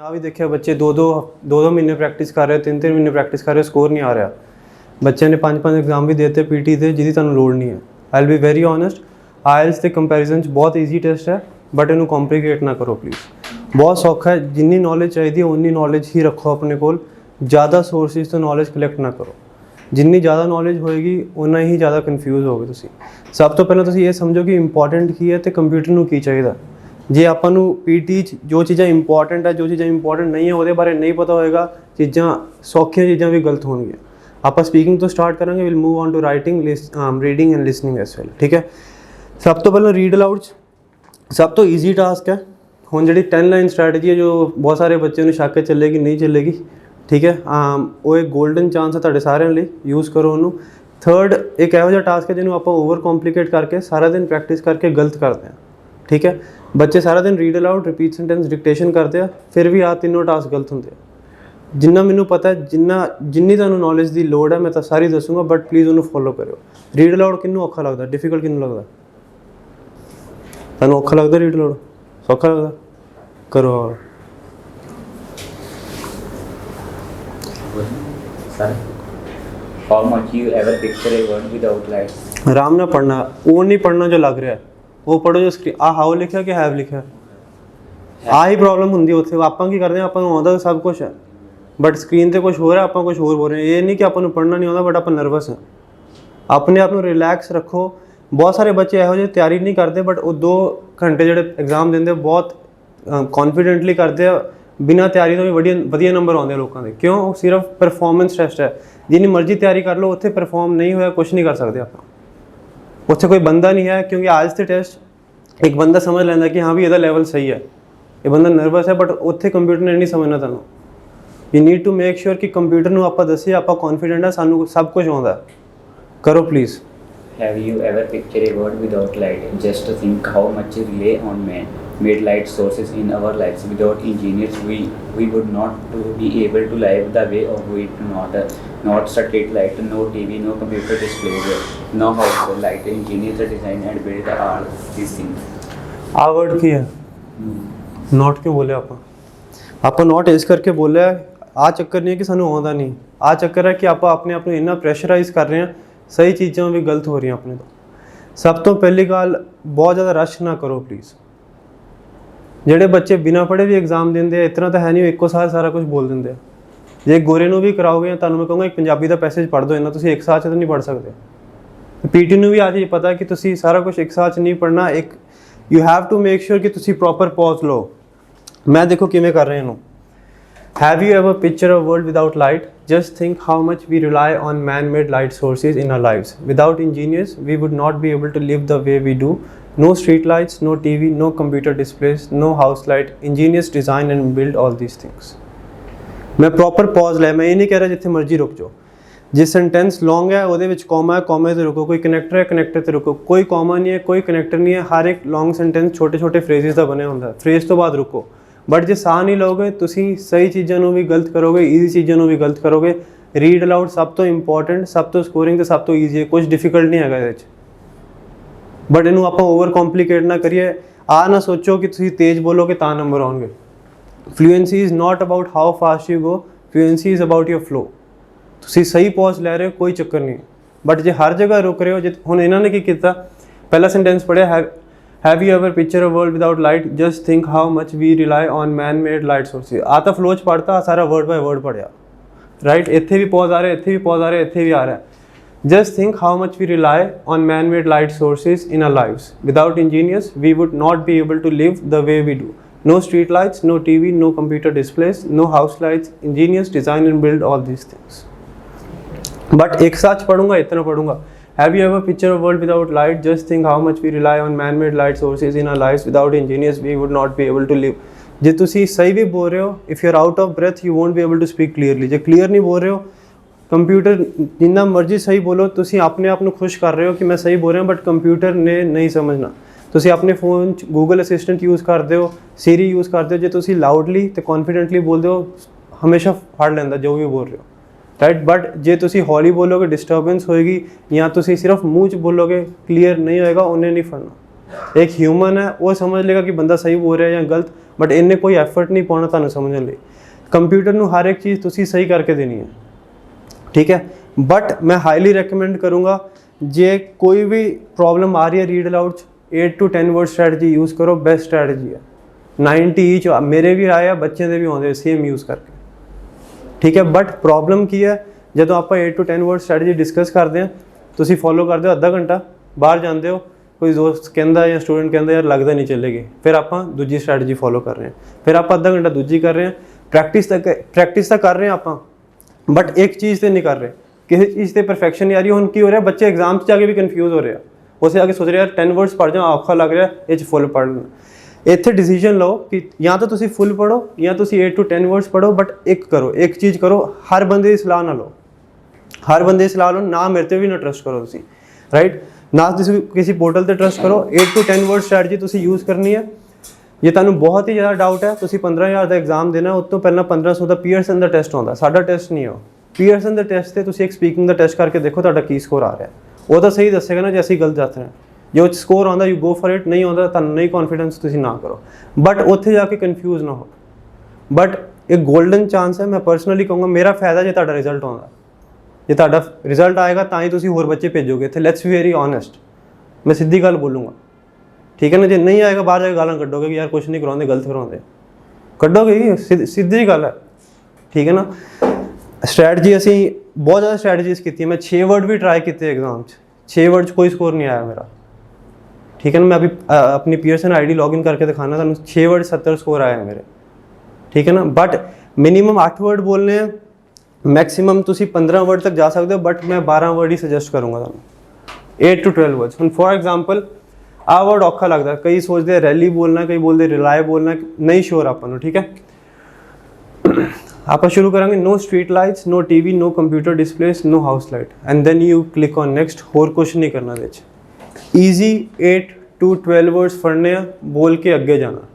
मैं आ भी देखिया बच्चे दो दो महीने प्रैक्टिस कर रहे, 3 महीने प्रैक्टिस कर रहे, स्कोर नहीं आ रहा। बच्चे ने 5 एग्जाम भी देते पीटी ਦੇ ਜਿਹਦੀ ਤੁਹਾਨੂੰ ਲੋੜ ਨਹੀਂ ਹੈ। I will be very honest, IELTS ਦੇ ਕੰਪੈਰੀਜ਼ਨ 'ਚ ਬਹੁਤ ਈਜ਼ੀ ਟੈਸਟ ਹੈ, ਬਟ ਇਹਨੂੰ ਕੰਪਲਿਕੇਟ ਨਾ ਕਰੋ ਪਲੀਜ਼। ਬਹੁਤ ਸੌਖਾ ਹੈ, ਜਿੰਨੀ ਨੌਲੇਜ ਚਾਹੀਦੀ ਹੈ ਉਨੀ ਨੌਲੇਜ ਹੀ ਰੱਖੋ ਆਪਣੇ ਕੋਲ, ਜ਼ਿਆਦਾ ਸੋਰਸਿਸ ਤੋਂ ਨੌਲੇਜ ਕਲੈਕਟ ਨਾ ਕਰੋ। ਜਿੰਨੀ ਜ਼ਿਆਦਾ ਨੌਲੇਜ ਹੋਏਗੀ ਉਨਾ ਹੀ ਜ਼ਿਆਦਾ ਕਨਫਿਊਜ਼ ਹੋਗੇ ਤੁਸੀਂ। ਸਭ ਤੋਂ ਪਹਿਲਾਂ ਤੁਸੀਂ ਇਹ ਸਮਝੋ ਕਿ ਇੰਪੋਰਟੈਂਟ ਕੀ ਹੈ ਤੇ ਕੰਪਿਊਟਰ ਨੂੰ ਕੀ ਚਾਹੀਦਾ। ਜੇ ਆਪਾਂ ਨੂੰ ਪੀਟੀ 'ਚ ਜੋ ਚੀਜ਼ਾਂ ਇੰਪੋਰਟੈਂਟ ਹੈ, ਜੋ ਚੀਜ਼ਾਂ ਇੰਪੋਰਟੈਂਟ ਨਹੀਂ ਹੈ ਉਹਦੇ ਬਾਰੇ ਨਹੀਂ ਪਤਾ ਹੋਏਗਾ, ਚੀਜ਼ਾਂ ਸੌਖੀਆਂ ਚੀਜ਼ਾਂ ਵੀ ਗਲਤ ਹੋਣਗੀਆਂ। ਆਪਾਂ ਸਪੀਕਿੰਗ ਤੋਂ ਸਟਾਰਟ ਕਰਾਂਗੇ, will move on to writing, reading and listening as well. ਠੀਕ ਹੈ, ਸਭ ਤੋਂ ਪਹਿਲਾਂ ਰੀਡ ਅਲਾਊਡ 'ਚ ਸਭ ਤੋਂ ਈਜ਼ੀ ਟਾਸਕ ਹੈ। ਹੁਣ ਜਿਹੜੀ 10 ਲਾਈਨ ਸਟ੍ਰੈਟਜੀ ਹੈ ਜੋ ਬਹੁਤ ਸਾਰੇ ਬੱਚਿਆਂ ਨੂੰ ਸ਼ੱਕ ਚੱਲੇਗੀ ਨਹੀਂ ਚੱਲੇਗੀ, ਠੀਕ ਹੈ, ਉਹ ਇੱਕ ਗੋਲਡਨ ਚਾਂਸ ਹੈ ਤੁਹਾਡੇ ਸਾਰਿਆਂ ਲਈ, ਯੂਜ਼ ਕਰੋ ਉਹਨੂੰ। ਥਰਡ ਇੱਕ ਇਹੋ ਜਿਹਾ ਟਾਸਕ ਹੈ ਜਿਹਨੂੰ ਆਪਾਂ ਓਵਰ ਕੰਪਲਿਕੇਟ ਕਰਕੇ ਸਾਰਾ ਦਿਨ ਪ੍ਰੈਕਟਿਸ ਕਰਕੇ ਗਲਤ ਕਰਦੇ ਹਾਂ। ਠੀਕ ਹੈ, ਬੱਚੇ ਸਾਰਾ ਦਿਨ read allowed, repeat sentence, dictation ਕਰਦੇ ਆ, ਫਿਰ ਵੀ ਆਹ ਤਿੰਨੋਂ ਟਾਸਕ ਗਲਤ ਹੁੰਦੇ ਆ। ਜਿੰਨਾ ਮੈਨੂੰ ਪਤਾ ਜਿੰਨੀ ਤੁਹਾਨੂੰ ਨੌਲੇਜ ਦੀ ਲੋੜ ਹੈ ਮੈਂ ਤਾਂ ਸਾਰੀ ਦੱਸੂਗਾ, ਬਟ ਪਲੀਜ਼ ਉਹਨੂੰ ਫੋਲੋ ਕਰਿਓ। ਰੀਡ ਅਲਾਊਡ ਕਿਹਨੂੰ ਔਖਾ ਲੱਗਦਾ, ਡਿਫਿਕਲਟ ਕਿਹਨੂੰ ਲੱਗਦਾ? ਤੁਹਾਨੂੰ ਔਖਾ ਲੱਗਦਾ ਰੀਡ ਅਲਾਊਡ? ਸੌਖਾ ਲੱਗਦਾ? ਕਰੋ। How much you ever picture a word without light? आराम ना पढ़ना, वो नहीं पढ़ना जो लग रहा है, वो पढ़ो जो स्क्रीन आ हाउ लिखा कि हैव लिखा। आ ही प्रॉब्लम होंगी उत्थे। आप की करते हैं, आपको आता सब कुछ है, बट स्क्रीन पर कुछ हो रहा है, आप कुछ होर बोल रहे हैं। ये नहीं कि आपको पढ़ना नहीं आता, बट आप नर्वस हैं। अपने आप को रिलैक्स रखो। बहुत सारे बच्चे ਇਹੋ ਜਿਹੇ ਤਿਆਰੀ नहीं करते, बट वो 2 घंटे ਜਿਹੜੇ एग्जाम देंगे बहुत कॉन्फिडेंटली करते हैं, बिना ਤਿਆਰੀ ਤੋਂ ਵੀ ਵਧੀਆ ਨੰਬਰ ਆਉਂਦੇ ਲੋਕਾਂ ਦੇ। ਕਿਉਂ? ਉਹ ਸਿਰਫ ਪਰਫਾਰਮੈਂਸ ਟੈਸਟ ਹੈ। ਜਿੰਨੀ ਮਰਜ਼ੀ ਤਿਆਰੀ ਕਰ ਲਓ, ਉੱਥੇ ਪਰਫਾਰਮ ਨਹੀਂ ਹੋਇਆ ਕੁਝ ਨਹੀਂ ਕਰ ਸਕਦੇ ਆਪਾਂ। ਉੱਥੇ ਕੋਈ ਬੰਦਾ ਨਹੀਂ ਹੈ, ਕਿਉਂਕਿ ਅੱਜ ਦੇ ਟੈਸਟ ਇੱਕ ਬੰਦਾ ਸਮਝ ਲੈਂਦਾ ਕਿ ਹਾਂ ਵੀ ਇਹਦਾ ਲੈਵਲ ਸਹੀ ਹੈ, ਇਹ ਬੰਦਾ ਨਰਵਸ ਹੈ, ਬਟ ਉੱਥੇ ਕੰਪਿਊਟਰ ਨੇ ਨਹੀਂ ਸਮਝਣਾ ਤੁਹਾਨੂੰ। You need to make sure ਕਿ ਕੰਪਿਊਟਰ ਨੂੰ ਆਪਾਂ ਦੱਸੀਏ ਆਪਾਂ ਕੌਨਫੀਡੈਂਟ ਹੈ, ਸਾਨੂੰ ਸਭ ਕੁਝ ਆਉਂਦਾ। ਕਰੋ please. Have you ever pictured a world without light? Just to think how much we rely on man-made light sources in our lives. Without engineers, we would not be able to live the way of we do. Not street light, no TV, no computer displays, no house light. Engineers design and build all these things. A word की है not क्यों बोले आप not इस करके बोले। आ चक्कर नहीं है कि सानू आउंदा नहीं, आ चक्कर है कि आप अपने आप को इन्ना प्रेशराइज कर रहे हैं, सही चीज़ां भी गलत हो रही हैं अपने तो। सब तो पहली गल, बहुत ज़्यादा रश ना करो प्लीज़। ਜਿਹੜੇ ਬੱਚੇ ਬਿਨਾਂ ਪੜ੍ਹੇ ਵੀ ਐਗਜ਼ਾਮ ਦਿੰਦੇ ਆ, ਇਤਨਾ ਤਾਂ ਹੈ ਨਹੀਂ ਇੱਕੋ ਸਾਲ ਸਾਰਾ ਕੁਝ ਬੋਲ ਦਿੰਦੇ ਆ। ਜੇ ਗੋਰੇ ਨੂੰ ਵੀ ਕਰਾਓਗੇ ਤੁਹਾਨੂੰ ਮੈਂ ਕਹੂੰਗਾ ਇੱਕ ਪੰਜਾਬੀ ਦਾ ਪੈਸੇਜ ਪੜ੍ਹ ਦਿਓ, ਇਹਨਾਂ ਤੁਸੀਂ ਇੱਕ ਸਾਲ 'ਚ ਤਾਂ ਨਹੀਂ ਪੜ੍ਹ ਸਕਦੇ। ਪੀਟੀ ਨੂੰ ਵੀ ਅੱਜ ਇਹ ਪਤਾ ਕਿ ਤੁਸੀਂ ਸਾਰਾ ਕੁਝ ਇੱਕ ਸਾਲ 'ਚ ਨਹੀਂ ਪੜ੍ਹਨਾ। ਇੱਕ you have to make sure ਕਿ ਤੁਸੀਂ ਪ੍ਰੋਪਰ ਪੌਜ਼ ਲਓ। ਮੈਂ ਦੇਖੋ ਕਿਵੇਂ ਕਰ ਰਹੇ ਇਹਨੂੰ। Have you ever pictured a world without light? Just think how much we rely on man-made light sources in our lives. Without engineers, we would not be able to live the way we do. No street lights, no TV, no computer displays, no house light. Engineers design and build all these things. मैं proper pause ले, मैं ये नहीं कह रहा जिथे मर्जी रुक जाओ। जे सेंटेंस लॉन्ग है ਉਹਦੇ ਵਿੱਚ कॉमा है, कॉमे ਤੇ रुको। कोई कनेक्टर है, कनेक्टर ਤੇ रुको। कोई कॉमा नहीं है, कोई कनेक्टर नहीं है। हर एक लॉन्ग सेंटेंस छोटे छोटे फ्रेजेस ਦਾ ਬਣਿਆ ਹੁੰਦਾ। फ्रेज ਤੋਂ ਬਾਅਦ रुको। बट जे साह नहीं लोगे तुसी सही चीज़ों को भी गलत करोगे, ईजी चीज़ों को भी गलत करोगे। रीड अलाउड सब तो इंपॉर्टेंट, सब तो स्कोरिंग तो सब तो ईजी है, कुछ डिफिकल्ट नहीं है ये। बट इनू आप ओवर कॉम्प्लीकेट ना करिए। आ ना सोचो कि तुसी तेज बोलोगे तो नंबर आउणगे। Fluency is not about how fast you go, fluency is about your flow. तुसी सही पॉज लै रहे हो, कोई चक्कर नहीं। बट जे हर जगह रुक रहे हो, जे हुण इन्होंने की किया, पहला सेंटेंस पढ़िया, Have you ever pictured a world without light? Just think how much we rely on man-made light sources. आता फ्लो च पढ़ता, सारा वर्ड बाय वर्ड पढ़िया, राइट। इत्थे भी पॉज आ रहे, इत्थे भी पॉज आ रहे, इत्थे भी आ रहा है। Just think how much we rely on man-made light sources in our lives. Without engineers, we would not be able to live the way we do. No street lights, no TV, no computer displays, no house lights. Engineers design and build all these things. But एक साथ पढ़ूंगा, इतना पढ़ूंगा। Have you ever pictured a world without light? Just think how much we rely on man-made light sources in our lives. Without engineers, we would not be able to live. ਜੇ ਤੁਸੀਂ ਸਹੀ ਵੀ ਬੋਲ ਰਹੇ ਹੋ, if you're out of breath, you won't be able to speak clearly. ਜੇ clear ਨਹੀਂ ਬੋਲ ਰਹੇ ਹੋ, ਕੰਪਿਊਟਰ ਜਿੰਨਾ ਮਰਜ਼ੀ ਸਹੀ ਬੋਲੋ, ਤੁਸੀਂ ਆਪਣੇ ਆਪ ਨੂੰ ਖੁਸ਼ ਕਰ ਰਹੇ ਹੋ ਕਿ ਮੈਂ ਸਹੀ ਬੋਲ ਰਿਹਾ, ਬਟ ਕੰਪਿਊਟਰ ਨੇ ਨਹੀਂ ਸਮਝਣਾ। ਤੁਸੀਂ ਆਪਣੇ ਫੋਨ 'ਚ ਗੂਗਲ ਅਸਿਸਟੈਂਟ ਯੂਜ਼ ਕਰਦੇ ਹੋ, ਸੀਰੀ ਯੂਜ਼ ਕਰਦੇ ਹੋ। ਜੇ ਤੁਸੀਂ ਲਾਊਡਲੀ ਤੇ ਕੌਨਫੀਡੈਂਟਲੀ ਬੋਲਦੇ ਹੋ, ਹਮੇਸ਼ਾ ਫੜ ਲੈਂਦਾ ਜੋ ਵੀ ਬੋਲ ਰਹੇ ਹੋ, राइट। बट जे तुसी हौली बोलोगे डिस्टर्बेंस होएगी, या तुसी सिर्फ मुँह च बोलोगे क्लीयर नहीं होएगा, उन्हें नहीं फड़ना। एक ह्यूमन है, वो समझ लेगा कि बंदा सही बोल रहा है या गलत, बट इन्हें कोई एफर्ट नहीं पाना ਤੁਹਾਨੂੰ ਸਮਝਣ ਲਈ। ਕੰਪਿਊਟਰ ਨੂੰ ਹਰ ਇੱਕ ਚੀਜ਼ ਤੁਸੀਂ ਸਹੀ ਕਰਕੇ ਦੇਣੀ ਹੈ, ਠੀਕ ਹੈ। ਬਟ ਮੈਂ ਹਾਈਲੀ ਰეკਮੈਂਡ ਕਰੂੰਗਾ ਜੇ ਕੋਈ ਵੀ ਪ੍ਰੋਬਲਮ ਆ ਰਹੀ ਹੈ ਰੀਡ ਅਲਾउड 'ਚ 8 to 10 वर्ड स्ट्रैटेजी यूज़ करो, बेस्ट स्ट्रैटेजी है। 90 ईच मेरे भी आया, बच्चे दे भी आते सेम यूज़ करके, ठीक है। बट प्रॉब्लम की है जो आप 8 to 10 वर्ड स्ट्रैटेजी डिस्कस करते हैं, तुसी फॉलो करते हो अद्धा घंटा, बाहर जाते हो, कोई दोस्त कहता या स्टूडेंट कहता यार लगता नहीं चलेगी, फिर आप दूजी स्ट्रैटेजी फॉलो कर रहे हैं, फिर आप अद्धा घंटा दूजी कर रहे हैं, प्रैक्टिस तो कर रहे हैं आप, बट एक चीज़ तो नहीं कर रहे, किसी चीज़ से परफेक्शन नहीं आ रही। हुण की हो रहा है, बच्चे एग्जाम से जाके भी कन्फ्यूज़ हो रहे हैं, उसे आगे सोच रहे यार 10 वर्ड्स पढ़ जाओ, औखा लग रहा है, ये फुल पढ़ लेना। इत्थे डिसीजन लो कि या तो तुसी फुल पढ़ो या तुसी 8 to 10 वर्ड्स पढ़ो, बट एक करो, एक चीज़ करो, हर बंदे की सलाह ना लो, हर बंदे की सलाह लो ना, मेरे ते भी ना ट्रस्ट करो तुसी, राइट ना तुसी किसी पोर्टल ते ट्रस्ट करो। 8 to 10 वर्ड स्ट्रैटेजी तुसी यूज़ करनी है। जे तुहानू बहुत ही ज़्यादा डाउट है, तुसी 15,000 का एग्जाम देना, उस तो पहला 1500 का पीयरसन का टेस्ट आता, साडा टेस्ट नहीं हो। पीयरसन के टेस्ट से तुसी एक स्पीकिंग का टेस्ट करके देखो तुहाडा की स्कोर आ रहा है, वो तो सही दसेगा ना जे असीं गलत दस रहे हैं। जो स्कोर आता यू गो फॉर इट, नहीं आता तुहानू नहीं कॉन्फिडेंस, तुसी ना करो, बट उत्थे जाके कन्फ्यूज़ ना हो। बट एक गोल्डन चांस है, मैं पर्सनली कहूँगा मेरा फायदा जे तुहाडा रिजल्ट आउंदा, जे तुहाडा रिजल्ट आएगा तां ही तुसी होर बच्चे भेजोगे इत्थे। लेट्स बी वेरी ऑनेस्ट, मैं सीधी गल बोलूँगा, ठीक है ना। जे नहीं आएगा बाहर जाके गालां कड्डोगे कि यार कुछ नहीं कराते, गलत कराते, कड्डोगे ही, सीधी गल है, ठीक है ना। स्ट्रैटजी असी बहुत ज़्यादा स्ट्रैटजीज़ की, मैं 6 वर्ड भी ट्राई किए एग्जाम 6 वर्ड कोई स्कोर नहीं आया मेरा, ठीक है ना। मैं अभी अपनी पीयरसन आईडी लॉगिन करके दिखाना था, 6 वर्ड 70 स्कोर आए हैं मेरे, ठीक है ना। बट मिनिमम 8 वर्ड बोलने हैं, मैक्सिमम तुसी 15 वर्ड तक जा सकते हो, बट मैं 12 वर्ड ही सजेस्ट करूँगा तुहानू, 8 to 12 words. For example a word औखा लगता, कई सोचते रैली बोलना, कई बोलते रिलाय बोलना, नहीं श्योर आपको, ठीक है। आप शुरू करेंगे, no street lights, no TV, no computer displays, no house light, and then you click on next. होर कुछ नहीं करना दे, ईजी 8 to 12 वर्ड्स पढ़ने, बोल के अगे जाना।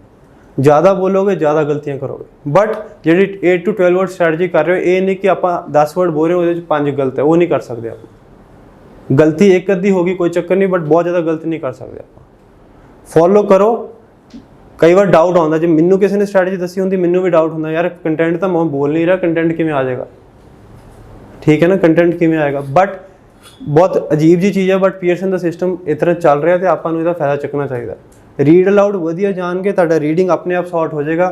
ज़्यादा बोलोगे ज़्यादा गलतियाँ करोगे, बट जी 8 to 12 वर्ड स्ट्रैटेजी कर रहे हो, ये नहीं कि आप 10 वर्ड बोल रहे हो वो 5 गलत है, वो नहीं कर सकते आप। गलती एक अद्धी होगी कोई चक्कर नहीं, बट बहुत ज़्यादा गलती नहीं कर सकते आप। फॉलो करो। कई बार डाउट आता, जो मैनू किसी ने स्ट्रैटेजी दसी होंगी, मैनू भी डाउट होंगे यार कंटेंट तो मैं बोल नहीं रहा, कंटेंट किमें आ जाएगा, ठीक है ना, कंटेंट किमें आएगा। बट बहुत अजीब जी चीज़ है, बट पीयरसन का सिस्टम इस तरह चल रहा है, तो आपको इसका फायदा चुकना चाहिए। रीड अलाउड वधिया जान के तुहाडा रीडिंग अपने आप सॉर्ट हो जाएगा,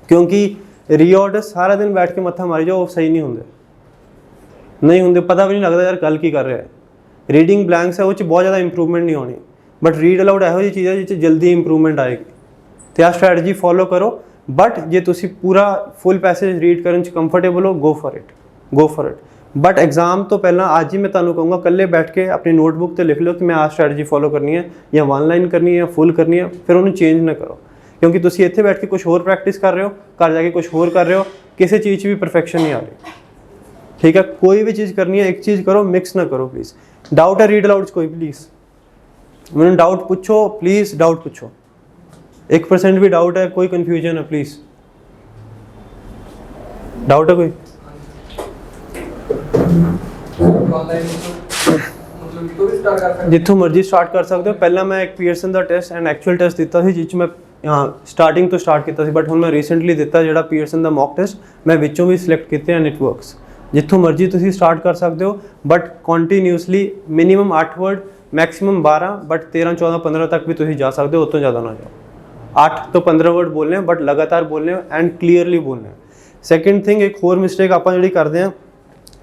क्योंकि रीऑर्डर सारा दिन बैठ के मत्था मारी जाओ, वो सही नहीं होंगे, पता भी नहीं लगता यार गल की कर रहा है। रीडिंग ब्लैंक्स है, वो बहुत ज़्यादा इंप्रूवमेंट नहीं होनी, बट रीड अलाउड ਇਹੋ ਜਿਹੀ चीज़ है जिस जल्दी इंप्रूवमेंट आएगी। तो आ स्ट्रैटेजी फॉलो करो, बट जे तुसी पूरा फुल पैसेज रीड करने कंफर्टेबल हो, go for it. But exam तो पहला आज ही मैं तुहानू कहूँगा, कल्ले बैठ के अपनी नोटबुक तो लिख लो कि मैं आ स्ट्रैटेजी फॉलो करनी है, या 1 लाइन करनी है या फुल करनी है, फिर उन्हें चेंज ना करो, क्योंकि तुसी इत्थे बैठ के कुछ होर प्रैक्टिस कर रहे हो, घर जाके कुछ होर कर रहे हो, किसी चीज़ भी परफेक्शन नहीं आ रही, ठीक है। कोई भी चीज़ करनी है, एक चीज़ करो, मिक्स ना करो प्लीज़। डाउट है रीड अलाउड कोई, प्लीज़ मैंने डाउट पूछो, प्लीज़ डाउट पूछो, 1% भी डाउट है, कोई कन्फ्यूजन है, प्लीज़ डाउट है कोई? जितों मर्जी स्टार्ट कर सकते हो। पहला मैं एक पीयरसन का टेस्ट एंड एक्चुअल टेस्ट दिता सी, जिस मैं स्टार्टिंग तो स्टार्ट किया सी, बट हुण मैं रीसेंटली दिता जिहड़ा पीयरसन का मॉक टेस्ट, मैं विचों भी सिलेक्ट किए एंड इट वर्क्स। जितों मर्जी तुसी स्टार्ट कर सकते हो, but continuously minimum 8 word, maximum 12, but 13, 14, 15 तक भी तुसी जा सकते हो, उस तो ज़्यादा ना जाओ। 8 तो 15 वर्ड बोलने, बट लगातार बोलने एंड क्लीयरली बोलने। सैकेंड थिंग, एक होर मिस्टेक आप जी करते हैं,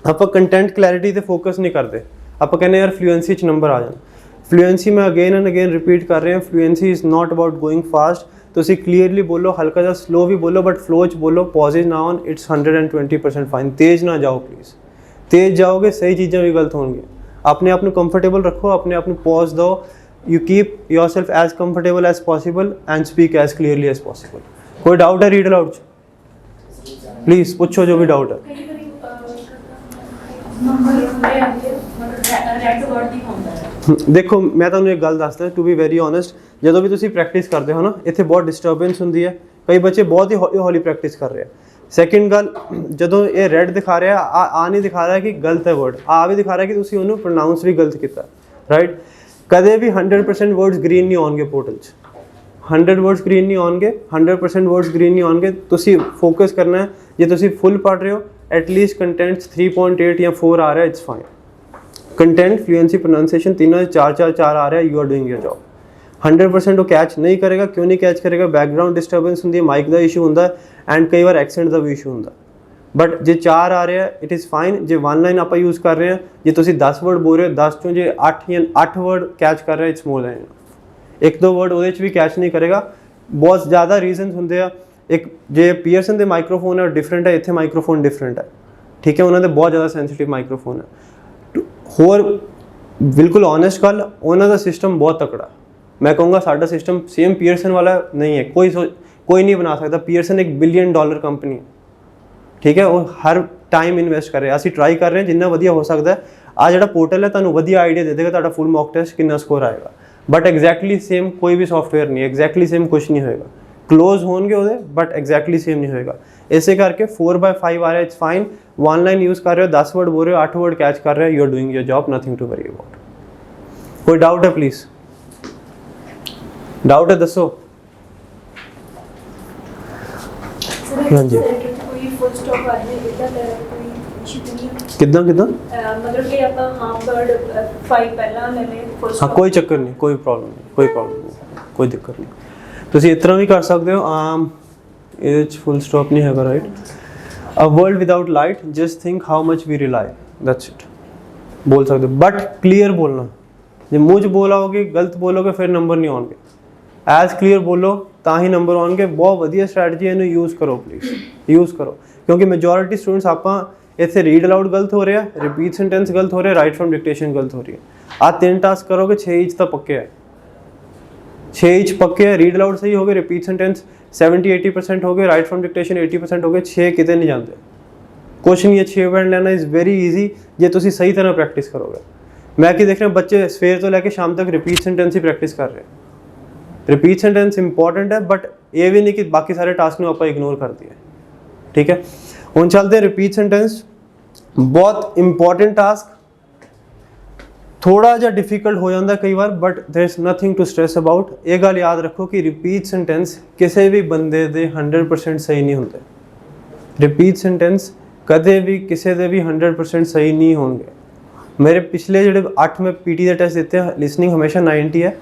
आप कंटेंट क्लैरिटी पर फोकस नहीं करते, आप कहने यार फ्लुएंसी नंबर आ जाए। फ्लुएंसी में अगेन एंड अगेन रिपीट कर रहे हैं, fluency is not about going fast. तुसी क्लीयरली बोलो, हल्का जा स्लो भी बोलो, बट फ्लो च बोलो, पॉजेज ना ऑन, इट्स 120% फाइन। तेज़ ना जाओ प्लीज़, तेज़ जाओगे सही चीज़ें भी गलत होंगी। अपने आप को कंफर्टेबल रखो, अपने आप को पॉज दो, you keep yourself as comfortable as possible and speak as clearly as possible. कोई डाउट है रीड अलाउड? प्लीज़ पूछो जो भी डाउट है। देखो मैं तुहानू एक गल दसदा, टू बी वेरी ऑनेस्ट, जो भी तुसी प्रैक्टिस करते हो ना, इत्थे बहुत डिस्टर्बेंस होंदी है, कई बच्चे बहुत ही हौली प्रैक्टिस कर रहे हैं। सैकेंड गल, जो ये रेड दिखा रहा है, आ नहीं दिखा रहा है कि गलत है वर्ड, आ भी दिखा रहा है कि तुसी उन्होंने प्रोनाउंस भी गलत किया, राइट। ਕਦੇ ਵੀ 100% ਵਰਡਸ ਗ੍ਰੀਨ ਨਹੀਂ ਆਉਣਗੇ ਪੋਰਟਲ 'ਚ, 100 ਵਰਡਸ ਗ੍ਰੀਨ ਨਹੀਂ ਆਉਣਗੇ, 100% ਵਰਡਸ ਗ੍ਰੀਨ ਨਹੀਂ ਆਉਣਗੇ। ਤੁਸੀਂ ਫੋਕਸ ਕਰਨਾ ਹੈ, ਜੇ ਤੁਸੀਂ ਫੁੱਲ ਪੜ੍ਹ ਰਹੇ ਹੋ ਐਟਲੀਸਟ ਕੰਟੈਂਟਸ 3.8 ਜਾਂ 4 ਆ ਰਿਹਾ, it's fine. Content, fluency, pronunciation ਤਿੰਨੋਂ 4 ਆ ਰਿਹਾ, you are doing your job. 100% ਉਹ ਕੈਚ ਨਹੀਂ ਕਰੇਗਾ। ਕਿਉਂ ਨਹੀਂ ਕੈਚ ਕਰੇਗਾ? ਬੈਕਗਰਾਊਂਡ ਡਿਸਟਰਬੈਂਸ ਹੁੰਦੀ ਹੈ, ਮਾਈਕ ਦਾ ਇਸ਼ੂ ਹੁੰਦਾ ਐਂਡ ਕਈ ਵਾਰ ਐਕਸੈਂਟ ਦਾ ਵੀ ਇਸ਼ੂ ਹੁੰਦਾ। ਬਟ ਜੇ 4 ਆ ਰਿਹਾ ਇਟ ਇਜ਼ ਫਾਈਨ। ਜੇ 1 ਲਾਈਨ ਆਪਾਂ ਯੂਜ਼ ਕਰ ਰਹੇ ਹਾਂ, ਜੇ ਤੁਸੀਂ 10 ਵਰਡ ਬੋਲ ਰਹੇ ਹੋ, 10 ਚੋਂ ਜੇ 8 ਵਰਡ ਕੈਚ ਕਰ ਰਿਹਾ, ਇਟਸ ਮੋਰ ਦੈਨ। 1-2 ਵਰਡ ਉਹਦੇ 'ਚ ਵੀ ਕੈਚ ਨਹੀਂ ਕਰੇਗਾ। ਬਹੁਤ ਜ਼ਿਆਦਾ ਰੀਜ਼ਨਸ ਹੁੰਦੇ ਆ। ਇੱਕ ਜੇ ਪੀਅਰਸਨ ਦੇ ਮਾਈਕ੍ਰੋਫੋਨ ਹੈ ਡਿਫਰੈਂਟ ਹੈ, ਇੱਥੇ ਮਾਈਕ੍ਰੋਫੋਨ ਡਿਫਰੈਂਟ ਹੈ, ਠੀਕ ਹੈ, ਉਹਨਾਂ ਦੇ ਬਹੁਤ ਜ਼ਿਆਦਾ ਸੈਂਸਿਟਿਵ ਮਾਈਕ੍ਰੋਫੋਨ ਹੈ। ਹੋਰ ਬਿਲਕੁਲ ਓਨੈਸਟ ਗੱਲ, ਉਹਨਾਂ ਦਾ ਸਿਸਟਮ ਬਹੁਤ ਤਕੜਾ। मैं कहूँगा साडा सिस्टम सेम पीयरसन वाला नहीं है। कोई नहीं बना सकता। पीयरसन एक $1 बिलियन कंपनी है, ठीक है, और हर टाइम इन्वेस्ट कर रहे हैं। असीं ट्राई कर रहे हैं जिन्ना वधिया हो सकता है। आ जिहड़ा पोर्टल है तुहानूं वधिया आइडिया दे देगा तुहाडा फुल मॉक टेस्ट कितना स्कोर आएगा, बट एग्जैक्टली सेम कोई भी सॉफ्टवेयर नहीं है, एग्जैक्टली सेम कुछ नहीं होएगा। क्लोज होंगे ਉਹਦੇ बट एग्जैक्टली सेम नहीं होएगा। इसे करके 4/5 आ रहा है, इट्स फाइन। 1 लाइन यूज़ कर रहे हो, 10 वर्ड बोल रहे हो, 8 वर्ड कैच कर रहे हो, you are doing your job, nothing to worry about. कोई डाउट है प्लीज़? डाउट है दसो। हाँ जी, कोई फुल स्टॉप आ जाए इधर कोई इशू नहीं है? कितना मतलब कि ਆਪਾਂ ਹਾਫ ਵਰਡ 5 ਪਹਿਲਾਂ ਲੈ ਲੈ ਫੁੱਲ हाँ, कोई चक्कर नहीं, कोई प्रॉब्लम नहीं, कोई प्रॉब्लम नहीं, कोई दिक्कत नहीं। ਤੁਸੀਂ ਇਸ ਤਰ੍ਹਾਂ ਵੀ ਕਰ ਸਕਦੇ ਹੋ। ਇਹਦੇ 'ਚ ਫੁੱਲ ਸਟਾਪ ਨਹੀਂ ਹੈਗਾ, right. A world without light, just think how much we rely, that's it. ਬੋਲ ਸਕਦੇ ਹੋ ਬਟ ਕਲੀਅਰ ਬੋਲਣਾ। ਜੇ ਮੂੰਹ 'ਚ ਬੋਲਾਓਗੇ ਗਲਤ ਬੋਲੋਗੇ ਫਿਰ ਨੰਬਰ ਨਹੀਂ ਆਉਣਗੇ। ਐਜ਼ ਕਲੀਅਰ ਬੋਲੋ ਤਾਂ ਹੀ ਨੰਬਰ ਆਉਣਗੇ। ਬਹੁਤ ਵਧੀਆ ਸਟ੍ਰੈਟਜੀ, ਇਹਨੂੰ ਯੂਜ਼ ਕਰੋ ਪਲੀਜ਼, ਯੂਜ਼ ਕਰੋ। ਕਿਉਂਕਿ ਮੈਜੋਰਿਟੀ ਸਟੂਡੈਂਟਸ ਆਪਾਂ ਇੱਥੇ ਰੀਡ ਅਲਾਊਡ ਗਲਤ ਹੋ ਰਿਹਾ, ਰਿਪੀਟ ਸੈਂਟੈਂਸ ਗਲਤ ਹੋ ਰਿਹਾ, ਰਾਈਟ ਫਰਮ ਡਿਕਟੇਸ਼ਨ ਗਲਤ ਹੋ ਰਹੀ ਹੈ। ਆਹ 3 ਟਾਸਕ ਕਰੋਗੇ 6 ਇੰਚ ਤਾਂ ਪੱਕੇ ਹੈ, 6 इंच पक्के है। रीड अलाउड सही हो गए, रिपीट सेंटेंस 70-80% हो गए, राइट फ्रॉम डिक्टेशन 80% हो गए। 6 कितने नहीं जाते, कुछ नहीं है। 6 वर्ड लेना इज़ वेरी ईजी जे तुसी सही तरह प्रैक्टिस करोगे। मैं कि देख रहा बच्चे सवेर तो लैके शाम तक रिपीट सेंटेंस ही प्रैक्टिस कर रहे हैं। रिपीट सेंटेंस इंपॉर्टेंट है, बट ये भी नहीं कि बाकी सारे टास्क में आप इग्नोर कर दिए, ठीक है। हुण चलते हैं रिपीट सेंटेंस, बहुत इंपॉर्टेंट टास्क। थोड़ा जिहा डिफिकल्ट हो जाता कई बार, but there is nothing to stress about. ये गल याद रखो कि रिपीट सेंटेंस किसी भी बंदे दे 100% सही नहीं होंगे। रिपीट सेंटेंस कदे भी किसी दे भी 100% सही नहीं होंगे। मेरे पिछले जो 8 में पीटी के टेस्ट देते हैं, लिसनिंग हमेशा 90 है,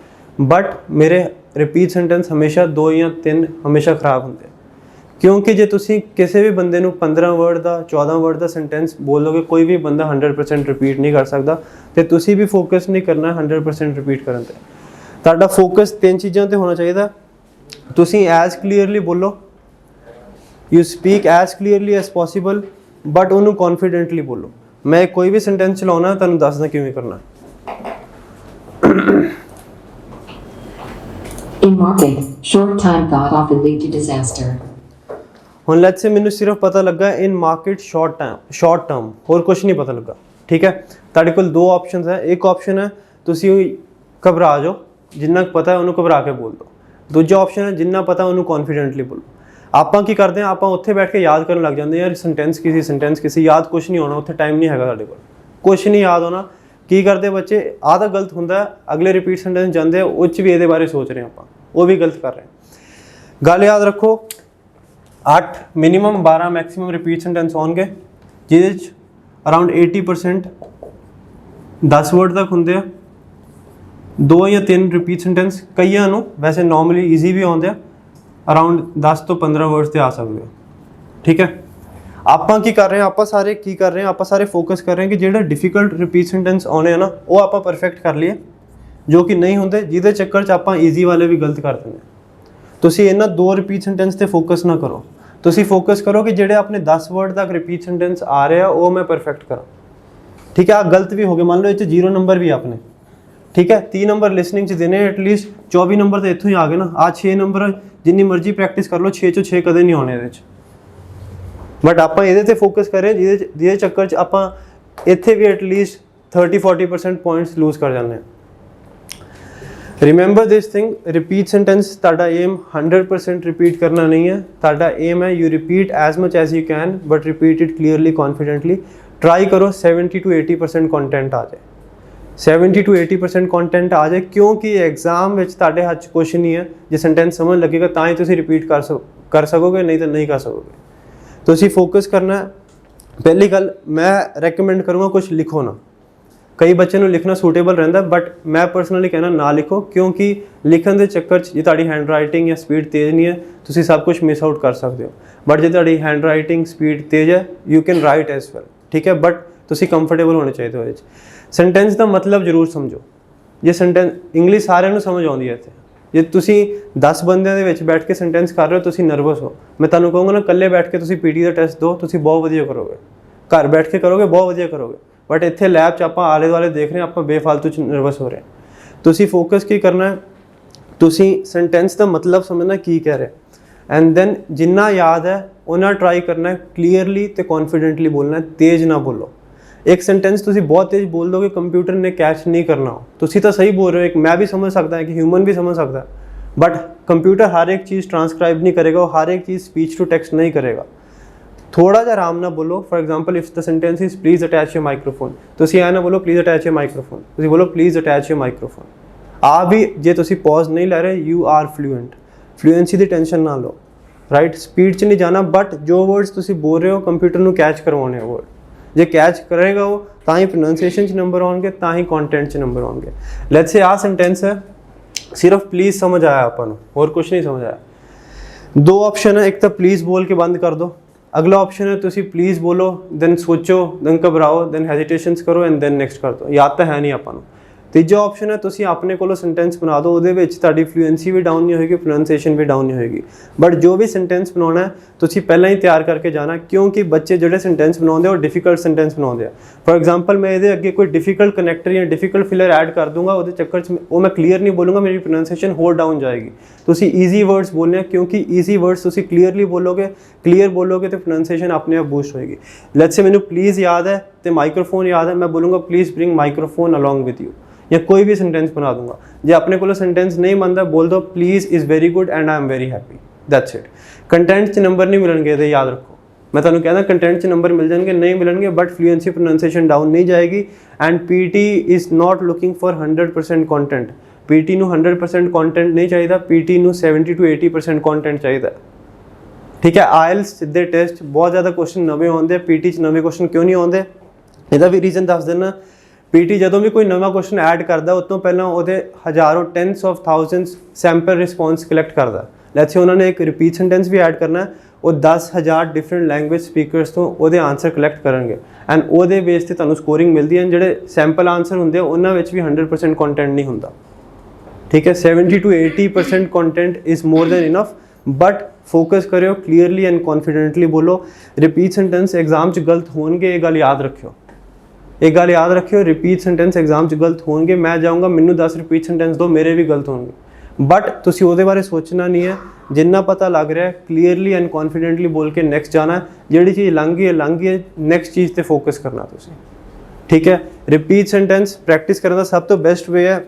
बट मेरे रिपीट सेंटेंस हमेशा 2 या 3 हमेशा खराब होंगे। क्योंकि जे तुसी किसी भी बंदे नूं 15 वर्ड का 14 वर्ड का सेंटेंस बोलोगे, कोई भी बंदा 100% रिपीट नहीं कर सकता। तो तुसी भी फोकस नहीं करना 100% रिपीट करन ते। तुहाडा फोकस 3 चीज़ों ते होना चाहिए। तुसी एज क्लीयरली बोलो, you speak as clearly as possible, but उन्होंने कॉन्फिडेंटली बोलो। मैं कोई भी सेंटेंस चलाना तुहानूं दसदा किवें करना। In market, short time thought often lead to disaster. ਹੁਣ ਲੈਟਸ ਸੇ ਮੈਨੂੰ ਸਿਰਫ ਪਤਾ ਲੱਗਾ ਇਨ ਮਾਰਕੀਟ ਸ਼ਾਰਟ ਟਰਮ, ਹੋਰ ਕੁਝ ਨਹੀਂ ਪਤਾ ਲੱਗਾ, ਠੀਕ ਹੈ। ਤੁਹਾਡੇ ਕੋਲ 2 ਆਪਸ਼ਨਸ ਹੈ। ਇੱਕ ਆਪਸ਼ਨ ਹੈ ਤੁਸੀਂ ਘਬਰਾ ਜਾਓ, ਜਿੰਨਾ ਪਤਾ ਹੈ ਉਹਨੂੰ ਘਬਰਾ ਕੇ ਬੋਲ ਦਿਓ। ਦੂਜਾ ਆਪਸ਼ਨ ਹੈ ਜਿੰਨਾ ਪਤਾ ਉਹਨੂੰ ਕੌਨਫੀਡੈਂਟਲੀ ਬੋਲੋ। ਆਪਾਂ ਕੀ ਕਰਦੇ ਹਾਂ, ਆਪਾਂ ਉੱਥੇ ਬੈਠ ਕੇ ਯਾਦ ਕਰਨ ਲੱਗ ਜਾਂਦੇ ਯਾਰ ਸੈਂਟੈਂਸ ਕਿਸੇ ਯਾਦ ਕੁਝ ਨਹੀਂ ਹੋਣਾ, ਉੱਥੇ ਟਾਈਮ ਨਹੀਂ ਹੈਗਾ ਸਾਡੇ ਕੋਲ, ਕੁਝ ਨਹੀਂ ਯਾਦ ਹੋਣਾ। ਕੀ ਕਰਦੇ ਬੱਚੇ, ਆਹ ਤਾਂ ਗਲਤ ਹੁੰਦਾ। ਅਗਲੇ ਰਿਪੀਟ ਸੈਂਟੈਂਸ ਜਾਂਦੇ ਆ, ਉਹ 'ਚ ਵੀ ਇਹਦੇ ਬਾਰੇ ਸੋਚ ਰਹੇ ਆਪਾਂ, ਉਹ ਵੀ ਗਲਤ ਕਰ ਰਹੇ ਹਾਂ। ਗੱਲ ਯਾਦ ਰੱਖੋ, 8 मिनिमम 12 मैक्सिमम रिपीट सेंटेंस होंगे, जिहदे अराउंड 80% 10 वर्ड तक होंगे। 2 या 3 रिपीट सेंटेंस कईयां नूं वैसे नॉर्मली ईजी भी आउंदे, अराउंड 10 तो 15 वर्ड्स ते आ सकते हो, ठीक है। आपां की कर रहे हैं, आपां सारे की कर रहे हैं, आपां सारे फोकस कर रहे हैं कि जिहड़े डिफिकल्ट रिपीट सेंटेंस आने हैं ना, वो आपां परफेक्ट कर लिए, जो कि नहीं होंदे, जिहदे चक्कर च आपां ईजी वाले भी गलत कर दिंदे। तुसीं इन्हां 2 रिपीट सेंटेंस ते फोकस ना करो, ਤੁਸੀਂ ਫੋਕਸ ਕਰੋ ਕਿ ਜਿਹੜੇ ਆਪਣੇ 10 ਵਰਡ ਤੱਕ ਰਿਪੀਟ ਸੈਂਟੈਂਸ ਆ ਰਿਹਾ ਉਹ ਮੈਂ ਪਰਫੈਕਟ ਕਰਾਂ, ਠੀਕ ਹੈ। ਆ ਗਲਤ ਵੀ ਹੋ ਗਏ, ਮੰਨ ਲਓ ਇਹ 'ਚ 0 ਨੰਬਰ ਵੀ ਆਪਣੇ, ਠੀਕ ਹੈ। 30 ਨੰਬਰ ਲਿਸਨਿੰਗ 'ਚ ਦੇਣੇ, ਐਟਲੀਸਟ 24 ਨੰਬਰ ਤਾਂ ਇੱਥੋਂ ਹੀ ਆ ਗਏ ਨਾ। ਆ 6 ਨੰਬਰ ਜਿੰਨੀ ਮਰਜ਼ੀ ਪ੍ਰੈਕਟਿਸ ਕਰ ਲਓ, 6 ਚੋਂ 6 ਕਦੇ ਨਹੀਂ ਆਉਣੇ ਇਹਦੇ 'ਚ, ਬਟ ਆਪਾਂ ਇਹਦੇ 'ਤੇ ਫੋਕਸ ਕਰ ਰਹੇ ਜਿਹਦੇ ਚੱਕਰ 'ਚ ਆਪਾਂ ਇੱਥੇ ਵੀ ਐਟਲੀਸਟ 30-40% ਪੁਆਇੰਟਸ ਲੂਜ਼ ਕਰ ਜਾਂਦੇ ਹਾਂ। Remember this thing, repeat sentence ताड़ा एम 100% रिपीट करना नहीं है। ताड़ा एम है you repeat as much as you can, but repeat it clearly confidently. Try करो 70 to 80% कंटेंट आ जाए, 70 to 80% ਕੰਟੈਂਟ ਆ ਜਾਏ, ਕਿਉਂਕਿ ਐਗਜ਼ਾਮ ਵਿੱਚ ਤੁਹਾਡੇ ਹੱਥ 'ਚ ਕੁਛ ਨਹੀਂ ਹੈ। ਜੇ ਸੈਂਟੈਂਸ ਸਮਝ ਲੱਗੇਗਾ ਤਾਂ ਹੀ ਤੁਸੀਂ ਰਿਪੀਟ ਕਰ ਸਕੋਗੇ, ਨਹੀਂ ਤਾਂ ਨਹੀਂ ਕਰ ਸਕੋਗੇ। ਤੁਸੀਂ ਫੋਕਸ ਕਰਨਾ। ਪਹਿਲੀ ਗੱਲ ਮੈਂ ਰეკਮੈਂਡ ਕਰੂੰਗਾ ਕੁਛ ਲਿਖੋ ਨਾ। ਕਈ ਬੱਚੇ ਨੂੰ ਲਿਖਣਾ ਸੂਟੇਬਲ ਰਹਿੰਦਾ, ਬਟ ਮੈਂ ਪਰਸਨਲੀ ਕਹਿਣਾ ਨਾ ਲਿਖੋ, ਕਿਉਂਕਿ ਲਿਖਣ ਦੇ ਚੱਕਰ 'ਚ ਜੇ ਤੁਹਾਡੀ ਹੈਂਡ ਰਾਈਟਿੰਗ ਜਾਂ ਸਪੀਡ ਤੇਜ਼ ਨਹੀਂ ਹੈ ਤੁਸੀਂ ਸਭ ਕੁਝ ਮਿਸ ਆਊਟ ਕਰ ਸਕਦੇ ਹੋ। ਬਟ ਜੇ ਤੁਹਾਡੀ ਹੈਂਡ ਰਾਈਟਿੰਗ ਸਪੀਡ ਤੇਜ਼ ਹੈ you can right as well, ਠੀਕ ਹੈ, ਬਟ ਤੁਸੀਂ ਕੰਫਰਟੇਬਲ ਹੋਣੇ ਚਾਹੀਦੇ ਉਹਦੇ 'ਚ। ਸੈਂਟੈਂਸ ਦਾ ਮਤਲਬ ਜ਼ਰੂਰ ਸਮਝੋ। ਜੇ ਸੈਂਟੈਂਸ ਇੰਗਲਿਸ਼ ਸਾਰਿਆਂ ਨੂੰ ਸਮਝ ਆਉਂਦੀ ਹੈ ਇੱਥੇ, ਜੇ ਤੁਸੀਂ 10 ਬੰਦਿਆਂ ਦੇ ਵਿੱਚ ਬੈਠ ਕੇ ਸੈਂਟੈਂਸ ਕਰ ਰਹੇ ਹੋ, ਤੁਸੀਂ ਨਰਵਸ ਹੋ, ਮੈਂ ਤੁਹਾਨੂੰ ਕਹੂੰਗਾ ਨਾ ਇਕੱਲੇ ਬੈਠ ਕੇ ਤੁਸੀਂ ਪੀਟੀ ਦਾ ਟੈਸਟ ਦਿਓ, ਤੁਸੀਂ ਬਹੁਤ ਵਧੀਆ ਕਰੋਗੇ। ਘਰ ਬੈਠ ਕੇ ਕਰੋਗੇ ਬਹੁਤ ਵਧੀਆ ਕਰੋਗੇ, ਬਟ ਇੱਥੇ ਲੈਬ 'ਚ ਆਪਾਂ ਆਲੇ ਦੁਆਲੇ ਦੇਖ ਰਹੇ ਹਾਂ, ਆਪਾਂ ਬੇਫਾਲਤੂ 'ਚ ਨਰਵਸ ਹੋ ਰਹੇ ਹਾਂ। ਤੁਸੀਂ ਫੋਕਸ ਕੀ ਕਰਨਾ ਹੈ, ਤੁਸੀਂ ਸੈਂਟੈਂਸ ਦਾ ਮਤਲਬ ਸਮਝਣਾ ਕੀ ਕਹਿ ਰਿਹਾ, ਐਂਡ ਦੈਨ ਜਿੰਨਾ ਯਾਦ ਹੈ ਉਹਨਾਂ ਟਰਾਈ ਕਰਨਾ ਹੈ ਕਲੀਅਰਲੀ ਤੇ ਕੌਨਫੀਡੈਂਟਲੀ ਬੋਲਣਾ, ਤੇਜ਼ ਨਾ ਬੋਲੋ। ਇੱਕ ਸੈਂਟੈਂਸ ਤੁਸੀਂ ਬਹੁਤ ਤੇਜ਼ ਬੋਲ ਦੋਗੇ, ਕੰਪਿਊਟਰ ਨੇ ਕੈਚ ਨਹੀਂ ਕਰਨਾ। ਤੁਸੀਂ ਤਾਂ ਸਹੀ ਬੋਲ ਰਹੇ ਹੋ, ਇੱਕ ਮੈਂ ਵੀ ਸਮਝ ਸਕਦਾ ਹਾਂ ਕਿ ਹਿਊਮਨ ਵੀ ਸਮਝ ਸਕਦਾ, ਬਟ ਕੰਪਿਊਟਰ ਹਰ ਇੱਕ ਚੀਜ਼ ਟ੍ਰਾਂਸਕ੍ਰਾइब ਨਹੀਂ ਕਰੇਗਾ, ਉਹ ਹਰ ਇੱਕ ਚੀਜ਼ ਸਪੀਚ ਟੂ ਟੈਕਸਟ ਨਹੀਂ ਕਰੇਗਾ। ਥੋੜਾ ਜਿਹਾ ਆਰਾਮ ਨਾਲ ਬੋਲੋ। For example if the sentence is please attach your microphone, ਤੁਸੀਂ ਐ ਨਾ ਬੋਲੋ ਪਲੀਜ਼ ਅਟੈਚ ਯਰ ਮਾਈਕ੍ਰੋਫੋਨ, ਤੁਸੀਂ ਬੋਲੋ ਪਲੀਜ਼ ਅਟੈਚ ਯਰ ਮਾਈਕ੍ਰੋਫੋਨ। ਆ ਵੀ ਜੇ ਤੁਸੀਂ ਪੌਜ਼ ਨਹੀਂ ਲੈ ਰਹੇ you are fluent. Fluency the tension ਨਾ ਲਓ, ਰਾਈਟ। ਸਪੀਡ 'ਚ ਨਹੀਂ ਜਾਣਾ, ਬਟ ਜੋ ਵਰਡਸ ਤੁਸੀਂ ਬੋਲ ਰਹੇ ਹੋ ਕੰਪਿਊਟਰ ਨੂੰ ਕੈਚ ਕਰਵਾਉਣੇ ਵਰਡ। ਜੇ ਕੈਚ ਕਰੇਗਾ ਉਹ ਤਾਂ ਹੀ ਪ੍ਰੋਨਾਂਸੀਏਸ਼ਨ 'ਚ ਨੰਬਰ ਆਉਣਗੇ, ਤਾਂ ਹੀ ਕੰਟੈਂਟ 'ਚ ਨੰਬਰ ਆਉਣਗੇ। ਲੈਟਸ ਸੇ ਆਹ ਸੈਂਟੈਂਸ ਹੈ, ਸਿਰਫ ਪਲੀਜ਼ ਸਮਝ ਆਇਆ ਆਪਾਂ ਨੂੰ, ਹੋਰ ਕੁਝ ਨਹੀਂ ਸਮਝ ਆਇਆ। ਦੋ ਆਪਸ਼ਨ ਹੈ, ਇੱਕ ਤਾਂ ਪਲੀਜ਼ ਬੋਲ ਕੇ ਬੰਦ ਕਰ ਦਿਓ, ਅਗਲਾ ਆਪਸ਼ਨ ਹੈ ਤੁਸੀਂ ਪਲੀਜ਼ ਬੋਲੋ, ਦੈਨ ਸੋਚੋ, ਦੈਨ ਘਬਰਾਓ, ਦੈਨ ਹੈਜ਼ਿਟੇਸ਼ਨਸ ਕਰੋ ਐਂਡ ਦੈਨ ਨੈਕਸਟ ਕਰ ਦਿਓ। ਯਾਦ ਤਾਂ ਹੈ ਨਹੀਂ ਆਪਾਂ ਨੂੰ। ਤੀਜਾ ਆਪਸ਼ਨ ਹੈ ਤੁਸੀਂ ਆਪਣੇ ਕੋਲੋਂ ਸੈਂਟੈਂਸ ਬਣਾ ਦਿਓ, ਉਹਦੇ ਵਿੱਚ ਤੁਹਾਡੀ ਫਲੂਐਂਸੀ ਵੀ ਡਾਊਨ ਨਹੀਂ ਹੋਏਗੀ, ਪ੍ਰੋਨਾਂਸੀਏਸ਼ਨ ਵੀ ਡਾਊਨ ਨਹੀਂ ਹੋਏਗੀ। ਬਟ ਜੋ ਵੀ ਸੈਂਟੈਂਸ ਬਣਾਉਣਾ ਹੈ ਤੁਸੀਂ ਪਹਿਲਾਂ ਹੀ ਤਿਆਰ ਕਰਕੇ ਜਾਣਾ, ਕਿਉਂਕਿ ਬੱਚੇ ਜਿਹੜੇ ਸੈਂਟੈਂਸ ਬਣਾਉਂਦੇ ਉਹ ਡਿਫਿਕਲਟ ਸੈਂਟੈਂਸ ਬਣਾਉਂਦੇ ਆ। ਫॉर एग्जांपल ਮੈਂ ਇਹਦੇ ਅੱਗੇ ਕੋਈ ਡਿਫਿਕਲਟ ਕਨੈਕਟਰ ਜਾਂ ਡਿਫਿਕਲਟ ਫਿਲਰ ਐਡ ਕਰ ਦੂੰਗਾ, ਉਹਦੇ ਚੱਕਰ 'ਚ ਉਹ ਮੈਂ ਕਲੀਅਰ ਨਹੀਂ ਬੋਲੂੰਗਾ, ਮੇਰੀ ਪ੍ਰੋਨਾਂਸੀਏਸ਼ਨ ਹੋਰ ਡਾਊਨ ਜਾਏਗੀ। ਤੁਸੀਂ ਈਜ਼ੀ ਵਰਡਸ ਬੋਲਣੇ, ਕਿਉਂਕਿ ਈਜ਼ੀ ਵਰਡਸ ਤੁਸੀਂ ਕਲੀਅਰਲੀ ਬੋਲੋਗੇ, ਕਲੀਅਰ ਬੋਲੋਗੇ ਤੇ ਪ੍ਰੋਨਾਂਸੀਏਸ਼ਨ ਆਪਣੇ ਆਪ ਬੂਸਟ ਹੋਏਗੀ। ਲੈਟਸ ਸੇ ਮੈਨੂੰ ਪਲੀਜ਼ ਯਾਦ ਹੈ ਤੇ ਮਾਈਕ੍ਰੋਫੋਨ ਯਾਦ ਹੈ, ਮੈਂ ਬੋਲੂੰਗਾ please bring microphone along with you, ਜਾਂ ਕੋਈ ਵੀ ਸੈਂਟੈਂਸ ਬਣਾ ਦੂੰਗਾ। ਜੇ ਆਪਣੇ ਕੋਲੋਂ ਸੈਂਟੈਂਸ ਨਹੀਂ ਬਣਦਾ ਬੋਲ ਦੋ please is very good and I am very happy, that's it. Content 'ਚ ਨੰਬਰ ਨਹੀਂ ਮਿਲਣਗੇ, ਇਹਦੇ ਯਾਦ ਰੱਖੋ। ਮੈਂ ਤੁਹਾਨੂੰ ਕਹਿੰਦਾ ਕੰਟੈਂਟ 'ਚ ਨੰਬਰ ਮਿਲ ਜਾਣਗੇ, ਨਹੀਂ ਮਿਲਣਗੇ, ਬਟ ਫਲੂਐਂਸੀ ਪ੍ਰੋਨਾਂਸੀਏਸ਼ਨ ਡਾਊਨ ਨਹੀਂ ਜਾਏਗੀ। And PT is not looking for 100% content. PT ਨੂੰ 100% ਕੰਟੈਂਟ ਨਹੀਂ ਚਾਹੀਦਾ, ਪੀਟੀ ਨੂੰ 70 to 80% ਕੰਟੈਂਟ ਚਾਹੀਦਾ, ਠੀਕ ਹੈ। ਆਇਲਸ ਸਿੱਧੇ ਟੈਸਟ ਬਹੁਤ ਜ਼ਿਆਦਾ ਕੁਐਸਚਨ ਨਵੇਂ ਆਉਂਦੇ, ਪੀਟੀ 'ਚ ਨਵੇਂ ਕੁਐਸਚਨ ਕਿਉਂ ਨਹੀਂ ਆਉਂਦੇ, ਇਹਦਾ ਵੀ ਰੀਜ਼ਨ ਦੱਸ ਦਿੰਦਾ। ਪੀਟੀ ਜਦੋਂ ਵੀ ਕੋਈ ਨਵਾਂ ਕੁਐਸਚਨ ਐਡ ਕਰਦਾ ਉਸ ਤੋਂ ਪਹਿਲਾਂ ਉਹਦੇ ਹਜ਼ਾਰੋਂ tens of thousands sample response collect ਕਰਦਾ। ਲੈਟਸ ਸੇ ਉਹਨਾਂ ਨੇ ਇੱਕ ਰਿਪੀਟ ਸੈਂਟੈਂਸ ਵੀ ਐਡ ਕਰਨਾ, ਉਹ 10,000 ਡਿਫਰੈਂਟ ਲੈਂਗੁਏਜ ਸਪੀਕਰਸ ਤੋਂ ਉਹਦੇ ਆਨਸਰ ਕਲੈਕਟ ਕਰਨਗੇ ਐਂਡ ਉਹਦੇ ਬੇਸ ਤੇ ਤੁਹਾਨੂੰ ਸਕੋਰਿੰਗ ਮਿਲਦੀ ਹੈ। ਜਿਹੜੇ ਸੈਂਪਲ ਆਨਸਰ ਹੁੰਦੇ ਆ ਉਹਨਾਂ ਵਿੱਚ ਵੀ 100% ਕੰਟੈਂਟ ਨਹੀਂ ਹੁੰਦਾ, ਠੀਕ ਹੈ। 70 to 80% content is more than enough, but focus ਕਰਿਓ, ਕਲੀਅਰਲੀ ਐਂਡ ਕੌਨਫੀਡੈਂਟਲੀ ਬੋਲੋ। ਰਿਪੀਟ ਸੈਂਟੈਂਸ ਐਗਜ਼ਾਮ 'ਚ ਗਲਤ ਹੋਣਗੇ, ਇਹ ਗੱਲ ਯਾਦ ਰੱਖਿਓ, ਇਹ ਗੱਲ ਯਾਦ ਰੱਖਿਓ। ਰਿਪੀਟ ਸੈਂਟੈਂਸ ਐਗਜ਼ਾਮ 'ਚ ਗਲਤ ਹੋਣਗੇ, ਮੈਂ ਜਾਊਂਗਾ ਮੈਨੂੰ 10 ਰਿਪੀਟ ਸੈਂਟੈਂਸ ਦਿਓ, ਮੇਰੇ ਵੀ ਗਲਤ ਹੋਣਗੇ, ਬਟ ਤੁਸੀਂ ਉਹਦੇ ਬਾਰੇ ਸੋਚਣਾ ਨਹੀਂ ਹੈ। ਜਿੰਨਾ ਪਤਾ ਲੱਗ ਰਿਹਾ ਕਲੀਅਰਲੀ ਐਂਡ ਕੌਨਫੀਡੈਂਟਲੀ ਬੋਲ ਕੇ ਨੈਕਸਟ ਜਾਣਾ। ਜਿਹੜੀ ਚੀਜ਼ ਲੰਘ ਗਈ ਹੈ, ਨੈਕਸਟ ਚੀਜ਼ ਤੇ ਫੋਕਸ ਕਰਨਾ ਤੁਸੀਂ, ਠੀਕ ਹੈ। ਰਿਪੀਟ ਸੈਂਟੈਂਸ ਪ੍ਰੈਕਟਿਸ ਕਰਨ ਦਾ ਸਭ ਤੋਂ ਬੈਸਟ ਵੇ ਹੈ।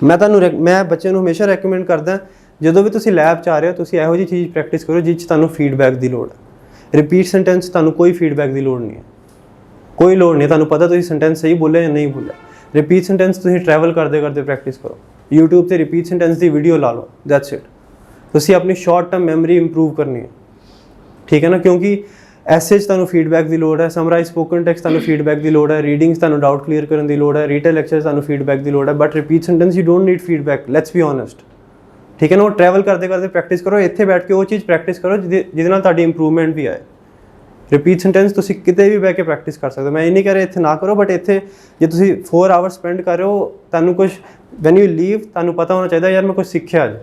ਮੈਂ ਬੱਚਿਆਂ ਨੂੰ ਹਮੇਸ਼ਾ ਰეკਮੈਂਡ ਕਰਦਾ, ਜਦੋਂ ਵੀ ਤੁਸੀਂ ਲੈਬ 'ਚ ਆ ਰਹੇ ਹੋ ਤੁਸੀਂ ਇਹੋ ਜਿਹੀ ਚੀਜ਼ ਪ੍ਰੈਕਟਿਸ ਕਰੋ ਜਿਸ 'ਚ ਤੁਹਾਨੂੰ ਫੀਡਬੈਕ ਦੀ ਲੋੜ ਹੈ। ਰਿਪੀਟ ਸੈਂਟੈਂਸ ਤੁਹਾਨੂੰ ਕੋਈ ਫੀਡਬੈਕ ਦੀ ਲੋੜ ਨਹੀਂ ਹੈ, ਕੋਈ ਲੋੜ ਨਹੀਂ, ਤੁਹਾਨੂੰ ਪਤਾ ਤੁਸੀਂ ਸੈਂਟੈਂਸ ਸਹੀ ਬੋਲਿਆ ਜਾਂ ਨਹੀਂ ਬੋਲਿਆ। ਰਿਪੀਟ ਸੈਂਟੈਂਸ ਤੁਸੀਂ ਟਰੈਵਲ ਕਰਦੇ ਕਰਦੇ ਪ੍ਰੈਕਟਿਸ ਕਰੋ, YouTube ਤੇ ਰਿਪੀਟ ਸੈਂਟੈਂਸ ਦੀ ਵੀਡੀਓ ਲਾ ਲਓ, ਦੈਟਸ ਇਟ। ਤੁਸੀਂ ਆਪਣੀ ਸ਼ਾਰਟ ਟਰਮ ਮੈਮਰੀ ਇੰਪਰੂਵ ਕਰਨੀ ਹੈ, ਠੀਕ ਹੈ ਨਾ, ਕਿਉਂਕਿ ਐਸੇ 'ਚ ਤੁਹਾਨੂੰ ਫੀਡਬੈਕ ਦੀ ਲੋੜ ਹੈ, ਸਮਰਾਈਜ਼ ਸਪੋਕਨ ਟੈਕਸਟ ਤੁਹਾਨੂੰ ਫੀਡਬੈਕ ਦੀ ਲੋੜ ਹੈ, ਰੀਡਿੰਗਸ ਤੁਹਾਨੂੰ ਡਾਊਟ ਕਲੀਅਰ ਕਰਨ ਦੀ ਲੋੜ ਹੈ, ਰੀਟੇਲ ਲੈਕਚਰਸ ਤੁਹਾਨੂੰ ਫੀਡਬੈਕ ਦੀ ਲੋੜ ਹੈ, but repeat sentence you don't need feedback, let's be honest, ਠੀਕ ਹੈ ਨਾ। ਉਹ ਟਰੈਵਲ ਕਰਦੇ ਕਰਦੇ ਪ੍ਰੈਕਟਿਸ ਕਰੋ, ਇੱਥੇ ਬੈਠ ਕੇ ਉਹ ਚੀਜ਼ ਪ੍ਰੈਕਟਿਸ ਕਰੋ ਜਿਹਦੇ ਨਾਲ ਤੁਹਾਡੀ ਇੰਪਰੂਵਮੈਂਟ ਵੀ ਆਏ। ਰਿਪੀਟ ਸੈਂਟੈਂਸ ਤੁਸੀਂ ਕਿਤੇ ਵੀ ਬਹਿ ਕੇ ਪ੍ਰੈਕਟਿਸ ਕਰ ਸਕਦੇ ਹੋ, ਮੈਂ ਇਹ ਨਹੀਂ ਕਹਿ ਰਿਹਾ ਇੱਥੇ ਨਾ ਕਰੋ, ਬਟ ਇੱਥੇ ਜੇ ਤੁਸੀਂ 4 ਆਵਰਸ ਸਪੈਂਡ ਕਰ ਰਹੇ ਹੋ, ਤੁਹਾਨੂੰ ਕੁਝ ਵੈਨ ਯੂ ਲੀਵ ਤੁਹਾਨੂੰ ਪਤਾ ਹੋਣਾ ਚਾਹੀਦਾ ਯਾਰ ਮੈਂ ਕੁਝ ਸਿੱਖਿਆ ਅੱਜ।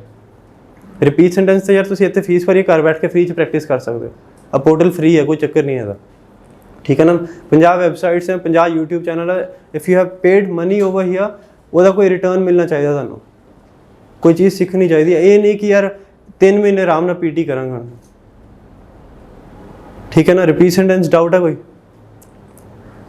ਰਿਪੀਟ ਸੈਂਟੈਂਸ ਤੇ ਯਾਰ ਤੁਸੀਂ ਇੱਥੇ ਫੀਸ ਭਰੀ ਘਰ ਬੈਠ ਕੇ ਫ੍ਰੀ 'ਚ ਪ੍ਰੈਕਟਿਸ ਕਰ ਸਕਦੇ ਹੋ, ਆ ਪੋਰਟਲ ਫ੍ਰੀ ਹੈ, ਕੋਈ ਚੱਕਰ ਨਹੀਂ ਇਹਦਾ, ਠੀਕ ਹੈ ਨਾ। 50 ਵੈਬਸਾਈਟਸ ਹੈ, 50 YouTube ਚੈਨਲ ਹੈ, if you have paid money over here ਉਹਦਾ ਕੋਈ ਰਿਟਰਨ ਮਿਲਣਾ ਚਾਹੀਦਾ ਤੁਹਾਨੂੰ, ਕੋਈ ਚੀਜ਼ ਸਿੱਖਣੀ ਚਾਹੀਦੀ ਹੈ। ਇਹ ਨਹੀਂ ਕਿ ਯਾਰ 3 ਮਹੀਨੇ ਆਰਾਮ ਨਾਲ ਪੀਟੀ ਕਰਾਂਗਾ, ठीक है ना। रिपीट सेंटेंस डाउट है कोई,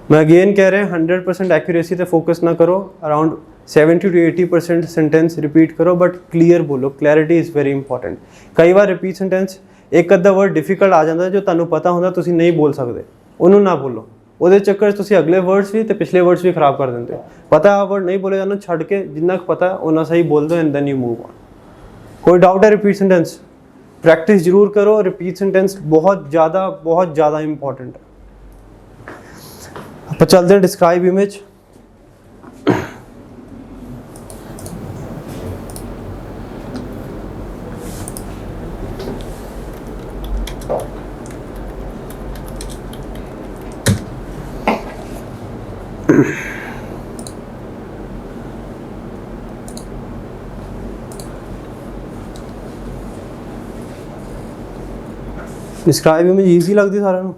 मैं अगेन कह रहे हैं 100% एक्यूरेसी पे फोकस ना करो, अराउंड 70 to 80% सेंटेंस रिपीट करो, बट क्लीयर बोलो, क्लैरिटी इज़ वेरी इंपॉर्टेंट। कई बार रिपीट सेंटेंस एक अद्धा वर्ड डिफिकल्ट आ जाता है जो तुहानू पता होंदा तुसीं नहीं बोल सकते, उन्होंने ना बोलो, ਉਹਦੇ ਚੱਕਰ 'ਚ ਤੁਸੀਂ ਅਗਲੇ ਵਰਡਸ ਵੀ ਤੇ ਪਿਛਲੇ ਵਰਡਸ ਵੀ ਖਰਾਬ ਕਰ ਦਿੰਦੇ ਹੋ। ਪਤਾ ਆ ਵਰਡ ਨਹੀਂ ਬੋਲੇ ਜਾਣਾ, ਛੱਡ ਕੇ ਜਿੰਨਾ ਕੁ ਪਤਾ ਉਹਨਾਂ ਸਹੀ ਬੋਲ ਦਿਓ and then you move on. ਕੋਈ ਡਾਊਟ ਹੈ ਰਿਪੀਟ ਸੈਂਟੈਂਸ? प्रैक्टिस जरूर करो, रिपीट सेंटेंस बहुत ज़्यादा इंपॉर्टेंट है। आप चलते हैं describe image. Describe image easy लगती सारे नूं?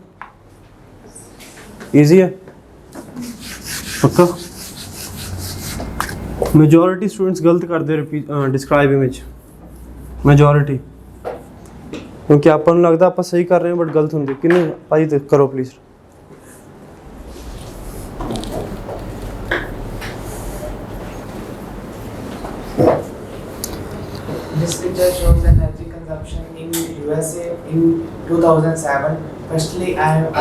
ईजी है पक्का? मेजॉरिटी स्टूडेंट्स गलत करते रिपीट डिस्क्राइब इमेज, मेजॉरिटी, क्योंकि आपां नूं लगदा आपां सही कर रहे हैं बट गलत होंदी। किन्ने भाई करो please. This picture shows energy consumption in USA in 2007. Firstly,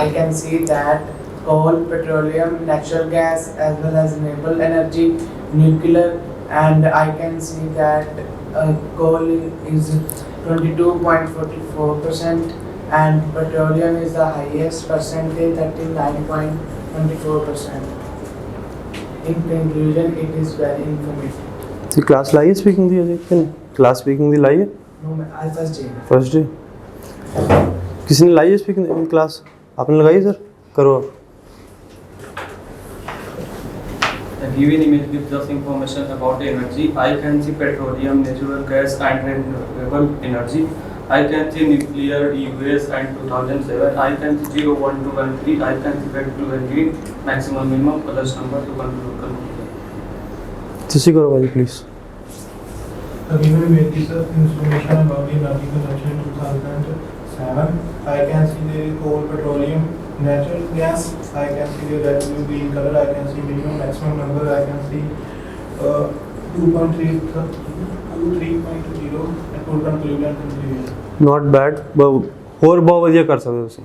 I can see that coal, petroleum, natural gas, as well as renewable energy, nuclear, and I can see that coal is 22.44% and petroleum is the highest percentage, 39.24%. In conclusion, it is very informative. तो class लाई speaking दी अजे कि class speaking दी लाई है? No, I first day. First day किसी ने लाई है speaking class? आपने लगाई sir? करो आप। The given image gives us information about energy. I can see petroleum, natural gas, and renewable energy. I can see nuclear, US, and 2007. I can see 0, 1, 2, and 3. I can see red, blue, and green. Maximum, minimum, colors number to conclude. तुसी करो भाई please. The given image gives us information about the energy consumption in 2007. I can see the coal, petroleum, natural gas. I can see the red, blue, green color. I can see minimum, maximum number. I can see 2.3, 3.0 and full conclusion and conclusion. Not bad, ਹੋਰ ਬਹੁਤ ਵਧੀਆ ਕਰ ਸਕਦੇ ਹੋ ਤੁਸੀਂ।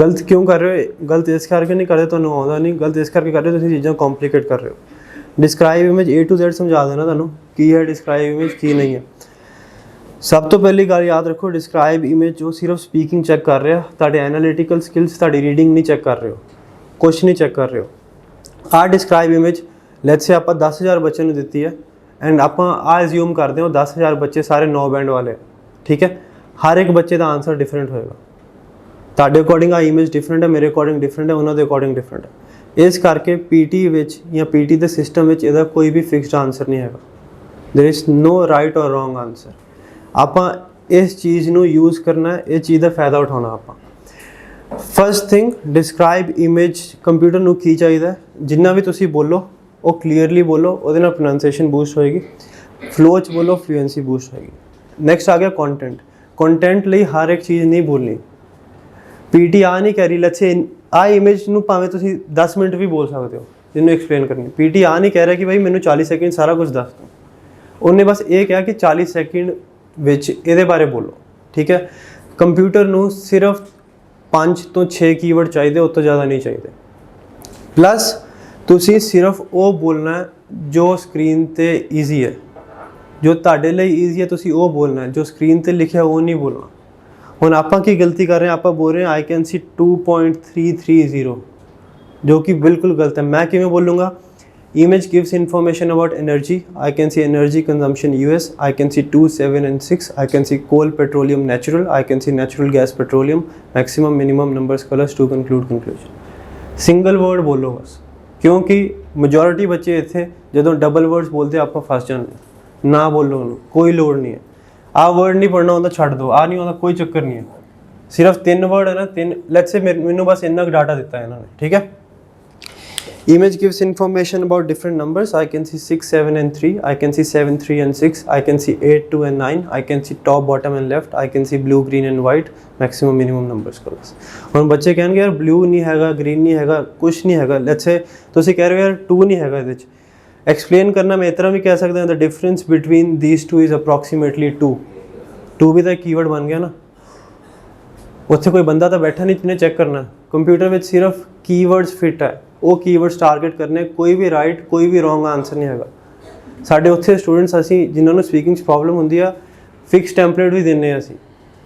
ਗਲਤ ਕਿਉਂ ਕਰ ਰਹੇ ਹੋ? ਗਲਤ ਇਸ ਕਰਕੇ ਨਹੀਂ ਕਰਦੇ ਤੁਹਾਨੂੰ ਆਉਂਦਾ ਨਹੀਂ, ਗਲਤ ਇਸ ਕਰਕੇ ਕਰ ਰਹੇ ਹੋ ਤੁਸੀਂ ਚੀਜ਼ਾਂ ਕੰਪਲਿਕੇਟ ਕਰ ਰਹੇ ਹੋ। Describe image A to Z समझा देना ਤੁਹਾਨੂੰ ਕੀ ਹੈ डिस्क्राइब इमेज ਕੀ ਨਹੀਂ ਹੈ। ਸਭ ਤੋਂ ਪਹਿਲੀ ਗੱਲ ਯਾਦ ਰੱਖੋ, डिस्क्राइब इमेज ਜੋ ਸਿਰਫ ਸਪੀਕਿੰਗ ਚੈੱਕ ਕਰ ਰਿਹਾ, ਤੁਹਾਡੇ ਐਨਾਲਿਟੀਕਲ ਸਕਿੱਲਸ, ਤੁਹਾਡੀ ਰੀਡਿੰਗ ਨਹੀਂ ਚੈੱਕ ਕਰ ਰਹੇ ਹੋ, ਕੁਛ ਨਹੀਂ ਚੈੱਕ ਕਰ ਰਹੇ ਹੋ। ਆਹ डिस्क्राइब इमेज ਲੈਟਸ ਸੇ ਆਪਾਂ 10,000 ਬੱਚੇ ਨੂੰ ਦਿੱਤੀ ਹੈ ਐਂਡ ਆਪਾਂ ਆ ਅਸਿਊਮ ਕਰਦੇ ਹਾਂ 10,000 ਬੱਚੇ ਸਾਰੇ 9 ਬੈਂਡ ਵਾਲੇ, ਠੀਕ ਹੈ। ਹਰ ਇੱਕ ਬੱਚੇ ਦਾ ਆਨਸਰ ਡਿਫਰੈਂਟ ਹੋਏਗਾ। ਤੁਹਾਡੇ ਅਕੋਰਡਿੰਗ ਆ ਇਮੇਜ ਡਿਫਰੈਂਟ ਹੈ, ਮੇਰੇ ਅਕੋਰਡਿੰਗ ਡਿਫਰੈਂਟ ਹੈ, ਉਹਨਾਂ ਦੇ ਅਕੋਰਡਿੰਗ ਡਿਫਰੈਂਟ ਹੈ। ਇਸ ਕਰਕੇ ਪੀਟੀ ਵਿੱਚ ਜਾਂ ਪੀਟੀ ਦੇ ਸਿਸਟਮ ਵਿੱਚ ਇਹਦਾ ਕੋਈ ਵੀ ਫਿਕਸਡ ਆਨਸਰ ਨਹੀਂ ਹੈਗਾ। देयर इज़ नो राइट और रॉन्ग आंसर। ਆਪਾਂ ਇਸ ਚੀਜ਼ ਨੂੰ ਯੂਜ਼ ਕਰਨਾ ਹੈ, ਇਹ ਚੀਜ਼ ਦਾ ਫਾਇਦਾ ਉਠਾਉਣਾ ਆਪਾਂ। First thing, describe image computer ਨੂੰ ਕੀ ਚਾਹੀਦਾ ਹੈ, ਜਿੰਨਾ ਵੀ ਤੁਸੀਂ ਬੋਲੋ ਉਹ ਕਲੀਅਰਲੀ ਬੋਲੋ, ਉਹਦੇ ਨਾਲ ਪ੍ਰੋਨਾਂਸੀਏਸ਼ਨ ਬੂਸਟ ਹੋਏਗੀ, ਫਲੋ 'ਚ ਬੋਲੋ, ਫਲੂਐਂਸੀ ਬੂਸਟ ਹੋਏਗੀ। ਨੈਕਸਟ ਆ ਗਿਆ ਕੰਟੈਂਟ। ਕੰਟੈਂਟ ਲਈ ਹਰ ਇੱਕ ਚੀਜ਼ ਨਹੀਂ ਬੋਲਣੀ। ਪੀਟੀ ਆ ਨਹੀਂ ਕਹਿ ਰਹੀ ਲੈਟਸ ਸੇ ਆ ਇਮੇਜ ਨੂੰ ਭਾਵੇਂ ਤੁਸੀਂ 10 ਮਿੰਟ ਵੀ ਬੋਲ ਸਕਦੇ ਹੋ ਜਿਹਨੂੰ ਐਕਸਪਲੇਨ ਕਰਨੀ। ਪੀਟੀ ਆ ਨਹੀਂ ਕਹਿ ਰਿਹਾ ਕਿ ਭਾਈ ਮੈਨੂੰ 40 ਸੈਕਿੰਡ ਸਾਰਾ ਕੁਝ ਦੱਸ ਦਿਓ, ਉਹਨੇ ਬਸ ਇਹ ਕਿਹਾ ਕਿ 40 ਸੈਕਿੰਡ ਵਿੱਚ ਇਹਦੇ ਬਾਰੇ ਬੋਲੋ, ਠੀਕ ਹੈ। ਕੰਪਿਊਟਰ ਨੂੰ ਸਿਰਫ 5 ਤੋਂ 6 ਕੀਵਰਡ ਚਾਹੀਦੇ, ਉਸ ਤੋਂ ਜ਼ਿਆਦਾ ਨਹੀਂ ਚਾਹੀਦੇ। ਪਲੱਸ ਤੁਸੀਂ ਸਿਰਫ ਉਹ ਬੋਲਣਾ ਜੋ ਸਕਰੀਨ ਤੇ ਈਜ਼ੀ ਹੈ, ਜੋ ਤੁਹਾਡੇ ਲਈ ਈਜ਼ੀ ਹੈ ਤੁਸੀਂ ਉਹ ਬੋਲਣਾ, ਜੋ ਸਕਰੀਨ ਤੇ ਲਿਖਿਆ ਉਹ ਨਹੀਂ ਬੋਲਣਾ। ਹੁਣ ਆਪਾਂ ਕੀ ਗਲਤੀ ਕਰ ਰਹੇ ਹਾਂ, ਆਪਾਂ ਬੋਲ ਰਹੇ ਹਾਂ ਆਈ ਕੈਨ ਸੀ 2.330 ਜੋ ਕਿ ਬਿਲਕੁਲ ਗਲਤ ਹੈ। ਮੈਂ ਕਿਵੇਂ ਬੋਲੂँਗਾ? image gives information about energy. I can see energy consumption US. I can see 2, 7 and 6. I can see coal, petroleum, natural. I can see natural gas, petroleum. Maximum, minimum, numbers, colors to conclude conclusion. Single word बोलो बस, क्योंकि majority बच्चे इतने ਜਦੋਂ double words बोलते ਆਪਾਂ फस ਜਾਂਦੇ। ना बोलो ਉਹਨੂੰ, ਕੋਈ ਲੋੜ ਨਹੀਂ ਹੈ। ਆ वर्ड नहीं पढ़ना ਹੁੰਦਾ ਛੱਡ ਦਿਓ, ਆ ਨਹੀਂ ਹੁੰਦਾ ਕੋਈ ਚੱਕਰ ਨਹੀਂ ਹੈ। ਸਿਰਫ 3 वर्ड है ना, 3 ਲੈਟਸ ਸੇ ਮੈਨੂੰ ਬਸ ਇੰਨਾ ਡਾਟਾ ਦਿੱਤਾ ਇਹਨਾਂ ਨੇ, ਠੀਕ ਹੈ। Image gives information about different numbers. I can see 6, 7 and 3. I can see 7, 3 and 6. I can see 8, 2 and 9. I can see top, bottom and left. I can see blue, green and white. Maximum, minimum numbers colors. ਹੁਣ ਬੱਚੇ ਕਹਿਣਗੇ ਯਾਰ blue ਨਹੀਂ ਹੈਗਾ, green ਨਹੀਂ ਹੈਗਾ, ਕੁਛ ਨਹੀਂ ਹੈਗਾ। ਲੈਟਸ ਸੇ ਤੁਸੀਂ ਕਹਿ ਰਹੇ ਹੋ ਯਾਰ 2 ਨਹੀਂ ਹੈਗਾ ਇਹਦੇ ਵਿੱਚ। ਐਕਸਪਲੇਨ ਕਰਨਾ ਮੈਂ ਇਸ ਤਰ੍ਹਾਂ ਵੀ ਕਹਿ ਸਕਦਾ ਹਾਂ, the difference between these two is approximately 2. 2 ਵੀ ਤਾਂ ਕੀਵਰਡ ਬਣ ਗਿਆ ਨਾ। ਉੱਥੇ ਕੋਈ ਬੰਦਾ ਤਾਂ ਬੈਠਾ ਨਹੀਂ ਜਿਹਨੇ ਚੈੱਕ ਕਰਨਾ। ਕੰਪਿਊਟਰ ਵਿੱਚ ਸਿਰਫ ਕੀਵਰਡਸ ਫਿੱਟ ਹੈ, ਉਹ ਕੀਵਰਡਸ ਟਾਰਗੇਟ ਕਰਨੇ, ਕੋਈ ਵੀ ਰਾਈਟ ਕੋਈ ਵੀ ਰੋਂਗ ਆਨਸਰ ਨਹੀਂ ਹੈਗਾ। ਸਾਡੇ ਉੱਥੇ ਸਟੂਡੈਂਟਸ ਅਸੀਂ ਜਿਨ੍ਹਾਂ ਨੂੰ ਸਪੀਕਿੰਗ 'ਚ ਪ੍ਰੋਬਲਮ ਹੁੰਦੀ ਆ, ਫਿਕਸ ਟੈਂਪਲੇਟ ਵੀ ਦਿੰਦੇ ਹਾਂ ਅਸੀਂ,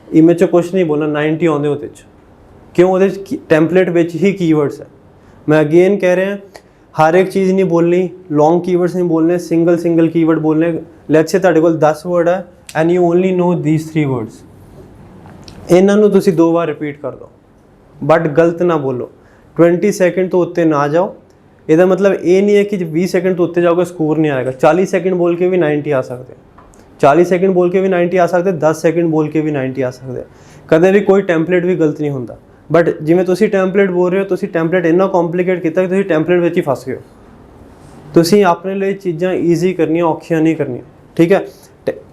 ਇਮੇਜ 'ਚ ਕੁਛ ਨਹੀਂ ਬੋਲਣਾ, 90 ਆਉਂਦੇ ਉਹਦੇ 'ਚ। ਕਿਉਂ? ਉਹਦੇ 'ਚ ਟੈਂਪਲੇਟ ਵਿੱਚ ਹੀ ਕੀਵਰਡਸ ਹੈ। ਮੈਂ ਅਗੇਨ ਕਹਿ ਰਿਹਾ, ਹਰ ਇੱਕ ਚੀਜ਼ ਨਹੀਂ ਬੋਲਣੀ, ਲੌਂਗ ਕੀਵਰਡਸ ਨਹੀਂ ਬੋਲਣੇ, ਸਿੰਗਲ ਕੀਵਰਡ ਬੋਲਣੇ। ਲੈਟਸ ਸੇ ਤੁਹਾਡੇ ਕੋਲ 10 ਵਰਡ ਹੈ and you only know these 3 words, ਇਹਨਾਂ ਨੂੰ ਤੁਸੀਂ 2 ਵਾਰ ਰਿਪੀਟ ਕਰ ਦਿਓ, ਬਟ ਗਲਤ ਨਾ ਬੋਲੋ। 20 ਸੈਕਿੰਡ ਤੋਂ ਉੱਤੇ ਨਾ ਜਾਓ। ਇਹਦਾ ਮਤਲਬ ਇਹ ਨਹੀਂ ਹੈ ਕਿ 20 ਸੈਕਿੰਡ ਤੋਂ ਉੱਤੇ ਜਾਓਗੇ ਸਕੋਰ ਨਹੀਂ ਆਏਗਾ। 40 ਸੈਕਿੰਡ ਬੋਲ ਕੇ ਵੀ 90 ਆ ਸਕਦੇ, 40 ਸੈਕਿੰਡ ਬੋਲ ਕੇ ਵੀ 90 ਆ ਸਕਦੇ, 10 ਸੈਕਿੰਡ ਬੋਲ ਕੇ ਵੀ 90 ਆ ਸਕਦੇ। ਕਦੇ ਵੀ ਕੋਈ ਟੈਂਪਲੇਟ ਵੀ ਗਲਤ ਨਹੀਂ ਹੁੰਦਾ। ਬਟ ਜਿਵੇਂ ਤੁਸੀਂ ਟੈਂਪਲੇਟ ਬੋਲ ਰਹੇ ਹੋ, ਤੁਸੀਂ ਟੈਂਪਲੇਟ ਇੰਨਾ ਕੰਪਲੀਕੇਟ ਕੀਤਾ ਕਿ ਤੁਸੀਂ ਟੈਂਪਲੇਟ ਵਿੱਚ ਹੀ ਫਸ ਗਏ ਹੋ। ਤੁਸੀਂ ਆਪਣੇ ਲਈ ਚੀਜ਼ਾਂ ਈਜ਼ੀ ਕਰਨੀਆਂ, ਔਖੀਆਂ ਨਹੀਂ ਕਰਨੀਆਂ, ਠੀਕ ਹੈ।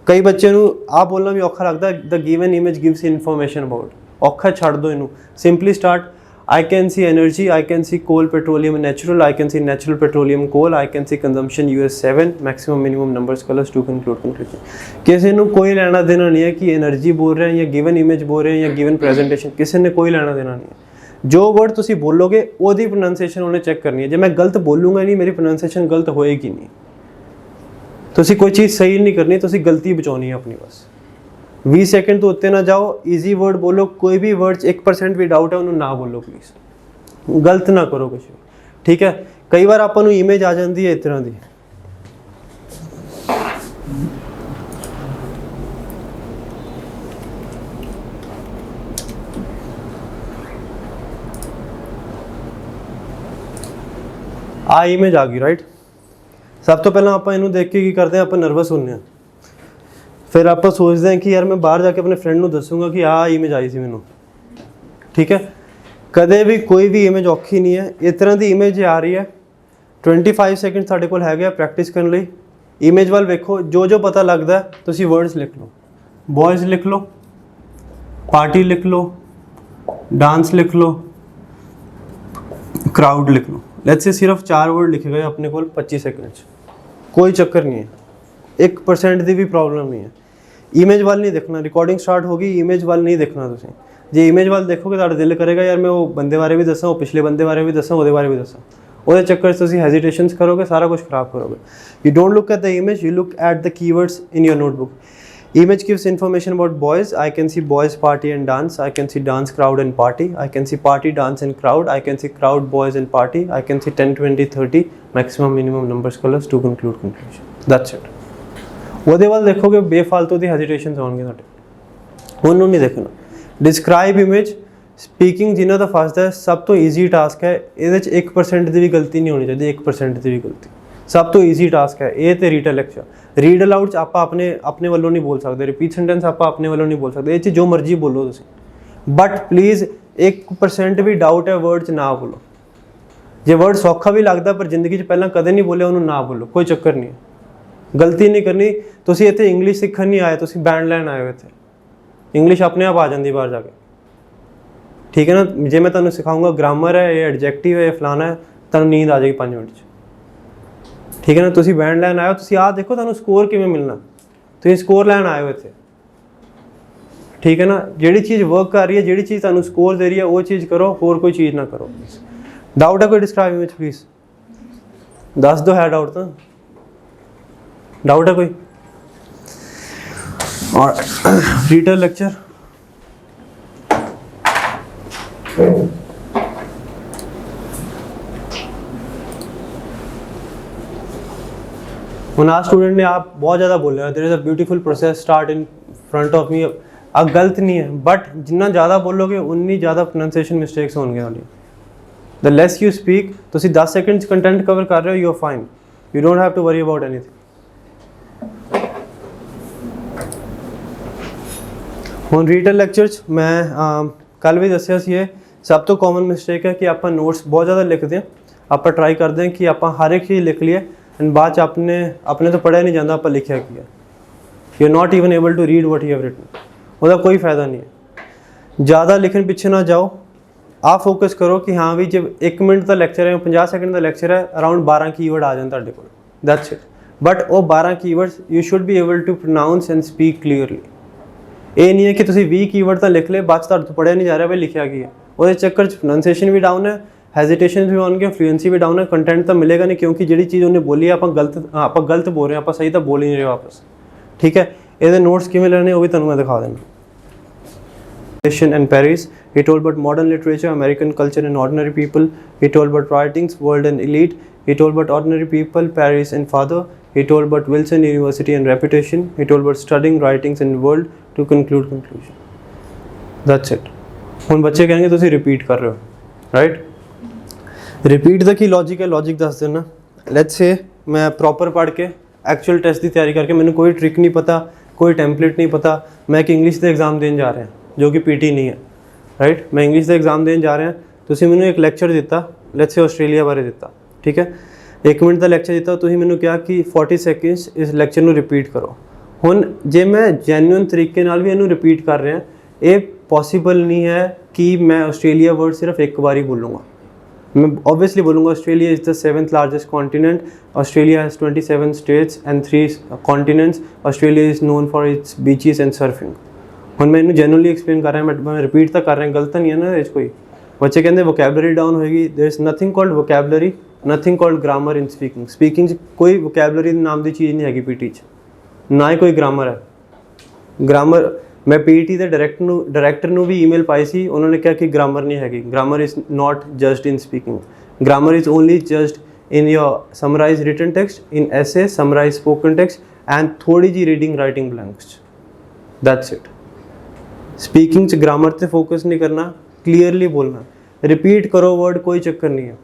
ਕਈ ਬੱਚੇ ਨੂੰ ਆਹ ਬੋਲਣਾ ਵੀ ਔਖਾ ਲੱਗਦਾ, the given image gives information about. ਔਖਾ ਛੱਡ ਦਿਓ ਇਹਨੂੰ, simply start I can see energy, I can see coal, petroleum and natural, I can see natural petroleum, coal, I can see consumption US 7, maximum minimum numbers colors to conclude conclusion। ਕਿਸੇ ਨੂੰ ਕੋਈ ਲੈਣਾ ਦੇਣਾ ਨਹੀਂ ਹੈ ਕਿ energy ਬੋਲ ਰਹੇ ਜਾਂ ਗਿਵਨ ਇਮੇਜ ਬੋਲ ਰਹੇ ਜਾਂ ਗਿਵਨ ਪ੍ਰੈਜੈਂਟੇਸ਼ਨ, ਕਿਸੇ ਨੇ ਕੋਈ ਲੈਣਾ ਦੇਣਾ ਨਹੀਂ ਹੈ। ਜੋ ਵਰਡ ਤੁਸੀਂ ਬੋਲੋਗੇ ਉਹਦੀ ਪ੍ਰੋਨਾਂਸੀਏਸ਼ਨ ਉਹਨੇ ਚੈੱਕ ਕਰਨੀ ਹੈ। ਜੇ ਮੈਂ ਗਲਤ ਬੋਲੂੰਗਾ ਨਹੀਂ, ਮੇਰੀ ਪ੍ਰੋਨਾਂਸੀਏਸ਼ਨ ਗਲਤ ਹੋਏਗੀ ਨਹੀਂ। ਤੁਸੀਂ ਕੋਈ ਚੀਜ਼ ਸਹੀ ਨਹੀਂ ਕਰਨੀ, ਤੁਸੀਂ ਗਲਤੀ ਬਚਾਉਣੀ ਹੈ ਆਪਣੀ ਬਸ। 20 ਸੈਕਿੰਡ ਤੋਂ ਉੱਤੇ ਨਾ ਜਾਓ, ਈਜ਼ੀ ਵਰਡ ਬੋਲੋ। ਕੋਈ ਵੀ ਵਰਡ 'ਚ 1% ਵੀ ਡਾਊਟ ਹੈ ਉਹਨੂੰ ਨਾ ਬੋਲੋ ਪਲੀਜ਼, ਗਲਤ ਨਾ ਕਰੋ ਕੁਛ ਵੀ, ਠੀਕ ਹੈ। ਕਈ ਵਾਰ ਆਪਾਂ ਨੂੰ ਇਮੇਜ ਆ ਜਾਂਦੀ ਹੈ ਇਸ ਤਰ੍ਹਾਂ ਦੀ, ਆ ਇਮੇਜ ਆ ਗਈ ਰਾਈਟ। ਸਭ ਤੋਂ ਪਹਿਲਾਂ ਆਪਾਂ ਇਹਨੂੰ ਦੇਖ ਕੇ ਕੀ ਕਰਦੇ ਹਾਂ, ਆਪਾਂ ਨਰਵਸ ਹੁੰਦੇ ਹਾਂ। ਫਿਰ ਆਪਾਂ ਸੋਚਦੇ ਹਾਂ ਕਿ ਯਾਰ ਮੈਂ ਬਾਹਰ ਜਾ ਕੇ ਆਪਣੇ ਫਰੈਂਡ ਨੂੰ ਦੱਸੂਗਾ ਕਿ ਆਹ ਇਮੇਜ ਆਈ ਸੀ ਮੈਨੂੰ, ਠੀਕ ਹੈ। ਕਦੇ ਵੀ ਕੋਈ ਵੀ ਇਮੇਜ ਔਖੀ ਨਹੀਂ ਹੈ। ਇਸ ਤਰ੍ਹਾਂ ਦੀ ਇਮੇਜ ਆ ਰਹੀ ਹੈ, 25 ਸੈਕਿੰਡ ਸਾਡੇ ਕੋਲ ਹੈਗੇ ਆ ਪ੍ਰੈਕਟਿਸ ਕਰਨ ਲਈ। ਇਮੇਜ ਵੱਲ ਵੇਖੋ, ਜੋ ਪਤਾ ਲੱਗਦਾ ਤੁਸੀਂ ਵਰਡਸ ਲਿਖ ਲਓ। ਬॉयਜ਼ ਲਿਖ ਲਓ, ਪਾਰਟੀ ਲਿਖ ਲਓ, ਡਾਂਸ ਲਿਖ ਲਓ, ਕਰਾਊਡ ਲਿਖ ਲਓ। ਲੈਟਸ ਸੇ ਸਿਰਫ 4 ਵਰਡ ਲਿਖੇ ਗਏ ਆਪਣੇ ਕੋਲ 25 ਸੈਕਿੰਡ 'ਚ, ਕੋਈ ਚੱਕਰ ਨਹੀਂ ਹੈ, 1% ਦੀ ਵੀ ਪ੍ਰੋਬਲਮ ਨਹੀਂ ਹੈ। ਇਮੇਜ ਵੱਲ ਨਹੀਂ ਦੇਖਣਾ, ਰਿਕਾਰਡਿੰਗ ਸਟਾਰਟ ਹੋ ਗਈ, ਇਮੇਜ ਵੱਲ ਨਹੀਂ ਦੇਖਣਾ ਤੁਸੀਂ। ਜੇ ਇਮੇਜ ਵੱਲ ਦੇਖੋਗੇ ਤੁਹਾਡਾ ਦਿਲ ਕਰੇਗਾ ਯਾਰ ਮੈਂ ਉਹ ਬੰਦੇ ਬਾਰੇ ਵੀ ਦੱਸਾਂ, ਉਹ ਪਿਛਲੇ ਬੰਦੇ ਬਾਰੇ ਵੀ ਦੱਸਾਂ, ਉਹਦੇ ਬਾਰੇ ਵੀ ਦੱਸਾਂ। ਉਹਦੇ ਚੱਕਰ 'ਚ ਤੁਸੀਂ ਹੈਜ਼ੀਟੇਸ਼ਨਸ ਕਰੋਗੇ, ਸਾਰਾ ਕੁਝ ਖਰਾਬ ਕਰੋਗੇ। You don't look at the image, you look at the keywords in your notebook. Image gives information about boys. I can see boys party and dance. I can see dance, crowd and party. I can see party, dance and crowd. I can see crowd, boys and party. I can see 10, 20, 30 maximum minimum numbers colors to conclude conclusion. That's it. ਉਹਦੇ ਵੱਲ ਦੇਖੋਗੇ ਬੇਫਾਲਤੂ ਦੀ ਹੈਜ਼ੀਟੇਸ਼ਨਸ ਆਉਣਗੇ ਤੁਹਾਡੇ, ਉਹਨੂੰ ਨਹੀਂ ਦੇਖਣਾ। Describe image, speaking ਜਿਨ੍ਹਾਂ ਦਾ ਫਸਦਾ ਹੈ, ਸਭ ਤੋਂ ਈਜ਼ੀ ਟਾਸਕ ਹੈ। ਇਹਦੇ 'ਚ 1% ਦੀ ਵੀ ਗਲਤੀ ਨਹੀਂ ਹੋਣੀ ਚਾਹੀਦੀ, 1% ਦੀ ਵੀ ਗਲਤੀ। ਸਭ ਤੋਂ ਈਜ਼ੀ ਟਾਸਕ ਹੈ ਇਹ ਤੇ ਰੀਡ ਲੈਕਚਰ। ਰੀਡ ਅਲਾਊਡ 'ਚ ਆਪਾਂ ਆਪਣੇ ਵੱਲੋਂ ਨਹੀਂ ਬੋਲ ਸਕਦੇ, ਰਿਪੀਟ ਸੈਂਟੈਂਸ ਆਪਾਂ ਆਪਣੇ ਵੱਲੋਂ ਨਹੀਂ ਬੋਲ ਸਕਦੇ। ਇਹ 'ਚ ਜੋ ਮਰਜ਼ੀ ਬੋਲੋ ਤੁਸੀਂ, ਬਟ ਪਲੀਜ਼ 1% ਵੀ ਡਾਊਟ ਹੈ ਵਰਡ 'ਚ ਨਾ ਬੋਲੋ। ਜੇ ਵਰਡ ਸੌਖਾ ਵੀ ਲੱਗਦਾ ਪਰ ਜ਼ਿੰਦਗੀ 'ਚ ਪਹਿਲਾਂ ਕਦੇ ਨਹੀਂ ਬੋਲਿਆ, ਉਹਨੂੰ ਨਾ ਬੋਲੋ, ਕੋਈ ਚੱਕਰ ਨਹੀਂ ਹੈ। ਗਲਤੀ ਨਹੀਂ ਕਰਨੀ। ਤੁਸੀਂ ਇੱਥੇ ਇੰਗਲਿਸ਼ ਸਿੱਖਣ ਨਹੀਂ ਆਏ, ਤੁਸੀਂ ਬੈਂਡ ਲੈਣ ਆਏ ਹੋ ਇੱਥੇ। ਇੰਗਲਿਸ਼ ਆਪਣੇ ਆਪ ਆ ਜਾਂਦੀ ਬਾਹਰ ਜਾ ਕੇ, ਠੀਕ ਹੈ ਨਾ। ਜੇ ਮੈਂ ਤੁਹਾਨੂੰ ਸਿਖਾਊਂਗਾ ਗ੍ਰਾਮਰ ਹੈ, ਇਹ ਐਡਜੈਕਟਿਵ ਹੈ, ਇਹ ਫਲਾਣਾ ਹੈ, ਤੁਹਾਨੂੰ ਨੀਂਦ ਆ ਜਾਏਗੀ 5 ਮਿੰਟ 'ਚ, ਠੀਕ ਹੈ ਨਾ। ਤੁਸੀਂ ਬੈਂਡ ਲੈਣ ਆਏ ਹੋ, ਤੁਸੀਂ ਆਹ ਦੇਖੋ ਤੁਹਾਨੂੰ ਸਕੋਰ ਕਿਵੇਂ ਮਿਲਣਾ, ਤੁਸੀਂ ਸਕੋਰ ਲੈਣ ਆਏ ਹੋ ਇੱਥੇ, ਠੀਕ ਹੈ ਨਾ। ਜਿਹੜੀ ਚੀਜ਼ ਵਰਕ ਕਰ ਰਹੀ ਹੈ, ਜਿਹੜੀ ਚੀਜ਼ ਤੁਹਾਨੂੰ ਸਕੋਰ ਦੇ ਰਹੀ ਹੈ, ਉਹ ਚੀਜ਼ ਕਰੋ, ਹੋਰ ਕੋਈ ਚੀਜ਼ ਨਾ ਕਰੋ। ਡਾਊਟ ਹੈ ਕੋਈ ਡਿਸਕ੍ਰਾਈਬ ਇਮੇਜ ਪਲੀਜ਼ ਦੱਸ ਦਿਓ, ਹੈ ਡਾਊਟ ਤਾਂ डाउट है कोई? और रीडर लेक्चर मुनाज स्टूडेंट ने आप बहुत ज़्यादा बोल रहे हो, there is a beautiful process start in front of me. अब गलत नहीं है, बट जितना ज़्यादा बोलोगे उन्नी ज़्यादा प्रोनाउंसिएशन मिस्टेक्स होंगे वाली। द लेस यू स्पीक, तुसी 10 सेकंड कंटेंट कवर कर रहे हो, you are fine, you don't have to worry about anything. ਹੁਣ ਰੀਡਰ ਲੈਕਚਰ 'ਚ ਮੈਂ ਕੱਲ੍ਹ ਵੀ ਦੱਸਿਆ ਸੀ, ਇਹ ਸਭ ਤੋਂ ਕਾਮਨ ਮਿਸਟੇਕ ਹੈ ਕਿ ਆਪਾਂ ਨੋਟਸ ਬਹੁਤ ਜ਼ਿਆਦਾ ਲਿਖਦੇ ਹਾਂ। ਆਪਾਂ ਟਰਾਈ ਕਰਦੇ ਹਾਂ ਕਿ ਆਪਾਂ ਹਰ ਇੱਕ ਚੀਜ਼ ਲਿਖ ਲਈਏ ਐਂਡ ਬਾਅਦ 'ਚ ਆਪਣੇ ਤੋਂ ਪੜ੍ਹਿਆ ਨਹੀਂ ਜਾਂਦਾ ਆਪਾਂ ਲਿਖਿਆ ਕੀ ਹੈ। You are not even able to read what you have written. ਉਹਦਾ ਕੋਈ ਫਾਇਦਾ ਨਹੀਂ ਹੈ। ਜ਼ਿਆਦਾ ਲਿਖਣ ਪਿੱਛੇ ਨਾ ਜਾਓ, ਆਹ ਫੋਕਸ ਕਰੋ ਕਿ ਹਾਂ ਵੀ ਜੇ 1 ਮਿੰਟ ਦਾ ਲੈਕਚਰ ਹੈ, 50 ਸੈਕਿੰਡ ਦਾ ਲੈਕਚਰ ਹੈ, ਅਰਾਊਂਡ 12 ਕੀਵਰਡ ਆ ਜਾਣ ਤੁਹਾਡੇ ਕੋਲ, ਦੈਟਸ ਇਟ। ਬਟ ਉਹ 12 keywords you should be able to pronounce and speak clearly. ਇਹ ਨਹੀਂ ਹੈ ਕਿ ਤੁਸੀਂ 20 ਕੀਵਰਡ ਤਾਂ ਲਿਖ ਲਏ, ਬਾਅਦ 'ਚ ਤੁਹਾਡੇ ਤੋਂ ਪੜ੍ਹਿਆ ਨਹੀਂ ਜਾ ਰਿਹਾ ਵੀ ਲਿਖਿਆ ਕੀ ਹੈ। ਉਹਦੇ ਚੱਕਰ 'ਚ ਪ੍ਰੋਨਾਂਸੀਏਸ਼ਨ ਵੀ ਡਾਊਨ ਹੈ, ਹੈਜ਼ਿਟੇਸ਼ਨ ਵੀ ਹੋਣਗੇ, ਫਲੂਐਂਸੀ ਵੀ ਡਾਊਨ ਹੈ, ਕੰਟੈਂਟ ਤਾਂ ਮਿਲੇਗਾ ਨਹੀਂ, ਕਿਉਂਕਿ ਜਿਹੜੀ ਚੀਜ਼ ਉਹਨੇ ਬੋਲੀ ਆਪਾਂ ਗਲਤ ਬੋਲ ਰਹੇ ਹਾਂ, ਆਪਾਂ ਸਹੀ ਤਾਂ ਬੋਲ ਹੀ ਨਹੀਂ ਰਹੇ ਵਾਪਸ। ਠੀਕ ਹੈ, ਇਹਦੇ ਨੋਟਸ ਕਿਵੇਂ ਲੈਣੇ ਉਹ ਵੀ ਤੁਹਾਨੂੰ ਮੈਂ ਦਿਖਾ ਦੇਣਾ। And Paris, he told about modern literature, American culture and ordinary people. He told about writings, world and elite. He told about ordinary people, Paris and father. He told about Wilson University and reputation. He told about studying writings and world to conclude conclusion. That's it. ਹੁਣ ਬੱਚੇ ਕਹਿੰਗੇ ਤੁਸੀਂ repeat ਕਰ ਰਹੇ ਹੋ, right? Repeat ਦਾ ਕੀ logic ਹੈ, logic ਦੱਸ ਦੇਣਾ। Let's ਸੇ ਮੈਂ ਪ੍ਰੋਪਰ ਪੜ੍ਹ ਕੇ ਐਕਚੁਅਲ ਟੈਸਟ ਦੀ ਤਿਆਰੀ ਕਰਕੇ, ਮੈਨੂੰ ਕੋਈ ਟ੍ਰਿਕ ਨਹੀਂ ਪਤਾ, ਕੋਈ ਟੈਂਪਲੇਟ ਨਹੀਂ ਪਤਾ, ਮੈਂ ਇੱਕ ਇੰਗਲਿਸ਼ ਦਾ ਐਗਜ਼ਾਮ ਦੇਣ ਜਾ ਰਿਹਾ ਜੋ ਕਿ ਪੀਟੀ ਨਹੀਂ ਹੈ, ਰਾਈਟ? ਮੈਂ ਇੰਗਲਿਸ਼ ਦਾ ਐਗਜ਼ਾਮ ਦੇਣ ਜਾ ਰਿਹਾ, ਤੁਸੀਂ ਮੈਨੂੰ ਇੱਕ ਲੈਕਚਰ ਦਿੱਤਾ, ਲੈਟਸ ਸੇ ਆਸਟ੍ਰੇਲੀਆ ਬਾਰੇ ਦਿੱਤਾ, ਠੀਕ ਹੈ? 1 ਮਿੰਟ ਦਾ ਲੈਕਚਰ ਦਿੱਤਾ, ਤੁਸੀਂ ਮੈਨੂੰ ਕਿਹਾ ਕਿ 40 ਸੈਕਿੰਡਸ ਇਸ ਲੈਕਚਰ ਨੂੰ ਰਿਪੀਟ ਕਰੋ। ਹੁਣ ਜੇ ਮੈਂ ਜੈਨੂਇਨ ਤਰੀਕੇ ਨਾਲ ਵੀ ਇਹਨੂੰ ਰਿਪੀਟ ਕਰ ਰਿਹਾ, ਇਹ ਪੋਸੀਬਲ ਨਹੀਂ ਹੈ ਕਿ ਮੈਂ ਆਸਟ੍ਰੇਲੀਆ ਵਰਡ ਸਿਰਫ ਇੱਕ ਵਾਰੀ ਬੋਲੂँਗਾ। मैं obviously बोलूँगा Australia is the 7th largest continent, Australia has 27 states and 3 continents, Australia is known for its beaches and surfing. ਹੁਣ ਮੈਂ ਇਹਨੂੰ ਜੈਨੂਅਲੀ ਐਕਸਪਲੇਨ ਕਰ ਰਿਹਾ, ਬਟ ਮੈਂ ਰਿਪੀਟ ਤਾਂ ਕਰ ਰਿਹਾ, ਗਲਤ ਤਾਂ ਨਹੀਂ ਹੈ ਨਾ ਇਹਦੇ 'ਚ ਕੋਈ। ਬੱਚੇ ਕਹਿੰਦੇ ਵੋਕੈਬਲਰੀ ਡਾਊਨ ਹੋਏਗੀ, there is nothing called vocabulary, nothing called grammar in speaking. Speaking 'ਚ ਕੋਈ ਵੋਕੈਬਲਰੀ ਨਾਮ ਦੀ ਚੀਜ਼ ਨਹੀਂ ਹੈਗੀ ਪੀਟੀ 'ਚ, ਨਾ ਹੀ ਕੋਈ ਗ੍ਰਾਮਰ ਹੈ। ਗ੍ਰਾਮਰ ਮੈਂ ਪੀਟੀ ਦੇ ਡਾਇਰੈਕਟਰ ਨੂੰ ਵੀ ਈਮੇਲ ਪਾਈ ਸੀ, ਉਹਨਾਂ ਨੇ ਕਿਹਾ ਕਿ ਗ੍ਰਾਮਰ ਨਹੀਂ ਹੈਗੀ। Grammar is not just in speaking, grammar is only just in your summarized written text, in essay, summarized spoken text and थोड़ी जी reading writing blanks, that's it। Speaking च ग्रामर ते फोकस नहीं करना, क्लियरली बोलना, repeat करो word, कोई चक्कर नहीं है,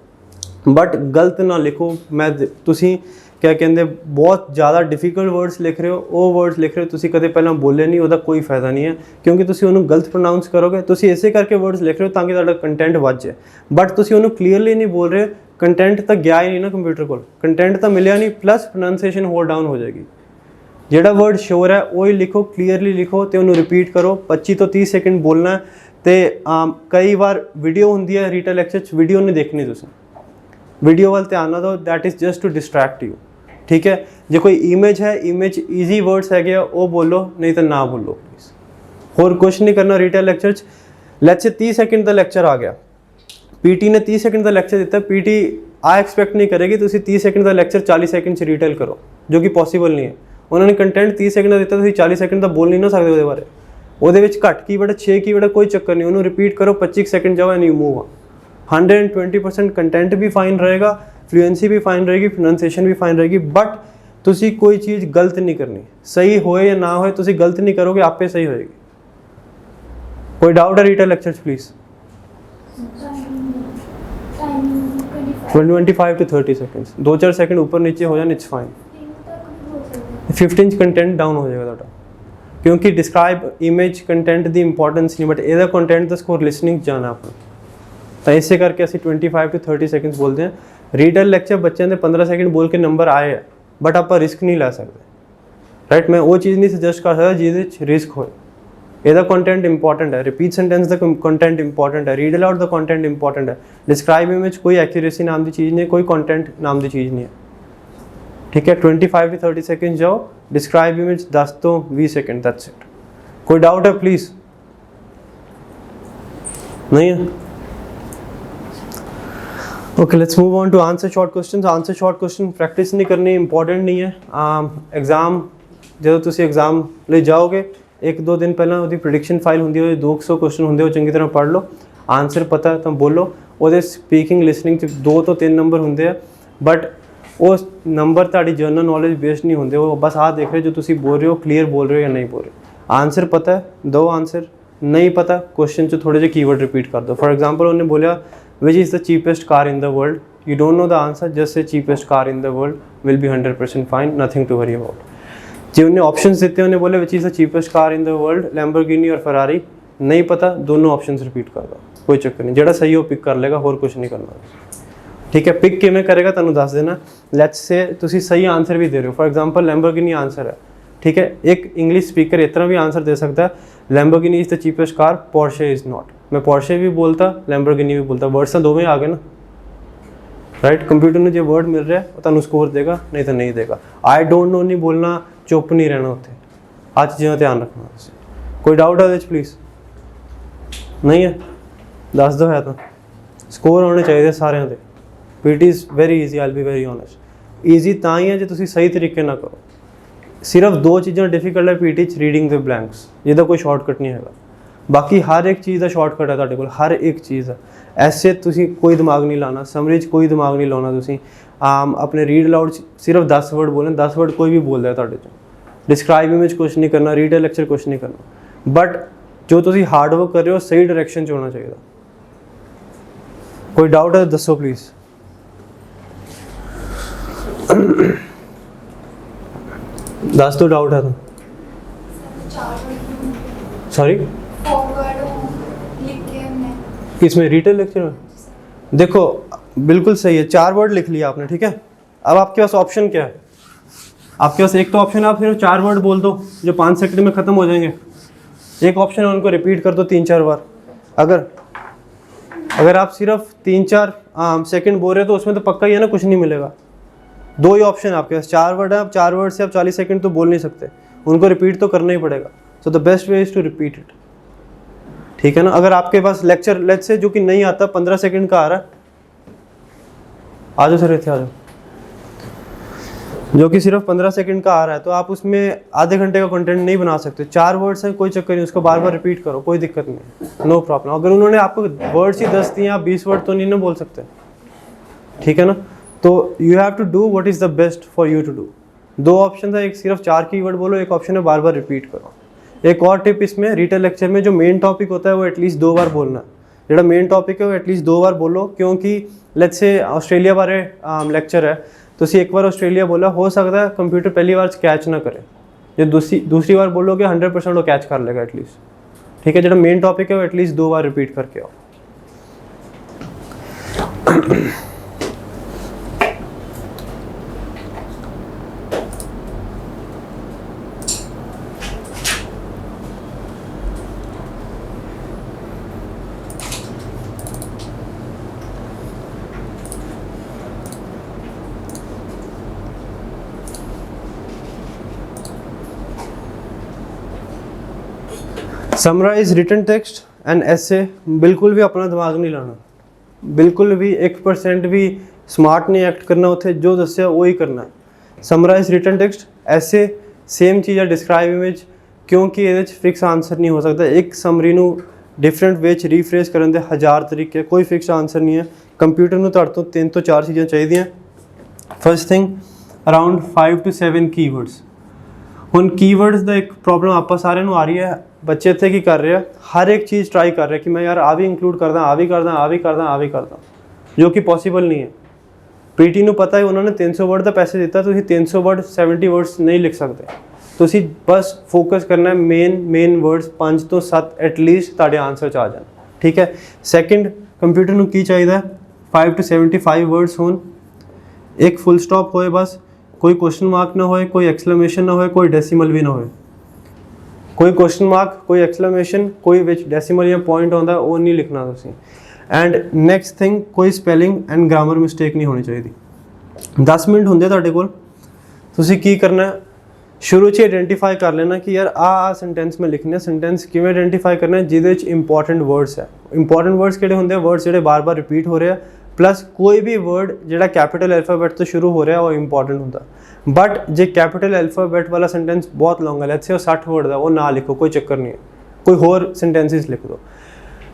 बट गलत ना लिखो। मैं तुसी क्या कहते बहुत ज़्यादा डिफिकल्ट वर्ड्स लिख रहे हो, वो वर्ड्स लिख रहे हो तुसी कदे पहला बोले नहीं, उसका कोई फायदा नहीं है, क्योंकि तुसी उन्होंने गलत प्रोनाउंस करोगे। तुसी ऐसे करके वर्ड्स लिख रहे हो ताकि तुहाडा कंटेंट वध जाए, बट तुसी उन्होंने क्लीयरली नहीं बोल रहे, कंटेंट तो गया ही नहीं ना कंप्यूटर को, कंटेंट तो मिलया नहीं, प्लस प्रोनाउंसिएशन होर डाउन हो जाएगी। ਜਿਹੜਾ वर्ड श्योर है वही लिखो, क्लीयरली लिखो तो उन्होंने रिपीट करो। 25 तो 30 सेकंड बोलना है। तो कई बार वीडियो होंगी है रीटा लेक्चर च, वीडियो नहीं देखनी, तुम वीडियो वाल ध्यान ना दो, that is just to distract you, ठीक है? जो कोई इमेज है, इमेज ईजी वर्ड्स है वो बोलो, नहीं तो ना बोलो प्लीज़। होर कुछ नहीं करना रीटा लेक्चर च। लेट्स से 30 सेकंड का लेक्चर आ गया, पीटी ने 30 सेकंड का लेक्चर दिता, पीटी आ एक्सपैक्ट नहीं करेगी तुम 30 सेकंड का लेक्चर 40 सेकंड से रीटेल करो, जो कि पॉसीबल नहीं है। उन्होंने कंटेंट 30 सेकंड का दिता, तुम 40 सेकंड का बोल नहीं ना सकते वो बारे। वो घट कीवर्ड 6 कीवर्ड कोई चक्कर नहीं, उन्होंने रिपीट करो, 25 सेकंड जाओ and you move on. 120% content भी फाइन रहेगा, फ्लुएंसी भी फाइन रहेगी, प्रोनाउंसिएशन भी फाइन रहेगी, बट तुसी कोई चीज़ गलत नहीं करनी। सही होए या ना होए, तुसी गलत नहीं करोगे, आपे सही होएगी। कोई डाउट है retail lecture please? 25 to 30 seconds, 2-4 second ऊपर नीचे हो जाए, इट्स फाइन। 15 कंटेंट डाउन हो जाएगा ਤੁਹਾਡਾ, क्योंकि डिस्क्राइब इमेज कंटेंट ਦੀ इंपॉर्टेंस नहीं, बट ਇਹਦਾ कंटेंट ਦਾ ਸਕੋਰ ਲਿਸਨਿੰਗ ਜਾਣਾ ਆਪਣਾ। ਤਾਂ ਇਸੇ ਕਰਕੇ ਅਸੀਂ 25 to 30 सेकंड्स बोलते हैं। रीडर ਲੈਕਚਰ ਬੱਚਿਆਂ ਦੇ 15 सेकंड बोल के नंबर आए, बट ਆਪਾਂ ਰਿਸਕ ਨਹੀਂ ਲੈ ਸਕਦੇ, ਰਾਈਟ? ਮੈਂ ਉਹ ਚੀਜ਼ ਨਹੀਂ ਸੁਜੈਸਟ ਕਰ ਸਕਦਾ ਜਿਹਦੇ ਵਿੱਚ ਰਿਸਕ ਹੋਏ। ਇਹਦਾ ਕੰਟੈਂਟ ਇੰਪੋਰਟੈਂਟ ਹੈ, ਰਿਪੀਟ ਸੈਂਟੈਂਸ ਦਾ ਕੰਟੈਂਟ ਇੰਪੋਰਟੈਂਟ ਹੈ, ਰੀਡ ਅਲਾउड ਦਾ ਕੰਟੈਂਟ ਇੰਪੋਰਟੈਂਟ ਹੈ। डिस्क्राइब इमेज कोई एक्यूरेसी नाम की चीज़ नहीं, कोई कंटेंट नाम की चीज़ नहीं है, ठीक है? 25 to 30 सेकंड जाओ, डिस्क्राइब इमेज 10 तो 20 सेकंड, दैट्स इट। कोई डाउट है प्लीज़? नहीं है? Okay, let's move on to answer short question. Answer short question practice नहीं करनी, इंपॉर्टेंट नहीं है। एग्जाम जो तुम एग्जाम ले जाओगे, 1-2 दिन पहला वो प्रिडिक्शन फाइल होंगी, 200 क्वेश्चन होंगे, चंगी तरह पढ़ लो, आंसर पता तो बोलो। वो स्पीकिंग लिसनिंग 2 तो 3 नंबर होंगे, बट वो नंबर ताड़ी जनरल नॉलेज बेस्ड नहीं होंगे, वो बस देख रहे जो तुम बोल रहे हो क्लीयर बोल रहे हो या नहीं बोल रहे हो। आंसर पता है दो आंसर, नहीं पता क्वेश्चन च थोड़े जे कीवर्ड रिपीट कर दो। फॉर एग्जांपल उन्होंने बोलिया which is the cheapest car in the world, you don't know the answer, just say cheapest car in the world will be 100% fine, nothing to worry about. जो उन्हें option देते उन्हें बोले which is the cheapest car in the world, Lamborghini और Ferrari, नहीं पता, दोनों option repeat कर दो, कोई चक्कर नहीं, जो सही हो पिक कर लेगा, होर कुछ नहीं करना, ठीक है? पिक किमें करेगा तुहानूं दस देना। लेट्स से तुसी सही आंसर भी दे रहे हो, फॉर एग्जांपल लैम्बोर्गिनी आंसर है, ठीक है? एक इंग्लिश स्पीकर इतना भी आंसर दे सकता है, Lamborghini is the cheapest car, Porsche is not. मैं पोर्शे भी बोलता, लैम्बोर्गिनी भी बोलता, वर्ड्स तो दोवें आ गए ना, राइट? कंप्यूटर में जो वर्ड मिल रहा है वो तुहानूं स्कोर देगा, नहीं तो नहीं देगा। आई डोंट नो नहीं बोलना, चुप नहीं रहना, उत्थे आज चीज़ों ध्यान रखना। ਕੋਈ ਡਾਊਟ ਹੈ ਇਹਦੇ 'ਚ ਪਲੀਜ਼? ਨਹੀਂ ਹੈ? ਦੱਸ ਦਿਓ ਹੈ ਤਾਂ। ਸਕੋਰ ਹੋਣੇ ਚਾਹੀਦੇ ਸਾਰਿਆਂ ਦੇ। PT is very easy, I will be very honest. Easy ਤਾਂ ਹੀ ਹੈ ਜੇ ਤੁਸੀਂ ਸਹੀ ਤਰੀਕੇ ਨਾਲ ਕਰੋ। ਸਿਰਫ ਦੋ ਚੀਜ਼ਾਂ ਡਿਫਿਕਲਟ ਹੈ ਪੀਟੀ 'ਚ, ਰੀਡਿੰਗ ਦੇ ਬਲੈਂਕਸ, ਜਿਹਦਾ ਕੋਈ ਸ਼ਾਰਟਕਟ ਨਹੀਂ ਹੈਗਾ। ਬਾਕੀ ਹਰ ਇੱਕ ਚੀਜ਼ ਦਾ ਸ਼ਾਰਟਕਟ ਹੈ ਤੁਹਾਡੇ ਕੋਲ, ਹਰ ਇੱਕ ਚੀਜ਼ ਦਾ। ਐਸੇ ਤੁਸੀਂ ਕੋਈ ਦਿਮਾਗ ਨਹੀਂ ਲਾਉਣਾ, ਸਮਰੀ 'ਚ ਕੋਈ ਦਿਮਾਗ ਨਹੀਂ ਲਾਉਣਾ ਤੁਸੀਂ। ਆਪਣੇ ਰੀਡ ਅਲਾउड 'ਚ ਸਿਰਫ 10 ਵਰਡ ਬੋਲਣ, 10 ਵਰਡ ਕੋਈ ਵੀ ਬੋਲਦਾ ਹੈ ਤੁਹਾਡੇ 'ਚੋਂ। ਡਿਸਕ੍ਰਾਈਬ ਇਮੇਜ ਕੁਛ ਨਹੀਂ ਕਰਨਾ, ਰੀਡ ਲੈਕਚਰ ਕੁਛ ਨਹੀਂ ਕਰਨਾ। ਬਟ ਜੋ ਤੁਸੀਂ ਹਾਰਡ ਵਰਕ ਕਰ ਰਹੇ ਹੋ ਸਹੀ ਡਾਇਰੈਕਸ਼ਨ 'ਚ ਹੋਣਾ ਚਾਹੀਦਾ। ਕੋਈ ਡਾਊਟ ਹੈ ਦੱਸੋ ਪਲੀਜ਼। ਦੱਸ ਦੋ डाउट है तो। सॉरी किसमें? रिटेल लेक्चर में? देखो बिल्कुल सही है, 4 वर्ड लिख लिया आपने, ठीक है। अब आपके पास ऑप्शन क्या है? आपके पास एक तो ऑप्शन, आप सिर्फ 4 वर्ड बोल दो जो 5 सेकंड में ख़त्म हो जाएंगे। एक ऑप्शन है उनको रिपीट कर दो 3-4 बार। अगर आप सिर्फ 3-4 सेकंड बोल रहे हो तो उसमें तो पक्का ही है ना, कुछ नहीं मिलेगा। दो ही ऑप्शन आपके पास, 4 वर्ड है, आप 4 वर्ड से आप 40 सेकंड तो बोल नहीं सकते, उनको रिपीट तो करना ही पड़ेगा। So the best way is to repeat it, ठीक है ना। अगर आपके पास लेक्चर लेट्स से जो कि नहीं आता, 15 सेकंड का आ रहा है, आ जाओ सर, इतने आ जाओ, जो कि सिर्फ 15 सेकंड का आ रहा है, तो आप उसमें आधे घंटे का कंटेंट नहीं बना सकते। 4 वर्ड्स हैं, कोई चक्कर नहीं, उसको बार बार रिपीट करो, कोई दिक्कत नहीं, नो प्रॉब्लम। अगर उन्होंने आपको वर्ड्स ही 10 दिए, आप 20 वर्ड तो नहीं ना बोल सकते, ठीक है ना। तो you have to do what is the best for you to do. दो ऑप्शन है, एक सिर्फ 4 कीवर्ड बोलो, एक ऑप्शन है बार बार रिपीट करो। एक और टिप इसमें, रिटेल लेक्चर में जो मेन टॉपिक होता है वो एटलीस्ट 2 बार बोलना है। जो मेन टॉपिक है वो एटलीस्ट 2 बार बोलो, क्योंकि लेट्स से ऑस्ट्रेलिया बारे लेक्चर है, तो तुम एक बार ऑस्ट्रेलिया बोला, हो सकता है कंप्यूटर पहली बार कैच ना करे, जो दूसरी बार बोलोगे 100% वो कैच कर लेगा एटलीस्ट, ठीक है। जो मेन टॉपिक है वो एटलीस्ट 2 बार रिपीट करके आओ। समराइज रिटन टेक्स्ट एंड ऐसे बिल्कुल भी अपना दिमाग नहीं लाना, बिल्कुल भी 1% भी स्मार्ट नहीं एक्ट करना, उत्थे जो दस्या वो ही करना। समराइज रिटन टेक्स्ट ऐसे सेम चीज़ है डिस्क्राइब इमेज, क्योंकि ये फिक्स आंसर नहीं हो सकता। एक समरी नू डिफरेंट वे च रीफ्रेश करन दे 1000 तरीके, कोई फिक्स आंसर नहीं है। कंप्यूटर नू तुहाडे तो 3 ਤੋਂ 4 चीज़ां चाहिए। First thing around 5 to 7 keywords. हुण कीवर्ड्स का एक प्रॉब्लम आप सारे नू आ रही है, बच्चे इत्थे की कर रहे हैं, हर एक चीज़ ट्राई कर रहे हैं कि मैं यार आ भी इंक्लूड करदा, आ भी करदा, आ भी करदा, आ भी करदा, जो कि पॉसिबल नहीं है। पीटी नू पता है उन्होंने 300 वर्ड का पैसे दिता, तुसीं 300 वर्ड 70 वर्ड्स नहीं लिख सकते। तुसीं बस फोकस करना है मेन वर्ड्स 5 ਤੋਂ 7 एटलीस्ट तुहाडे आंसर च आ जाण, ठीक है। सैकेंड, कंप्यूटर नू की चाहिए 5 to 75 वर्ड्स होन, एक फुल स्टॉप होए, बस कोई क्वेश्चन मार्क ना होए, कोई एक्सक्लेमेशन ना होए, कोई डेसिमल भी ना होए। कोई क्वेश्चन मार्क, कोई एक्सक्लेमेशन, कोई विच डेसिमल या पॉइंट होंदा वो नहीं लिखना तुसीं। एंड नैक्सट थिंग, कोई स्पैलिंग एंड ग्रामर मिस्टेक नहीं होनी चाहिए। 10 मिनट होंदे तुहाडे कोल, तुसीं की करना है, शुरू च आइडेंटिफाई कर लेना कि यार आ सेंटेंस में लिखने, सेंटेंस किवें आइडेंटिफाई करना है जिहदे च इंपॉर्टेंट वर्ड्स है। इंपॉर्टेंट वर्ड्स किहड़े होंदे? वर्ड्स जिहड़े बार बार रिपीट हो रहे हैं, प्लस कोई भी वर्ड जिहड़ा कैपिटल अल्फाबेट तो शुरू हो रहा है वो इंपॉर्टेंट होंदा। बट जे कैपिटल अल्फाबेट वाला सेंटेंस बहुत लॉन्ग है, लेट्स से 60 वर्ड का, वो ना लिखो, कोई चक्कर नहीं है, कोई होर सेंटेंसेस लिख दो,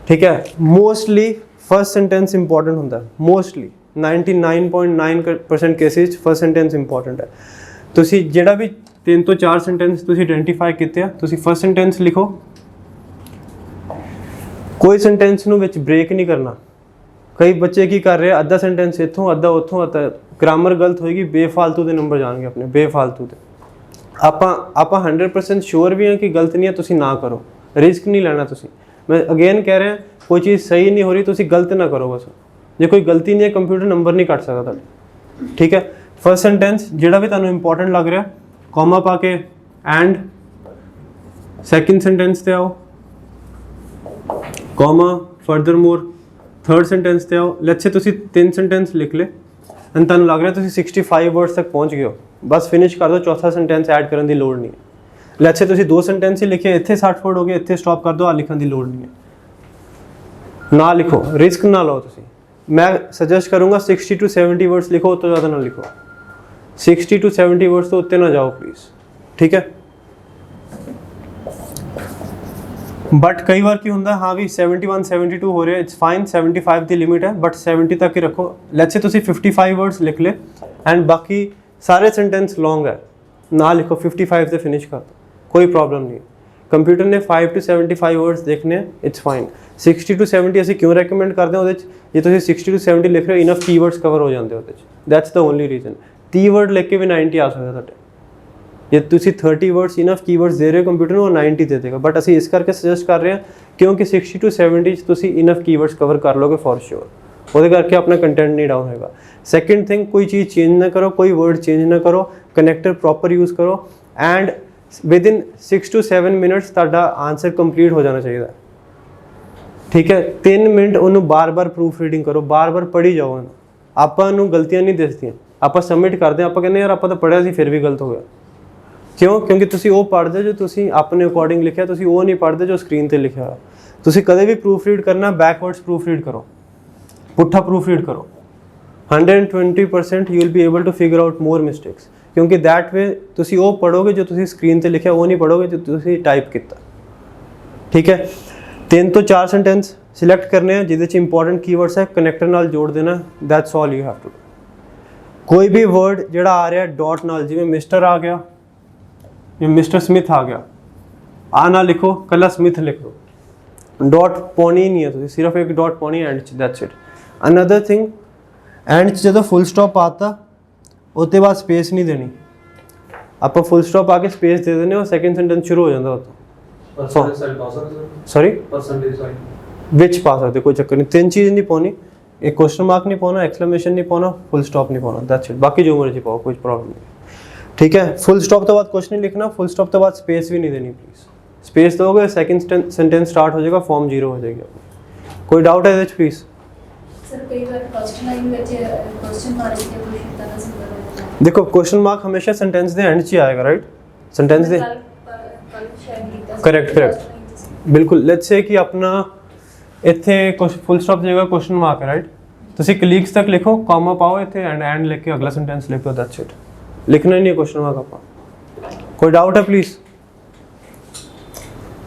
ठीक है। मोस्टली फर्स्ट सेंटेंस इंपॉर्टेंट होता है, mostly 99.9% cases first sentence important है। तुसी जिहड़ा भी 3 ਤੋਂ 4 सेंटेंस तुसी आइडेंटिफाई कीते हैं, तुसी फर्स्ट सेंटेंस लिखो, कोई सेंटेंस नू विच ब्रेक नहीं करना। कई बच्चे की कर रहे हैं, अद्धा सेंटेंस इत्थों, अद्धा उत्थों, अद्धा ग्रामर गलत होएगी, बेफालतू के नंबर जाएंगे अपने, बेफालतू के। आपां 100% श्योर भी हैं कि गलत नहीं है, तुसी ना करो, रिस्क नहीं लेना तुसी। मैं अगेन कह रहा कोई चीज़ सही नहीं हो रही, तुसी गलत ना करो, बस जो कोई गलती नहीं है कंप्यूटर नंबर नहीं कट सकता तुहाडे, ठीक है। फर्स्ट सेंटेंस जिहड़ा भी तुहानूं इंपॉर्टेंट लग रहा, कॉमा पा के एंड, सैकेंड सेंटेंस ते आओ, comma, further more, third sentence ते आओ। लेट्स से तुसी 3 सेंटेंस लिख ले एंड तुहानूं लग रहा तुसी 65 वर्ड्स तक पहुँच गए हो, बस फिनिश कर दो, चौथा सेंटेंस ऐड करने की लोड़ नहीं है। ਲੈਟਸ ਸੇ ਤੁਸੀਂ ਦੋ ਸੈਂਟੈਂਸ ਹੀ ਲਿਖੇ, ਇੱਥੇ 60 ਵਰਡ ਹੋ ਗਏ, ਇੱਥੇ ਸਟਾਪ ਕਰ ਦਿਓ, ਆ ਲਿਖਣ ਦੀ ਲੋੜ ਨਹੀਂ ਹੈ, ਨਾ ਲਿਖੋ, ਰਿਸਕ ਨਾ ਲਓ ਤੁਸੀਂ। ਮੈਂ ਸਜੈਸਟ ਕਰੂੰਗਾ 60 to 70 वर्ड्स लिखो, तो ज़्यादा ना लिखो, 60 to 70 वर्ड्स तो उत्ते ना जाओ प्लीज़, ठीक है। बट कई बार की होंगे, हाँ भी 71 72 हो रहे हैं, इट्स फाइन, 75 की लिमिट है, बट 70 तक ही रखो। लेट्स से तुसी 55 वर्ड्स लिख ले एंड बाकी सारे सेंटेंस लॉन्ग है, ना लिखो, 55 से फिनिश कर दो, कोई प्रॉब्लम नहीं है। कंप्यूटर ने 5 to 75 वर्ड्स देखने, इट्स फाइन। 60 to 70 ਅਸੀਂ ਕਿਉਂ ਰეკਮੈਂਡ ਕਰਦੇ ਹਾਂ, ਉਹਦੇ 'ਚ ਜੇ ਤੁਸੀਂ 60 to 70 ਲਿਖ ਰਹੇ ਹੋ, ਇਨਫ ਕੀਵਰਡਸ ਕਵਰ ਹੋ ਜਾਂਦੇ ਉਹਦੇ 'ਚ, that's the only reason. 30 word ਲਿਖ ਕੇ ਵੀ 90 ਆ ਸਕਦਾ ਤੁਹਾਡੇ, ਜੇ ਤੁਸੀਂ 30 वर्ड्स ਇਨਫ ਕੀਵਰਡਸ ਦੇ ਰਹੇ ਹੋ ਕੰਪਿਊਟਰ ਨੂੰ, ਉਹ 90 ਦੇ ਦੇਗਾ। ਬਟ ਅਸੀਂ ਇਸ ਕਰਕੇ ਸੁਜੈਸਟ ਕਰ ਰਹੇ ਹਾਂ ਕਿਉਂਕਿ 60 to 70 'ਚ ਤੁਸੀਂ ਇਨਫ ਕੀਵਰਡਸ ਕਵਰ ਕਰ ਲੋਗੇ ਫॉर श्योर, ਉਹਦੇ ਕਰਕੇ ਆਪਣਾ ਕੰਟੈਂਟ ਨਹੀਂ ਡਾਊਨ ਹੋਏਗਾ। ਸੈਕਿੰਡ ਥਿੰਗ, ਕੋਈ ਚੀਜ਼ ਚੇਂਜ ਨਾ ਕਰੋ, ਕੋਈ ਵਰਡ ਚੇਂਜ ਨਾ ਕਰੋ, ਕਨੈਕਟਰ ਪ੍ਰੋਪਰ ਯੂਜ਼ ਕਰੋ ਐਂਡ विदिन 6 to 7 मिनट्स ਤੁਹਾਡਾ ਆਨਸਰ ਕੰਪਲੀਟ ਹੋ ਜਾਣਾ ਚਾਹੀਦਾ, ਠੀਕ ਹੈ। 3 ਮਿੰਟ ਉਹਨੂੰ ਬਾਰ-ਬਾਰ ਪ੍ਰੂਫ ਰੀਡਿੰਗ ਕਰੋ, ਬਾਰ-ਬਾਰ ਪੜ੍ਹੀ ਜਾਓ ਉਹਨੂੰ। ਆਪਾਂ ਨੂੰ ਗਲਤੀਆਂ ਨਹੀਂ ਦਿਸਦੀਆਂ, ਆਪਾਂ ਸਬਮਿਟ ਕਰਦੇ ਹਾਂ, ਆਪਾਂ ਕਹਿੰਦੇ ਯਾਰ ਆਪਾਂ ਤਾਂ ਪੜ੍ਹਿਆ ਸੀ ਫਿਰ ਵੀ ਗਲਤ ਹੋ ਗਿਆ, ਕਿਉਂ? ਕਿਉਂਕਿ ਤੁਸੀਂ ਉਹ ਪੜ੍ਹਦੇ ਜੋ ਤੁਸੀਂ ਆਪਣੇ ਅਕੋਰਡਿੰਗ ਲਿਖਿਆ, ਤੁਸੀਂ ਉਹ ਨਹੀਂ ਪੜ੍ਹਦੇ ਜੋ ਸਕਰੀਨ ਤੇ ਲਿਖਿਆ ਹੋਇਆ। ਤੁਸੀਂ ਕਦੇ ਵੀ ਪ੍ਰੂਫ ਰੀਡ ਕਰਨਾ, ਬੈਕਵਰਡਸ ਪ੍ਰੂਫ ਰੀਡ ਕਰੋ, ਪੁੱਠਾ ਪ੍ਰੂਫ ਰੀਡ ਕਰੋ, 120% you will be able to figure out more mistakes, ਕਿਉਂਕਿ ਦੈਟ ਵੇ ਤੁਸੀਂ ਉਹ ਪੜ੍ਹੋਗੇ ਜੋ ਤੁਸੀਂ ਸਕਰੀਨ ਤੇ ਲਿਖਿਆ, ਉਹ ਨਹੀਂ ਪੜ੍ਹੋਗੇ ਜੋ ਤੁਸੀਂ ਟਾਈਪ ਕੀਤਾ, ਠੀਕ ਹੈ। 3 ਤੋਂ 4 ਸੈਂਟੈਂਸ ਸਿਲੈਕਟ ਕਰਨੇ ਆ ਜਿਹਦੇ 'ਚ ਇੰਪੋਰਟੈਂਟ ਕੀਵਰਡਸ ਹੈ, ਕਨੈਕਟਰ ਨਾਲ ਜੋੜ ਦੇਣਾ, that's all you have to do. ਕੋਈ ਵੀ ਵਰਡ ਜਿਹੜਾ ਆ ਰਿਹਾ ਡਾਟ ਨਾਲ, ਜਿਵੇਂ ਮਿਸਟਰ ਆ ਗਿਆ ਜਾਂ ਮਿਸਟਰ ਸਮਿਥ ਆ ਗਿਆ, ਆ ਨਾ ਲਿਖੋ, ਕੱਲਾ ਸਮਿਥ ਲਿਖ ਦਿਓ, ਡਾਟ ਪਾਉਣੀ ਨਹੀਂ ਹੈ ਤੁਸੀਂ, ਸਿਰਫ ਇੱਕ ਡਾਟ ਪਾਉਣੀ ਐਂਡ 'ਚ, that's it. Another thing, and 'ਚ ਜਦੋਂ ਫੁੱਲ ਸਟਾਪ ਆਤਾ ਉਹਦੇ ਬਾਅਦ ਸਪੇਸ ਨਹੀਂ ਦੇਣੀ, ਆਪਾਂ ਫੁੱਲ ਸਟਾਪ ਆ ਕੇ ਸਪੇਸ ਦੇ ਦਿੰਦੇ ਹਾਂ, ਸੈਕਿੰਡ ਸੈਂਟੈਂਸ ਸ਼ੁਰੂ ਹੋ ਜਾਂਦਾ ਉੱਥੋਂ। ਸੌਰੀ ਵਿੱਚ ਪਾ ਸਕਦੇ, ਕੋਈ ਚੱਕਰ ਨਹੀਂ, 3 ਚੀਜ਼ ਨਹੀਂ ਪਾਉਣੀ, एक क्वेश्चन मार्क नहीं पाना, एक्सक्लेमेशन नहीं पाना, फुल स्टॉप नहीं पाना, दैट्स इट। बाकी जो मर्जी पाओ, कोई प्रॉब्लम नहीं, ठीक है। फुल स्टॉप तो बाद क्वेश्चन नहीं लिखना, फुल स्टॉप तो बाद स्पेस भी नहीं देनी प्लीज़। स्पेस दोगे सेकंड सेंटेंस स्टार्ट हो जाएगा, फॉर्म 0 हो जाएगी। कोई डाउट है इधर प्लीज़? सर कई बार फर्स्ट लाइन में क्वेश्चन मार्क के कुछ तरह से देखो क्वेश्चन मार्क हमेशा सेंटेंस दे एंड 'ਚ ही आएगा, राइट? सेंटेंस दे करेक्ट, बिल्कुल। लेट्स से कि अपना ਇੱਥੇ ਕੁਛ ਫੁੱਲ ਸਟਾਪ ਦੀ ਜਗ੍ਹਾ ਕੁਐਸਚਨ ਮਾਰਕ ਹੈ, ਰਾਈਟ? ਤੁਸੀਂ ਕਲੀਗਸ ਤੱਕ ਲਿਖੋ, ਕਾਮਾ ਪਾਓ ਇੱਥੇ ਐਂਡ ਲਿਖ ਕੇ ਅਗਲਾ ਸੈਂਟੈਂਸ ਲਿਖੋ, ਦੈਟਸ ਇਟ। ਲਿਖਣਾ ਹੀ ਨਹੀਂ ਕੁਐਸਚਨ ਮਾਰਕ ਆਪਾਂ। ਕੋਈ ਡਾਊਟ ਹੈ ਪਲੀਜ਼?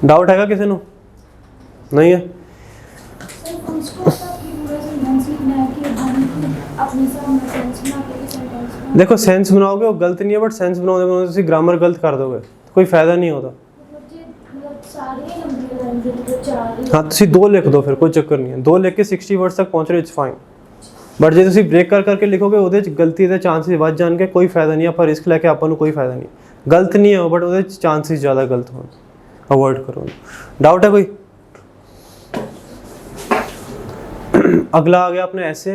ਡਾਊਟ ਹੈਗਾ ਕਿਸੇ ਨੂੰ? ਨਹੀਂ ਹੈ? देखो सेंस बनाओगे वो गलत नहीं है, बट सेंस बनाओगे ਤੁਸੀਂ ग्रामर गलत कर दोगे, कोई फायदा नहीं होता। हाँ ਤੁਸੀਂ 2 लिख दो, फिर कोई चक्कर नहीं है, 2 लिख के 60 वर्ड्स तक पहुँच रहे, इट्स फाइन। बट ਜੇ ਤੁਸੀਂ ब्रेक कर करके लिखोगे ਉਹਦੇ 'ਚ ਗਲਤੀ ਦੇ ਚਾਂਸਿਸ ਵੱਧ ਜਾਣਗੇ, ਕੋਈ ਫਾਇਦਾ ਨਹੀਂ, ਆਪਾਂ ਰਿਸਕ ਲੈ ਕੇ ਆਪਾਂ ਨੂੰ ਕੋਈ ਫਾਇਦਾ ਨਹੀਂ। ਗਲਤ ਨਹੀਂ ਹੈ ਬਟ ਉਹਦੇ 'ਚ ਚਾਂਸਿਸ ਜ਼ਿਆਦਾ ਗਲਤ ਹੋਣ, ਅਵੋਇਡ ਕਰੋ। डाउट है कोई? अगला आ गया अपने ऐसे।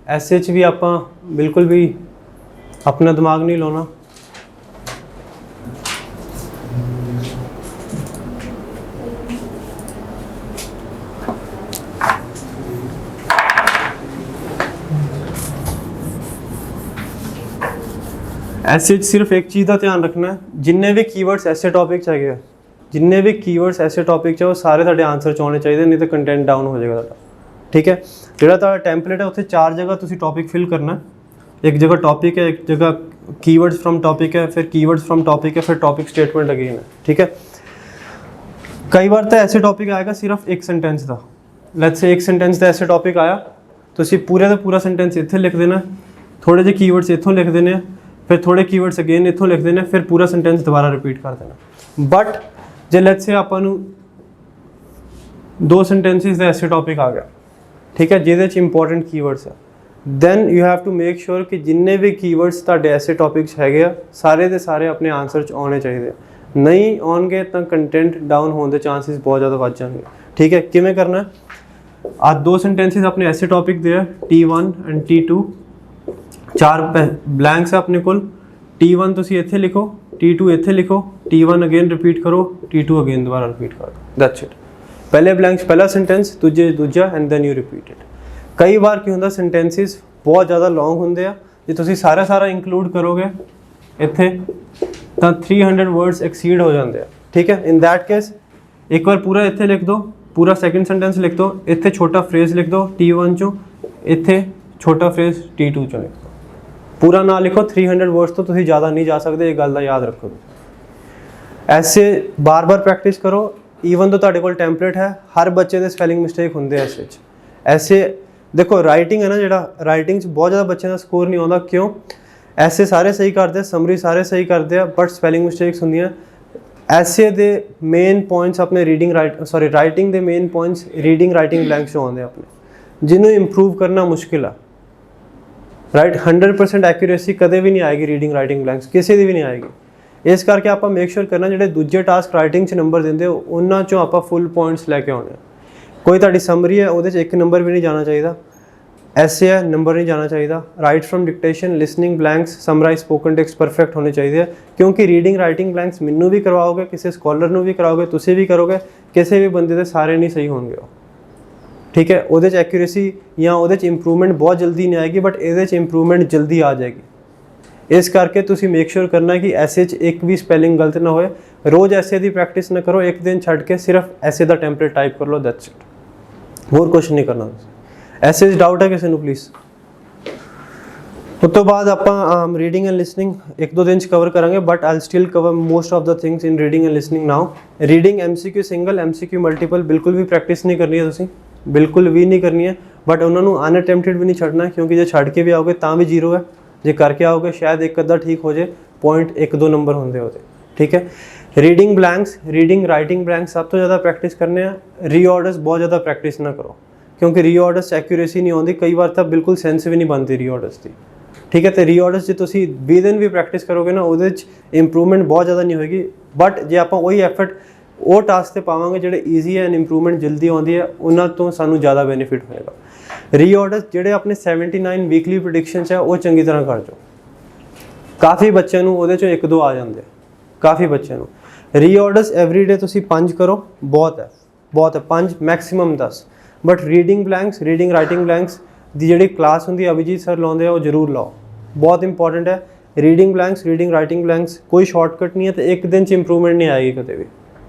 ऐसे च भी आप बिल्कुल भी अपना दिमाग नहीं लाना, ऐसे सिर्फ एक चीज़ का ध्यान रखना है, जिन्ने भी कीवर्ड्स ऐसे टॉपिक चाहिए, जिन्ने भी कीवर्ड्स ऐसे टॉपिक चाहे वो सारे ਤੁਹਾਡੇ ਆਨਸਰ 'ਚ ਆਉਣੇ ਚਾਹੀਦੇ, नहीं तो कंटेंट डाउन हो जाएगा ਤੁਹਾਡਾ, ठीक है। ਜਿਹੜਾ ਤੁਹਾਡਾ ਟੈਂਪਲੇਟ ਹੈ ਉੱਥੇ 4 ਜਗ੍ਹਾ ਤੁਸੀਂ ਟੌਪਿਕ ਫਿਲ ਕਰਨਾ, एक जगह टॉपिक है, एक जगह कीवर्ड्स फ्रॉम टॉपिक है, फिर कीवर्ड्स फ्रॉम टॉपिक है, फिर टॉपिक स्टेटमेंट अगेन है, ठीक है। कई बार तो ऐसे टॉपिक आएगा सिर्फ एक सेंटेंस का, लेट्स से एक सेंटेंस का ऐसे टॉपिक आया तो पूरे का पूरा सेंटेंस इत्थे लिख देना, थोड़े जे कीवर्ड्स इत्थों लिख देने, फिर थोड़े कीवर्ड्स अगेन इत्थों लिख देने, फिर पूरा सेंटेंस दोबारा रिपीट कर देना। बट जे लेट्स से आपां नूं 2 सेंटेंसिस का ऐसे टॉपिक आ गया, ठीक है, जिहदे च इंपॉर्टेंट कीवर्ड्स है, then you have to make sure कि जिन्ने भी कीवर्ड्स ਤੁਹਾਡੇ ऐसे टॉपिक्स हैगे ਆ ਸਾਰੇ ਦੇ ਸਾਰੇ ਆਪਣੇ ਆਨਸਰ 'ਚ ਆਉਣੇ ਚਾਹੀਦੇ, ਨਹੀਂ ਆਉਣਗੇ ਤਾਂ ਕੰਟੈਂਟ ਡਾਊਨ ਹੋਣ ਦੇ ਚਾਂਸਿਸ ਬਹੁਤ ਜ਼ਿਆਦਾ ਵੱਧ ਜਾਣਗੇ, ਠੀਕ ਹੈ। ਕਿਵੇਂ ਕਰਨਾ? ਆ 2 सेंटेंसेस अपने ऐसे टॉपिक ਦੇ ਆ, T1 ਐਂਡ T2, 4 ਬਲੈਂਕਸ ਆਪਣੇ ਕੋਲ। T1 ਤੁਸੀਂ ਇੱਥੇ ਲਿਖੋ, T2 ਇੱਥੇ ਲਿਖੋ, T1 ਅਗੇਨ ਰਿਪੀਟ ਕਰੋ, T2 ਅਗੇਨ ਦੁਬਾਰਾ ਰਿਪੀਟ ਕਰੋ, ਦੈਟਸ ਇਟ। ਪਹਿਲੇ ਬਲੈਂਕਸ ਪਹਿਲਾ ਸੈਂਟੈਂਸ, ਦੂਜਾ and then you repeat it. कई बार की होंगे सेंटेंसिस बहुत ज़्यादा लॉन्ग होंगे, जो तुम सारा इंक्लूड करोगे इत्थे ਤਾਂ 300 ਵਰਡਸ ਐਕਸੀਡ ਹੋ ਜਾਂਦੇ ਆ, ਠੀਕ ਹੈ। ਇਨ ਦੈਟ ਕੇਸ ਇੱਕ ਵਾਰ ਪੂਰਾ ਇੱਥੇ ਲਿਖ ਦਿਓ, ਪੂਰਾ ਸੈਕਿੰਡ ਸੈਂਟੈਂਸ ਲਿਖ ਦਿਓ, ਇੱਥੇ ਛੋਟਾ ਫਰੇਜ਼ ਲਿਖ ਦਿਓ T1 ਚੋਂ, ਇੱਥੇ ਛੋਟਾ ਫਰੇਜ਼ T2 ਚੋਂ ਲਿਖ ਦਿਓ। ਪੂਰਾ ਨਾ ਲਿਖੋ, 300 ਵਰਡਸ ਤੋਂ ਤੁਸੀਂ ਜ਼ਿਆਦਾ ਨਹੀਂ ਜਾ ਸਕਦੇ, ਇਹ ਗੱਲ ਦਾ ਯਾਦ ਰੱਖੋ। ਐਸੇ ਬਾਰ-ਬਾਰ ਪ੍ਰੈਕਟਿਸ ਕਰੋ, ਈਵਨ ਤੋਂ ਤੁਹਾਡੇ ਕੋਲ ਟੈਂਪਲੇਟ ਹੈ, ਹਰ ਬੱਚੇ ਦੇ ਸਪੈਲਿੰਗ ਮਿਸਟੇਕ ਹੁੰਦੇ ਐ ਐਸੇ 'ਚ। ਐਸੇ ਦੇਖੋ ਰਾਈਟਿੰਗ ਹੈ ਨਾ, ਜਿਹੜਾ ਰਾਈਟਿੰਗ 'ਚ ਬਹੁਤ ਜ਼ਿਆਦਾ ਬੱਚਿਆਂ ਦਾ ਸਕੋਰ ਨਹੀਂ ਆਉਂਦਾ, ਕਿਉਂ? ਐਸੇ ਸਾਰੇ ਸਹੀ ਕਰਦੇ, ਸਮਰੀ ਸਾਰੇ ਸਹੀ ਕਰਦੇ ਆ, ਬਟ ਸਪੈਲਿੰਗ ਮਿਸਟੇਕਸ ਹੁੰਦੀਆਂ। ਐਸੇ ਦੇ ਮੇਨ ਪੁਆਇੰਟਸ ਆਪਣੇ ਰਾਈਟਿੰਗ ਦੇ main points reading writing blanks 'ਚੋਂ ਆਉਂਦੇ ਆਪਣੇ, ਜਿਹਨੂੰ ਇੰਪਰੂਵ ਕਰਨਾ ਮੁਸ਼ਕਿਲ ਆ, ਰਾਈਟ। 100% ਐਕੂਰੇਸੀ ਕਦੇ ਵੀ ਨਹੀਂ ਆਏਗੀ ਰੀਡਿੰਗ ਰਾਈਟਿੰਗ ਬਲੈਂਕਸ, ਕਿਸੇ ਦੀ ਵੀ ਨਹੀਂ ਆਏਗੀ। ਇਸ ਕਰਕੇ ਆਪਾਂ ਮੇਕ ਸ਼ੋਰ ਕਰਨਾ ਜਿਹੜੇ ਦੂਜੇ ਟਾਸਕ ਰਾਈਟਿੰਗ 'ਚ ਨੰਬਰ ਦਿੰਦੇ ਹੋ ਉਹਨਾਂ 'ਚੋਂ ਆਪਾਂ ਫੁੱਲ ਪੁਆਇੰਟਸ ਲੈ ਕੇ ਆਉਣੇ ਆ। ਕੋਈ ਤੁਹਾਡੀ ਸਮਰੀ ਹੈ ਉਹਦੇ 'ਚ 1 ਨੰਬਰ ਵੀ ਨਹੀਂ ਜਾਣਾ ਚਾਹੀਦਾ, ਐਸੇ ਹੈ ਨੰਬਰ ਨਹੀਂ ਜਾਣਾ ਚਾਹੀਦਾ। Right firm dictation, listening blanks, summarise spoken text perfect ਹੋਣੇ ਚਾਹੀਦੇ ਆ, ਕਿਉਂਕਿ ਰੀਡਿੰਗ ਰਾਈਟਿੰਗ ਬਲੈਂਕਸ ਮੈਨੂੰ ਵੀ ਕਰਵਾਓਗੇ, ਕਿਸੇ ਸਕਾਲਰ ਨੂੰ ਵੀ ਕਰਾਓਗੇ, ਤੁਸੀਂ ਵੀ ਕਰੋਗੇ, ਕਿਸੇ ਵੀ ਬੰਦੇ ਦੇ ਸਾਰੇ ਨਹੀਂ ਸਹੀ ਹੋਣਗੇ ਉਹ, ਠੀਕ ਹੈ। ਉਹਦੇ 'ਚ ਐਕੂਰੇਸੀ ਜਾਂ ਉਹਦੇ 'ਚ ਇੰਪਰੂਵਮੈਂਟ ਬਹੁਤ ਜਲਦੀ ਨਹੀਂ ਆਏਗੀ, ਬਟ ਇਹਦੇ 'ਚ ਇੰਪਰੂਵਮੈਂਟ ਜਲਦੀ ਆ ਜਾਏਗੀ। ਇਸ ਕਰਕੇ ਤੁਸੀਂ ਮੇਕ ਸ਼ੋਰ ਕਰਨਾ ਕਿ ਐਸੇ 'ਚ ਇੱਕ ਵੀ ਸਪੈਲਿੰਗ ਗਲਤ ਨਾ ਹੋਏ। ਰੋਜ਼ ਐਸੇ ਦੀ ਪ੍ਰੈਕਟਿਸ ਨਾ ਕਰੋ, ਇੱਕ ਦਿਨ ਛੱਡ ਕੇ ਸਿਰਫ ਐਸੇ ਦਾ ਟੈਂਪਲੇਟ ਟਾਈਪ ਕਰ ਲਓ, ਦੈਟਸ ਇਟ, ਹੋਰ ਕੁਛ ਨਹੀਂ ਕਰਨਾ। ਐਸੇ 'ਚ ਡਾਊਟ ਹੈ ਕਿਸੇ ਨੂੰ ਪਲੀਜ਼? ਉਸ ਤੋਂ ਬਾਅਦ ਆਪਾਂ ਰੀਡਿੰਗ ਐਂਡ ਲਿਸਨਿੰਗ 1-2 ਦਿਨ 'ਚ ਕਵਰ ਕਰਾਂਗੇ, but I'll still cover most of the things in reading and listening now. Reading MCQ single, MCQ multiple ਬਿਲਕੁਲ ਵੀ ਪ੍ਰੈਕਟਿਸ ਨਹੀਂ ਕਰਨੀ ਹੈ ਤੁਸੀਂ, ਬਿਲਕੁਲ ਵੀ ਨਹੀਂ ਕਰਨੀ ਹੈ, ਬਟ ਉਹਨਾਂ ਨੂੰ ਅਨਅਟੈਂਪਟਡ ਵੀ ਨਹੀਂ ਛੱਡਣਾ, ਕਿਉਂਕਿ ਜੇ ਛੱਡ ਕੇ ਵੀ ਆਓਗੇ ਤਾਂ ਵੀ 0 ਹੈ, ਜੇ ਕਰਕੇ ਆਓਗੇ ਸ਼ਾਇਦ ਇੱਕ ਅੱਧਾ ਠੀਕ ਹੋ ਜੇ, ਪੁਆਇੰਟ 1-2 ਨੰਬਰ ਹੁੰਦੇ ਉਹਦੇ, ਠੀਕ ਹੈ। Reading blanks, reading writing blanks ਸਭ ਤੋਂ ਜ਼ਿਆਦਾ ਪ੍ਰੈਕਟਿਸ ਕਰਨੇ ਆ। ਰੀਆਰਡਰਸ ਬਹੁਤ ਜ਼ਿਆਦਾ ਪ੍ਰੈਕਟਿਸ ਨਾ ਕਰੋ, ਕਿਉਂਕਿ ਰੀਆਰਡਰਸ 'ਚ ਐਕੂਰੇਸੀ ਨਹੀਂ ਆਉਂਦੀ, ਕਈ ਵਾਰ ਤਾਂ ਬਿਲਕੁਲ ਸੈਂਸ ਵੀ ਨਹੀਂ ਬਣਦੀ ਰੀਆਰਡਰਸ ਦੀ, ਠੀਕ ਹੈ। ਤੇ ਰੀਆਰਡਰਸ 'ਚ ਤੁਸੀਂ 20 ਦਿਨ ਵੀ ਪ੍ਰੈਕਟਿਸ ਕਰੋਗੇ ਨਾ, ਉਹਦੇ 'ਚ ਇੰਪਰੂਵਮੈਂਟ ਬਹੁਤ ਜ਼ਿਆਦਾ ਨਹੀਂ ਹੋਏਗੀ, ਬਟ ਜੇ ਆਪਾਂ ਉਹੀ ਐਫਰਟ ਉਹ ਟਾਸਕ 'ਤੇ ਪਾਵਾਂਗੇ ਜਿਹੜੇ ਈਜ਼ੀ ਹੈ ਐਂਡ ਇੰਪਰੂਵਮੈਂਟ ਜਲਦੀ ਆਉਂਦੀ ਹੈ, ਉਹਨਾਂ ਤੋਂ ਸਾਨੂੰ ਜ਼ਿਆਦਾ ਬੈਨੀਫਿਟ ਹੋਏਗਾ। ਰੀਆਰਡਰਸ ਜਿਹੜੇ ਆਪਣੇ 79 ਵੀਕਲੀ ਪ੍ਰੈਡਿਕਸ਼ਨਸ ਹੈ ਉਹ ਚੰਗੀ ਤਰ੍ਹਾਂ ਕਰ ਜਾਓ। ਕਾਫੀ ਬੱਚਿਆਂ ਨੂੰ ਉਹਦੇ 'ਚੋਂ 1-2 ਆ ਜਾਂਦੇ, ਕਾਫੀ ਬੱਚਿਆਂ ਨੂੰ। ਰੀਆਰਡਰਸ ਐਵਰੀਡੇ ਤੁਸੀਂ 5 ਕਰੋ, ਬਹੁਤ ਹੈ, ਬਹੁਤ ਹੈ, 5 maximum 10। But reading blanks, reading writing blanks ਦੀ ਜਿਹੜੀ ਕਲਾਸ ਹੁੰਦੀ ਹੈ ਅਭਿਜੀਤ ਸਰ ਲਾਉਂਦੇ ਆ, ਉਹ ਜ਼ਰੂਰ ਲਾਓ, ਬਹੁਤ ਇੰਪੋਰਟੈਂਟ ਹੈ। Reading blanks, reading writing blanks ਕੋਈ ਸ਼ਾਰਟਕਟ ਨਹੀਂ ਹੈ, ਤੇ ਇੱਕ ਦਿਨ 'ਚ ਇੰਪਰੂਵਮੈਂਟ ਨਹੀਂ ਆਏਗੀ ਕਦੇ ਵੀ,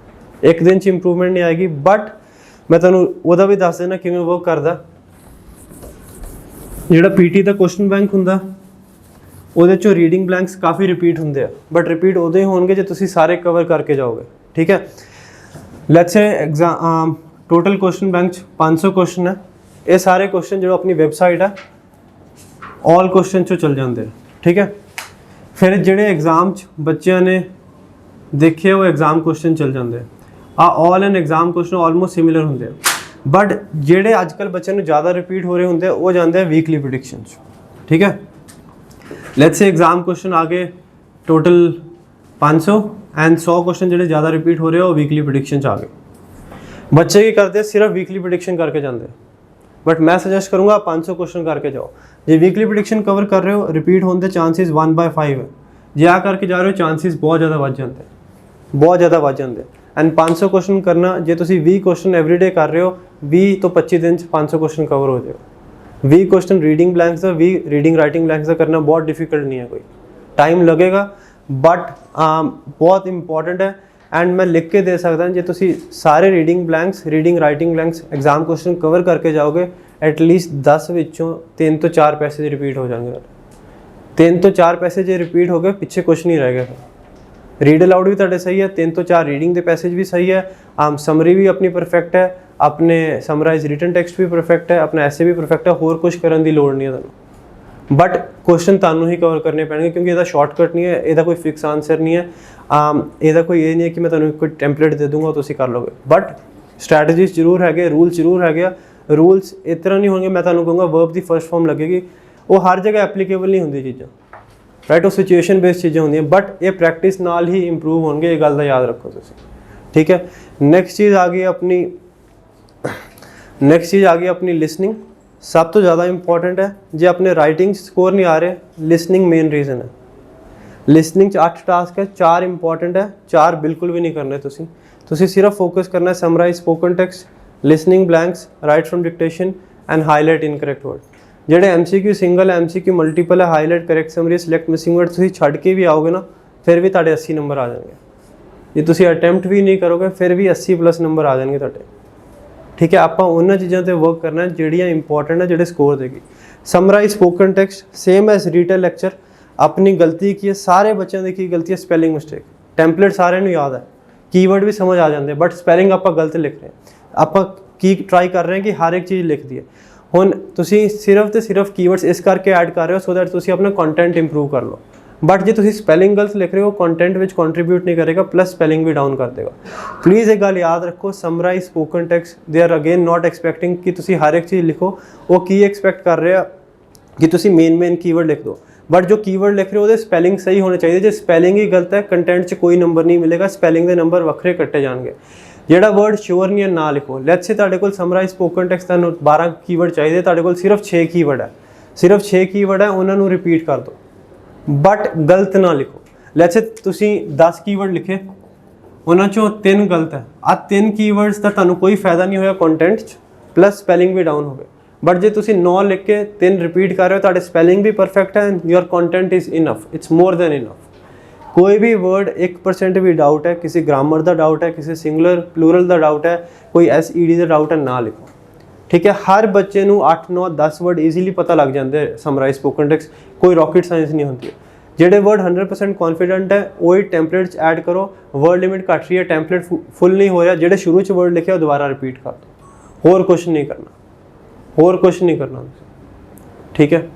ਇੱਕ ਦਿਨ 'ਚ ਇੰਪਰੂਵਮੈਂਟ ਨਹੀਂ ਆਏਗੀ। ਬਟ ਮੈਂ ਤੁਹਾਨੂੰ ਉਹਦਾ ਵੀ ਦੱਸ ਦੇਣਾ ਕਿਵੇਂ ਵਰਕ ਕਰਦਾ। ਜਿਹੜਾ PT ਦਾ ਕੁਐਸਚਨ ਬੈਂਕ ਹੁੰਦਾ ਉਹਦੇ 'ਚੋਂ ਰੀਡਿੰਗ ਬਲੈਂਕਸ ਕਾਫੀ ਰਿਪੀਟ ਹੁੰਦੇ ਆ, ਬਟ ਰਿਪੀਟ ਉਦੋਂ ਹੀ ਹੋਣਗੇ ਜੇ ਤੁਸੀਂ ਸਾਰੇ ਕਵਰ ਕਰਕੇ ਜਾਓਗੇ, ਠੀਕ ਹੈ। Let's say exam total question bank 'ਚ 500 ਕੁਐਸਚਨ ਹੈ, ਇਹ ਸਾਰੇ ਕੁਐਸਚਨ ਜੋ ਆਪਣੀ ਵੈਬਸਾਈਟ ਹੈ ਆਲ ਕੁਐਸਚਨ 'ਚੋਂ ਚੱਲ ਜਾਂਦੇ, ਠੀਕ ਹੈ। ਫਿਰ ਜਿਹੜੇ ਐਗਜ਼ਾਮ 'ਚ ਬੱਚਿਆਂ ਨੇ ਦੇਖੇ ਉਹ ਐਗਜ਼ਾਮ ਕੁਐਸਚਨ ਚੱਲ ਜਾਂਦੇ ਆ, all and exam question almost similar ਹੁੰਦੇ ਆ, ਬਟ ਜਿਹੜੇ ਅੱਜ ਕੱਲ੍ਹ ਬੱਚਿਆਂ ਨੂੰ ਜ਼ਿਆਦਾ ਰਿਪੀਟ ਹੋ ਰਹੇ ਹੁੰਦੇ ਉਹ ਜਾਂਦੇ ਆ ਵੀਕਲੀ ਪ੍ਰੈਡਿਕਸ਼ਨ 'ਚ, ਠੀਕ ਹੈ। ਲੈਟਸ ਸੇ एग्जाम क्वेश्चन आ गए टोटल 500 एंड 100 क्वेश्चन ਜਿਹੜੇ ਜ਼ਿਆਦਾ ਰਿਪੀਟ ਹੋ ਰਹੇ ਹੋ ਵੀਕਲੀ ਪ੍ਰੈਡਿਕਸ਼ਨ 'ਚ ਆ ਗਏ। ਬੱਚੇ ਕੀ ਕਰਦੇ ਸਿਰਫ ਵੀਕਲੀ ਪ੍ਰੈਡਿਕਸ਼ਨ ਕਰਕੇ ਜਾਂਦੇ, ਬਟ ਮੈਂ ਸੁਜੈਸਟ ਕਰੂੰਗਾ 500 क्वेश्चन ਕਰਕੇ ਜਾਓ। ਜੇ ਵੀਕਲੀ ਪ੍ਰੈਡਿਕਸ਼ਨ ਕਵਰ ਕਰ ਰਹੇ ਹੋ ਰਿਪੀਟ ਹੋਣ ਦੇ ਚਾਂਸਿਸ 1/5 ਹੈ, ਜੇ ਆ ਕਰਕੇ ਜਾ ਰਹੇ ਹੋ ਚਾਂਸਿਸ ਬਹੁਤ ਜ਼ਿਆਦਾ ਵੱਧ ਜਾਂਦੇ, ਬਹੁਤ ਜ਼ਿਆਦਾ ਵੱਧ ਜਾਂਦੇ। ਐਂਡ 500 क्वेश्चन ਕਰਨਾ, ਜੇ ਤੁਸੀਂ 20 क्वेश्चन ਐਵਰੀਡੇ ਕਰ ਰਹੇ ਹੋ 20 ਤੋਂ 25 ਦਿਨ 'ਚ 500 क्वेश्चन ਕਵਰ ਹੋ ਜਾਏਗਾ। 20 क्वेश्चन रीडिंग ब्लैंक्स का, 20 रीडिंग राइटिंग ब्लैंक्स का करना बहुत डिफिकल्ट नहीं है, कोई टाइम लगेगा बट बहुत इंपॉर्टेंट है। एंड मैं लिख के दे सकता जो तुसी सारे reading blanks, reading writing blanks exam question cover करके जाओगे एटलीस्ट 10 विचों 3 तो 4 पैसेज रिपीट हो जाएंगे। 3 तो 4 पैसेज रिपीट हो गए, पीछे कुछ नहीं रहेगा। रीड अलाउड भी तुहाडे सही है, 3 तो 4 रीडिंग के पैसेज भी सही है, समरी भी अपनी परफेक्ट है, अपने समराइज रिटन टेक्सट भी परफेक्ट है, अपना ऐसे भी परफेक्ट है, होर कुछ करने की लोड़ नहीं है तुहानूं। बट क्वेश्चन तुहानूं ही कवर करने पैणगे क्योंकि इहदा शॉर्टकट नहीं है, इहदा कोई फिक्स आंसर नहीं है, इहदा कोई ये नहीं है कि मैं तुहानूं कोई टैंपलेट दे दूंगा तुसीं कर लोगे। बट स्ट्रैटेजीज जरूर है, रूल्स जरूर है। रूल्स इस तरह नहीं होंगे, मैं तुहानूं कहूँगा वर्ब की फर्स्ट फॉर्म लगेगी, वो हर जगह एप्लीकेबल नहीं होंदी चीज़ां, राइट, वो सिचुएशन बेस्ड चीज़ें होंदियां, बट ये प्रैक्टिस नाल ही इंप्रूव होंगे, ये गल दा याद रखो तुसीं, ठीक है। नैक्सट चीज़ आ गई अपनी लिसनिंग, सब तो ज़्यादा इंपॉर्टेंट है। जे अपने राइटिंग स्कोर नहीं आ रहे, लिसनिंग मेन रीज़न है। लिसनिंग 8 टास्क है, 4 इंपॉर्टेंट है, 4 बिल्कुल भी नहीं करने तुसीं सिर्फ फोकस करना है summarize spoken text, listening blanks, write from dictation and highlight incorrect word. ਜਿਹੜੇ MCQ ਸਿੰਗਲ है, MCQ मल्टीपल है, highlight correct summary, select missing word तुसीं छड्ड के भी आओगे ना ਫਿਰ ਵੀ ਤੁਹਾਡੇ 80 ਨੰਬਰ ਆ ਜਾਣਗੇ। ਜੇ ਤੁਸੀਂ ਅਟੈਂਪਟ ਵੀ ਨਹੀਂ ਕਰੋਗੇ ਫਿਰ ਵੀ 80 ਪਲੱਸ ਨੰਬਰ ਆ ਜਾਣਗੇ ਤੁਹਾਡੇ। ਠੀਕ ਹੈ, ਆਪਾਂ ਉਹਨਾਂ ਚੀਜ਼ਾਂ ਤੇ ਵਰਕ ਕਰਨਾ ਜਿਹੜੀਆਂ ਇੰਪੋਰਟੈਂਟ ਹੈ, ਜਿਹੜੇ ਸਕੋਰ ਦੇਗੀ। Summarise spoken text same as retail lecture. ਆਪਣੀ ਗਲਤੀ ਕੀ ਹੈ, ਸਾਰੇ ਬੱਚਿਆਂ ਦੀ ਕੀ ਗਲਤੀ ਹੈ, ਸਪੈਲਿੰਗ ਮਿਸਟੇਕ। ਟੈਂਪਲੇਟ ਸਾਰਿਆਂ ਨੂੰ ਯਾਦ ਹੈ, ਕੀਵਰਡ ਵੀ ਸਮਝ ਆ ਜਾਂਦੇ, ਬਟ ਸਪੈਲਿੰਗ ਆਪਾਂ ਗਲਤ ਲਿਖ ਰਹੇ ਹਾਂ। ਆਪਾਂ ਕੀ ਟਰਾਈ ਕਰ ਰਹੇ ਹਾਂ ਕਿ ਹਰ ਇੱਕ ਚੀਜ਼ ਲਿਖ ਦਈਏ। ਹੁਣ ਤੁਸੀਂ ਸਿਰਫ ਤੇ ਸਿਰਫ ਕੀਵਰਡਸ ਇਸ ਕਰਕੇ ਐਡ ਕਰ ਰਹੇ ਹੋ ਸੋ ਦੈਟ ਤੁਸੀਂ ਆਪਣਾ ਕੰਟੈਂਟ ਇੰਪਰੂਵ ਕਰ ਲਓ, ਬਟ ਜੇ ਤੁਸੀਂ ਸਪੈਲਿੰਗ ਗਲਤ ਲਿਖ ਰਹੇ ਹੋ ਕੰਟੈਂਟ ਵਿੱਚ ਕੰਟਰੀਬਿਊਟ ਨਹੀਂ ਕਰੇਗਾ, ਪਲੱਸ ਸਪੈਲਿੰਗ ਵੀ ਡਾਊਨ ਕਰ ਦੇਗਾ। ਪਲੀਜ਼ ਇਹ ਗੱਲ ਯਾਦ ਰੱਖੋ, summarise spoken text they are again not expecting ਕਿ ਤੁਸੀਂ ਹਰ ਇੱਕ ਚੀਜ਼ ਲਿਖੋ। ਉਹ ਕੀ ਐਕਸਪੈਕਟ ਕਰ ਰਹੇ ਆ ਕਿ ਤੁਸੀਂ ਮੇਨ ਕੀਵਰਡ ਲਿਖ ਦਿਓ, ਬਟ ਜੋ ਕੀਵਰਡ ਲਿਖ ਰਹੇ ਹੋ ਉਹਦੇ ਸਪੈਲਿੰਗ ਸਹੀ ਹੋਣੇ ਚਾਹੀਦੇ। ਜੇ ਸਪੈਲਿੰਗ ਹੀ ਗਲਤ ਹੈ ਕੰਟੈਂਟ 'ਚ ਕੋਈ ਨੰਬਰ ਨਹੀਂ ਮਿਲੇਗਾ, ਸਪੈਲਿੰਗ ਦੇ ਨੰਬਰ ਵੱਖਰੇ ਕੱਟੇ ਜਾਣਗੇ। ਜਿਹੜਾ ਵਰਡ ਸ਼ੋਰ ਨਹੀਂ ਹੈ ਨਾ ਲਿਖੋ। ਲੈਟਸ ਸੇ ਤੁਹਾਡੇ ਕੋਲ ਸਮਰਾਈਜ਼ ਸਪੋਕਨ ਟੈਕਸਟ ਤੁਹਾਨੂੰ 12 ਕੀਵਰਡ ਚਾਹੀਦੇ, ਤੁਹਾਡੇ ਕੋਲ ਸਿਰਫ 6 ਕੀਵਰਡ ਹੈ, ਸਿਰਫ 6 ਕੀਵਰਡ ਹੈ, ਉਹਨਾਂ ਨੂੰ ਰਿਪੀਟ ਕਰ ਦਿਓ, ਬਟ ਗਲਤ ਨਾ ਲਿਖੋ। ਲੈਟਸ ਸੇ ਤੁਸੀਂ 10 ਕੀਵਰਡ ਲਿਖੇ, ਉਹਨਾਂ ਚੋਂ 3 ਗਲਤ ਹੈ। ਆ 3 ਕੀਵਰਡਸ ਦਾ ਤੁਹਾਨੂੰ ਕੋਈ ਫਾਇਦਾ ਨਹੀਂ ਹੋਇਆ ਕੰਟੈਂਟ 'ਚ, ਪਲੱਸ ਸਪੈਲਿੰਗ ਵੀ ਡਾਊਨ ਹੋ ਗਏ। ਬਟ ਜੇ ਤੁਸੀਂ 9 ਲਿਖ ਕੇ 3 ਰਿਪੀਟ ਕਰ ਰਹੇ ਹੋ, ਤੁਹਾਡੇ ਸਪੈਲਿੰਗ ਵੀ ਪਰਫੈਕਟ ਹੈ, your content is enough, it's more than enough. ਕੋਈ ਵੀ ਵਰਡ 1% ਵੀ ਡਾਊਟ ਹੈ, ਕਿਸੇ ਗ੍ਰਾਮਰ ਦਾ ਡਾਊਟ ਹੈ, ਕਿਸੇ ਸਿੰਗੂਲਰ ਪਲੂਰਲ ਦਾ ਡਾਊਟ ਹੈ, ਕੋਈ SED ਦਾ ਡਾਊਟ ਹੈ, ਨਾ ਲਿਖੋ। ਠੀਕ ਹੈ, ਹਰ ਬੱਚੇ ਨੂੰ 8 9 10 ਵਰਡ ਈਜ਼ੀਲੀ ਪਤਾ ਲੱਗ ਜਾਂਦੇ ਸਮਰਾਈਜ਼ ਸਪੋਕਨ ਟੈਕਸਟ, ਕੋਈ ਰॉकेट ਸਾਇੰਸ ਨਹੀਂ ਹੁੰਦੀ। ਜਿਹੜੇ ਵਰਡ 100% ਕੌਨਫੀਡੈਂਟ ਹੈ ਉਹੀ ਟੈਂਪਲੇਟ 'ਚ ਐਡ ਕਰੋ। ਵਰਡ ਲਿਮਿਟ ਘੱਟ ਰਹੀ ਹੈ, ਟੈਂਪਲੇਟ ਫੁੱਲ ਨਹੀਂ ਹੋ ਰਿਹਾ, ਜਿਹੜੇ ਸ਼ੁਰੂ 'ਚ ਵਰਡ ਲਿਖਿਆ ਉਹ ਦੁਬਾਰਾ ਰਿਪੀਟ ਕਰ ਦਿਓ। ਹੋਰ ਕੁਛ ਨਹੀਂ ਕਰਨਾ, ਹੋਰ ਕੁਛ ਨਹੀਂ ਕਰਨਾ। ਠੀਕ ਹੈ,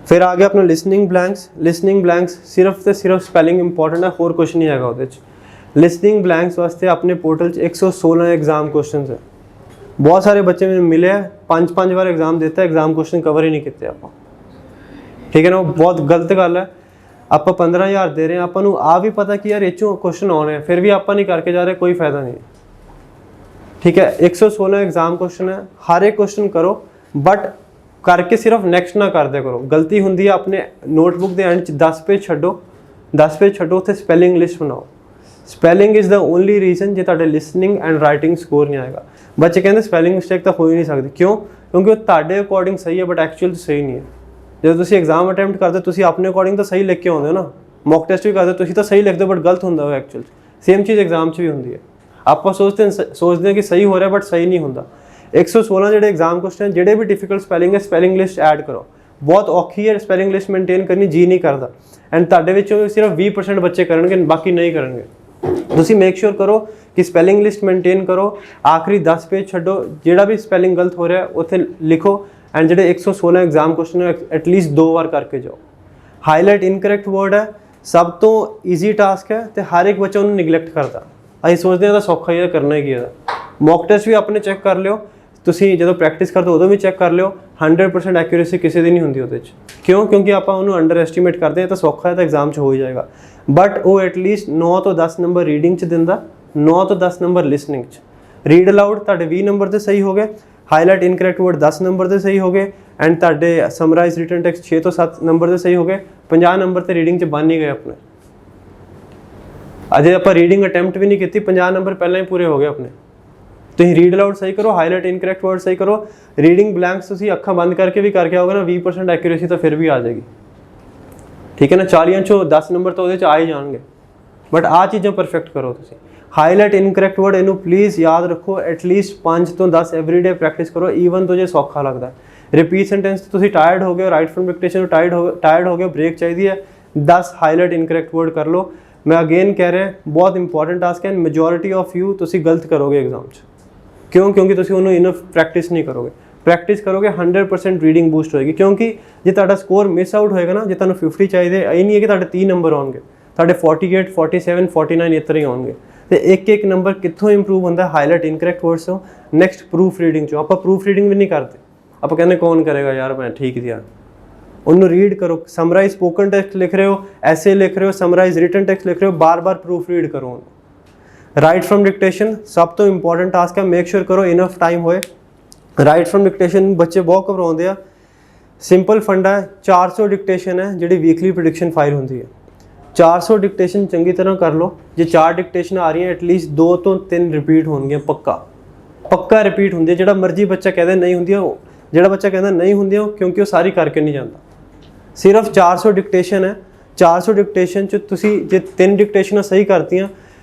ਫਿਰ ਆ ਗਿਆ ਆਪਣਾ ਲਿਸਨਿੰਗ ਬਲੈਂਕਸ। ਲਿਸਨਿੰਗ ਬਲੈਂਕਸ ਸਿਰਫ ਤੇ ਸਿਰਫ ਸਪੈਲਿੰਗ ਇੰਪੋਰਟੈਂਟ ਹੈ, ਹੋਰ ਕੁਛ ਨਹੀਂ ਹੈਗਾ ਉਹਦੇ 'ਚ। ਲਿਸਨਿੰਗ ਬਲੈਂਕਸ ਵਾਸਤੇ ਆਪਣੇ ਪੋਰਟਲ 'ਚ 116 ਐਗਜ਼ਾਮ ਕੁਐਸਚਨਸ ਹੈ। ਬਹੁਤ ਸਾਰੇ ਬੱਚੇ ਮੈਨੂੰ ਮਿਲੇ ਹੈ, 5 ਵਾਰ ਐਗਜ਼ਾਮ ਦਿੱਤਾ, ਐਗਜ਼ਾਮ ਕੁਐਸਚਨ ਕਵਰ ਹੀ ਨਹੀਂ ਕੀਤੇ ਆਪਾਂ। ਠੀਕ ਹੈ ਨਾ, ਉਹ ਬਹੁਤ ਗਲਤ ਗੱਲ ਹੈ। ਆਪਾਂ 15,000 ਦੇ ਰਹੇ ਹਾਂ, ਆਪਾਂ ਨੂੰ ਆ ਵੀ ਪਤਾ ਕਿ ਯਾਰ ਇਹ 'ਚੋਂ ਕੁਐਸਚਨ ਆਉਣੇ ਆ, ਫਿਰ ਵੀ ਆਪਾਂ ਨਹੀਂ ਕਰਕੇ ਜਾ ਰਹੇ, ਕੋਈ ਫਾਇਦਾ ਨਹੀਂ। ਠੀਕ ਹੈ, 116 ਐਗਜ਼ਾਮ ਕੁਐਸਚਨ ਹੈ, ਹਰ ਇੱਕ ਕੁਐਸਚਨ ਕਰੋ, ਬਟ ਕਰਕੇ ਸਿਰਫ ਨੈਕਸਟ ਨਾ ਕਰਦੇ ਕਰੋ। ਗਲਤੀ ਹੁੰਦੀ ਹੈ, ਆਪਣੇ ਨੋਟਬੁੱਕ ਦੇ ਐਂਡ 'ਚ 10 ਪੇਜ ਛੱਡੋ, 10 ਪੇਜ ਛੱਡੋ, ਉੱਥੇ ਸਪੈਲਿੰਗ ਲਿਸਟ ਬਣਾਓ। Spelling is the only reason ਜੇ ਤੁਹਾਡੇ ਲਿਸਨਿੰਗ ਐਂਡ ਰਾਈਟਿੰਗ ਸਕੋਰ ਨਹੀਂ ਆਏਗਾ। ਬੱਚੇ ਕਹਿੰਦੇ ਸਪੈਲਿੰਗ ਮਿਸਟੇਕ ਤਾਂ ਹੋ ਹੀ ਨਹੀਂ ਸਕਦੀ, ਕਿਉਂ? ਕਿਉਂਕਿ ਉਹ ਤੁਹਾਡੇ ਅਕੋਰਡਿੰਗ ਸਹੀ ਹੈ, ਬਟ ਐਕਚੁਅਲ 'ਚ ਸਹੀ ਨਹੀਂ ਹੈ। ਜਦੋਂ ਤੁਸੀਂ ਐਗਜ਼ਾਮ ਅਟੈਂਪਟ ਕਰਦੇ ਤੁਸੀਂ ਆਪਣੇ ਅਕੋਰਡਿੰਗ ਤਾਂ ਸਹੀ ਲਿਖ ਕੇ ਆਉਂਦੇ ਹੋ ਨਾ, ਮੌਕ ਟੈਸਟ ਵੀ ਕਰਦੇ ਤੁਸੀਂ ਤਾਂ ਸਹੀ ਲਿਖਦੇ ਹੋ, ਬਟ ਗਲਤ ਹੁੰਦਾ ਉਹ ਐਕਚੁਅਲ 'ਚ। ਸੇਮ ਚੀਜ਼ ਐਗਜ਼ਾਮ 'ਚ ਵੀ ਹੁੰਦੀ ਹੈ। ਆਪਾਂ ਸੋਚਦੇ ਹਾਂ ਕਿ ਸਹੀ ਹੋ ਰਿਹਾ, ਬਟ ਸਹੀ ਨਹੀਂ ਹੁੰਦਾ। 116 ਜਿਹੜੇ ਐਗਜ਼ਾਮ ਕੁਐਸਚਨ, ਜਿਹੜੇ ਵੀ ਡਿਫਿਕਲਟ ਸਪੈਲਿੰਗ ਹੈ, ਸਪੈਲਿੰਗ ਲਿਸਟ ਐਡ ਕਰੋ। ਬਹੁਤ ਔਖੀ ਹੈ ਸਪੈਲਿੰਗ ਲਿਸਟ ਮੇਨਟੇਨ ਕਰਨੀ, ਜੀ ਨਹੀਂ ਕਰਦਾ। ਐਂਡ ਤੁਹਾਡੇ ਵਿੱਚੋਂ ਸਿਰਫ 20% ਬੱਚੇ ਕਰਨਗੇ, ਬਾਕੀ ਨਹੀਂ ਕਰਨਗੇ। ਤੁਸੀਂ ਮੇਕ ਸ਼ੋਰ ਕਰੋ ਕਿ ਸਪੈਲਿੰਗ ਲਿਸਟ ਮੇਨਟੇਨ ਕਰੋ, ਆਖਰੀ 10 ਪੇਜ ਛੱਡੋ, ਜਿਹੜਾ ਵੀ ਸਪੈਲਿੰਗ ਗਲਤ ਹੋ ਰਿਹਾ ਉੱਥੇ ਲਿਖੋ। ਐਂਡ ਜਿਹੜੇ 116 ਐਗਜ਼ਾਮ ਕੁਐਸਚਨ ਹੈ ਐਟਲੀਸਟ 2 ਵਾਰ ਕਰਕੇ ਜਾਓ। ਹਾਈਲਾਈਟ ਇਨਕਰੈਕਟ ਵਰਡ ਹੈ, ਸਭ ਤੋਂ ਈਜ਼ੀ ਟਾਸਕ ਹੈ ਤੇ ਹਰ ਇੱਕ ਬੱਚਾ ਉਹਨੂੰ ਨਿਗਲੈਕਟ ਕਰਦਾ। ਅਸੀਂ ਸੋਚਦੇ ਹਾਂ ਤਾਂ ਸੌਖਾ ਹੀ ਹੈ, ਕਰਨਾ ਹੀ ਕੀ ਹੈ। ਮੌਕ ਟੈਸਟ ਵੀ ਆਪਣੇ ਚੈੱਕ ਕਰ ਲਿਓ, ਤੁਸੀਂ ਜਦੋਂ ਪ੍ਰੈਕਟਿਸ ਕਰਦੇ ਉਦੋਂ ਵੀ ਚੈੱਕ ਕਰ ਲਿਓ। 100% ਐਕੂਰੇਸੀ ਕਿਸੇ ਦੀ ਨਹੀਂ ਹੁੰਦੀ ਉਹਦੇ 'ਚ, ਕਿਉਂ? ਕਿਉਂਕਿ ਆਪਾਂ ਉਹਨੂੰ ਅੰਡਰ ਐਸਟੀਮੇਟ ਕਰਦੇ ਹਾਂ। ਤਾਂ ਸੌਖਾ ਹੈ ਤਾਂ ਐਗਜ਼ਾਮ 'ਚ ਹੋ ਹੀ ਜਾਏਗਾ, ਬਟ ਉਹ ਐਟਲੀਸਟ 9 ਤੋਂ 10 ਨੰਬਰ ਰੀਡਿੰਗ 'ਚ ਦਿੰਦਾ, 9 ਤੋਂ 10 ਨੰਬਰ ਲਿਸਨਿੰਗ 'ਚ। ਰੀਡ ਅਲਾਊਡ ਤੁਹਾਡੇ 20 ਨੰਬਰ 'ਤੇ ਸਹੀ ਹੋ ਗਏ, ਹਾਈਲਾਈਟ ਇਨਕਰੈਕਟ ਵਰਡ 10 ਨੰਬਰ 'ਤੇ ਸਹੀ ਹੋ ਗਏ, ਐਂਡ ਤੁਹਾਡੇ ਸਮਰਾਈਜ਼ ਰਿਟਨ ਟੈਕਸਟ 6 ਤੋਂ 7 ਨੰਬਰ 'ਤੇ ਸਹੀ ਹੋ ਗਏ। 50 ਨੰਬਰ 'ਤੇ ਰੀਡਿੰਗ 'ਚ ਬਣ ਹੀ ਗਏ ਆਪਣੇ। ਅਜੇ ਆਪਾਂ ਰੀਡਿੰਗ ਅਟੈਂਪਟ ਵੀ ਨਹੀਂ ਕੀਤੀ, 50 ਨੰਬਰ ਪਹਿਲਾਂ ਹੀ ਪੂਰੇ ਹੋ ਗਏ ਆਪਣੇ। ਤੁਸੀਂ ਰੀਡ ਅਲਾਊਡ ਸਹੀ ਕਰੋ, ਹਾਈਲਾਈਟ ਇਨਕਰੈਕਟ ਵਰਡ ਸਹੀ ਕਰੋ, ਰੀਡਿੰਗ ਬਲੈਂਕਸ ਤੁਸੀਂ ਅੱਖਾਂ ਬੰਦ ਕਰਕੇ ਵੀ ਕਰਕੇ ਆਓਗੇ ਨਾ, 20% ਐਕੂਰੇਸੀ ਤਾਂ ਫਿਰ ਵੀ ਆ ਜਾਏਗੀ। ਠੀਕ ਹੈ ਨਾ, 40 ਚੋਂ 10 ਨੰਬਰ ਤਾਂ ਉਹਦੇ 'ਚ ਆ ਹੀ ਜਾਣਗੇ, ਬਟ ਆਹ ਚੀਜ਼ਾਂ ਪਰਫੈਕਟ ਕਰੋ ਤੁਸੀਂ। ਹਾਈਲਾਈਟ ਇਨਕਰੈਕਟ ਵਰਡ ਇਹਨੂੰ ਪਲੀਜ਼ ਯਾਦ ਰੱਖੋ, ਐਟਲੀਸਟ 5 ਤੋਂ 10 ਐਵਰੀਡੇ ਪ੍ਰੈਕਟਿਸ ਕਰੋ, ਈਵਨ ਤੋਂ ਜੇ ਸੌਖਾ ਲੱਗਦਾ। ਰਿਪੀਟ ਸੈਂਟੈਂਸ ਤੁਸੀਂ ਟਾਇਰਡ ਹੋ ਗਏ, ਰਾਈਟ ਫਰਮ ਡਿਕਟੇਸ਼ਨ ਤੋਂ ਟਾਇਰਡ ਹੋ ਗਏ, ਬ੍ਰੇਕ ਚਾਹੀਦੀ ਹੈ, 10 ਹਾਈਲਾਈਟ ਇਨਕਰੈਕਟ ਵਰਡ ਕਰ ਲਓ। ਮੈਂ ਅਗੇਨ ਕਹਿ ਰਿਹਾ, ਬਹੁਤ ਇੰਪੋਰਟੈਂਟ ਟਾਸਕ ਹੈ, ਮੈਜੋਰਿਟੀ ਆਫ ਯੂ ਤੁਸੀਂ ਗਲਤ ਕਰੋਗੇ ਐਗਜ਼ਾਮ 'ਚ। ਕਿਉਂ? ਕਿਉਂਕਿ ਤੁਸੀਂ ਉਹਨੂੰ ਇਨਫ ਪ੍ਰੈਕਟਿਸ ਨਹੀਂ ਕਰੋਗੇ। ਪ੍ਰੈਕਟਿਸ ਕਰੋਗੇ 100% ਰੀਡਿੰਗ ਬੂਸਟ ਹੋਏਗੀ, ਕਿਉਂਕਿ ਜੇ ਤੁਹਾਡਾ ਸਕੋਰ ਮਿਸ ਆਊਟ ਹੋਏਗਾ ਨਾ, ਜੇ ਤੁਹਾਨੂੰ 50 ਚਾਹੀਦੇ, ਇਹ ਨਹੀਂ ਹੈ ਕਿ ਤੁਹਾਡੇ 30 ਨੰਬਰ ਆਉਣਗੇ, ਤੁਹਾਡੇ 48 47 49 ਇਸ ਤਰ੍ਹਾਂ ਹੀ ਆਉਣਗੇ। ਤੇ ਇੱਕ ਨੰਬਰ ਕਿੱਥੋਂ ਇੰਪਰੂਵ ਹੁੰਦਾ? ਹਾਈਲਾਈਟ ਇਨਕਰੈਕਟ ਵਰਡਸ ਤੋਂ, ਨੈਕਸਟ ਪ੍ਰੂਫ ਰੀਡਿੰਗ 'ਚੋਂ। ਆਪਾਂ ਪ੍ਰੂਫ ਰੀਡਿੰਗ ਵੀ ਨਹੀਂ ਕਰਦੇ, ਆਪਾਂ ਕਹਿੰਦੇ ਕੌਣ ਕਰੇਗਾ ਯਾਰ, ਮੈਂ ਠੀਕ ਦਿਆ। ਉਹਨੂੰ ਰੀਡ ਕਰੋ। ਸਮਰਾਈਜ਼ ਸਪੋਕਨ ਟੈਕਸਟ ਲਿਖ ਰਹੇ ਹੋ, ਐਸੇ ਲਿਖ ਰਹੇ ਹੋ, ਸਮਰਾਈਜ਼ ਰਿਟਨ ਟੈਕਸਟ ਲਿਖ ਰਹੇ ਹੋ, ਬਾਰ-ਬਾਰ ਪ੍ਰੂਫ ਰੀਡ ਕਰੋ ਉਹਨੂੰ। ਰਾਈਟ ਫਰਮ ਡਿਕਟੇਸ਼ਨ ਸਭ ਤੋਂ ਇੰਪੋਰਟੈਂਟ ਟਾਸਕ ਹੈ, ਮੇਕ ਸ਼ੋਰ ਕਰੋ ਇਨਫ ਟਾਈਮ ਹੋਏ। ਰਾਈਟ ਫਰਮ ਡਿਕਟੇਸ਼ਨ ਬੱਚੇ ਬਹੁਤ ਘਬਰਾਉਂਦੇ ਆ। ਸਿੰਪਲ ਫੰਡਾ ਹੈ, 400 ਡਿਕਟੇਸ਼ਨ ਹੈ ਜਿਹੜੀ ਵੀਕਲੀ ਪ੍ਰੈਡਿਕਸ਼ਨ ਫਾਈਲ ਹੁੰਦੀ ਹੈ। 400 ਡਿਕਟੇਸ਼ਨ ਚੰਗੀ ਤਰ੍ਹਾਂ ਕਰ ਲਓ। ਜੇ 4 ਡਿਕਟੇਸ਼ਨ ਆ ਰਹੀਆਂ, ਐਟਲੀਸਟ 2 ਤੋਂ 3 ਰਿਪੀਟ ਹੋਣਗੀਆਂ, ਪੱਕਾ ਰਿਪੀਟ ਹੁੰਦੀ ਹੈ। ਜਿਹੜਾ ਮਰਜ਼ੀ ਬੱਚਾ ਕਹਿੰਦਾ ਨਹੀਂ ਹੁੰਦੀਆਂ, ਜਿਹੜਾ ਬੱਚਾ ਕਹਿੰਦਾ ਨਹੀਂ ਹੁੰਦੀਆਂ, ਕਿਉਂਕਿ ਉਹ ਸਾਰੀ ਕਰਕੇ ਨਹੀਂ ਜਾਂਦਾ। ਸਿਰਫ 400 ਡਿਕਟੇਸ਼ਨ ਹੈ, 400 ਡਿਕਟੇਸ਼ਨ ਚ ਤੁਸੀਂ ਜੇ 3 ਡਿਕਟੇਸ਼ਨਾਂ ਸਹੀ ਕਰਤੀਆਂ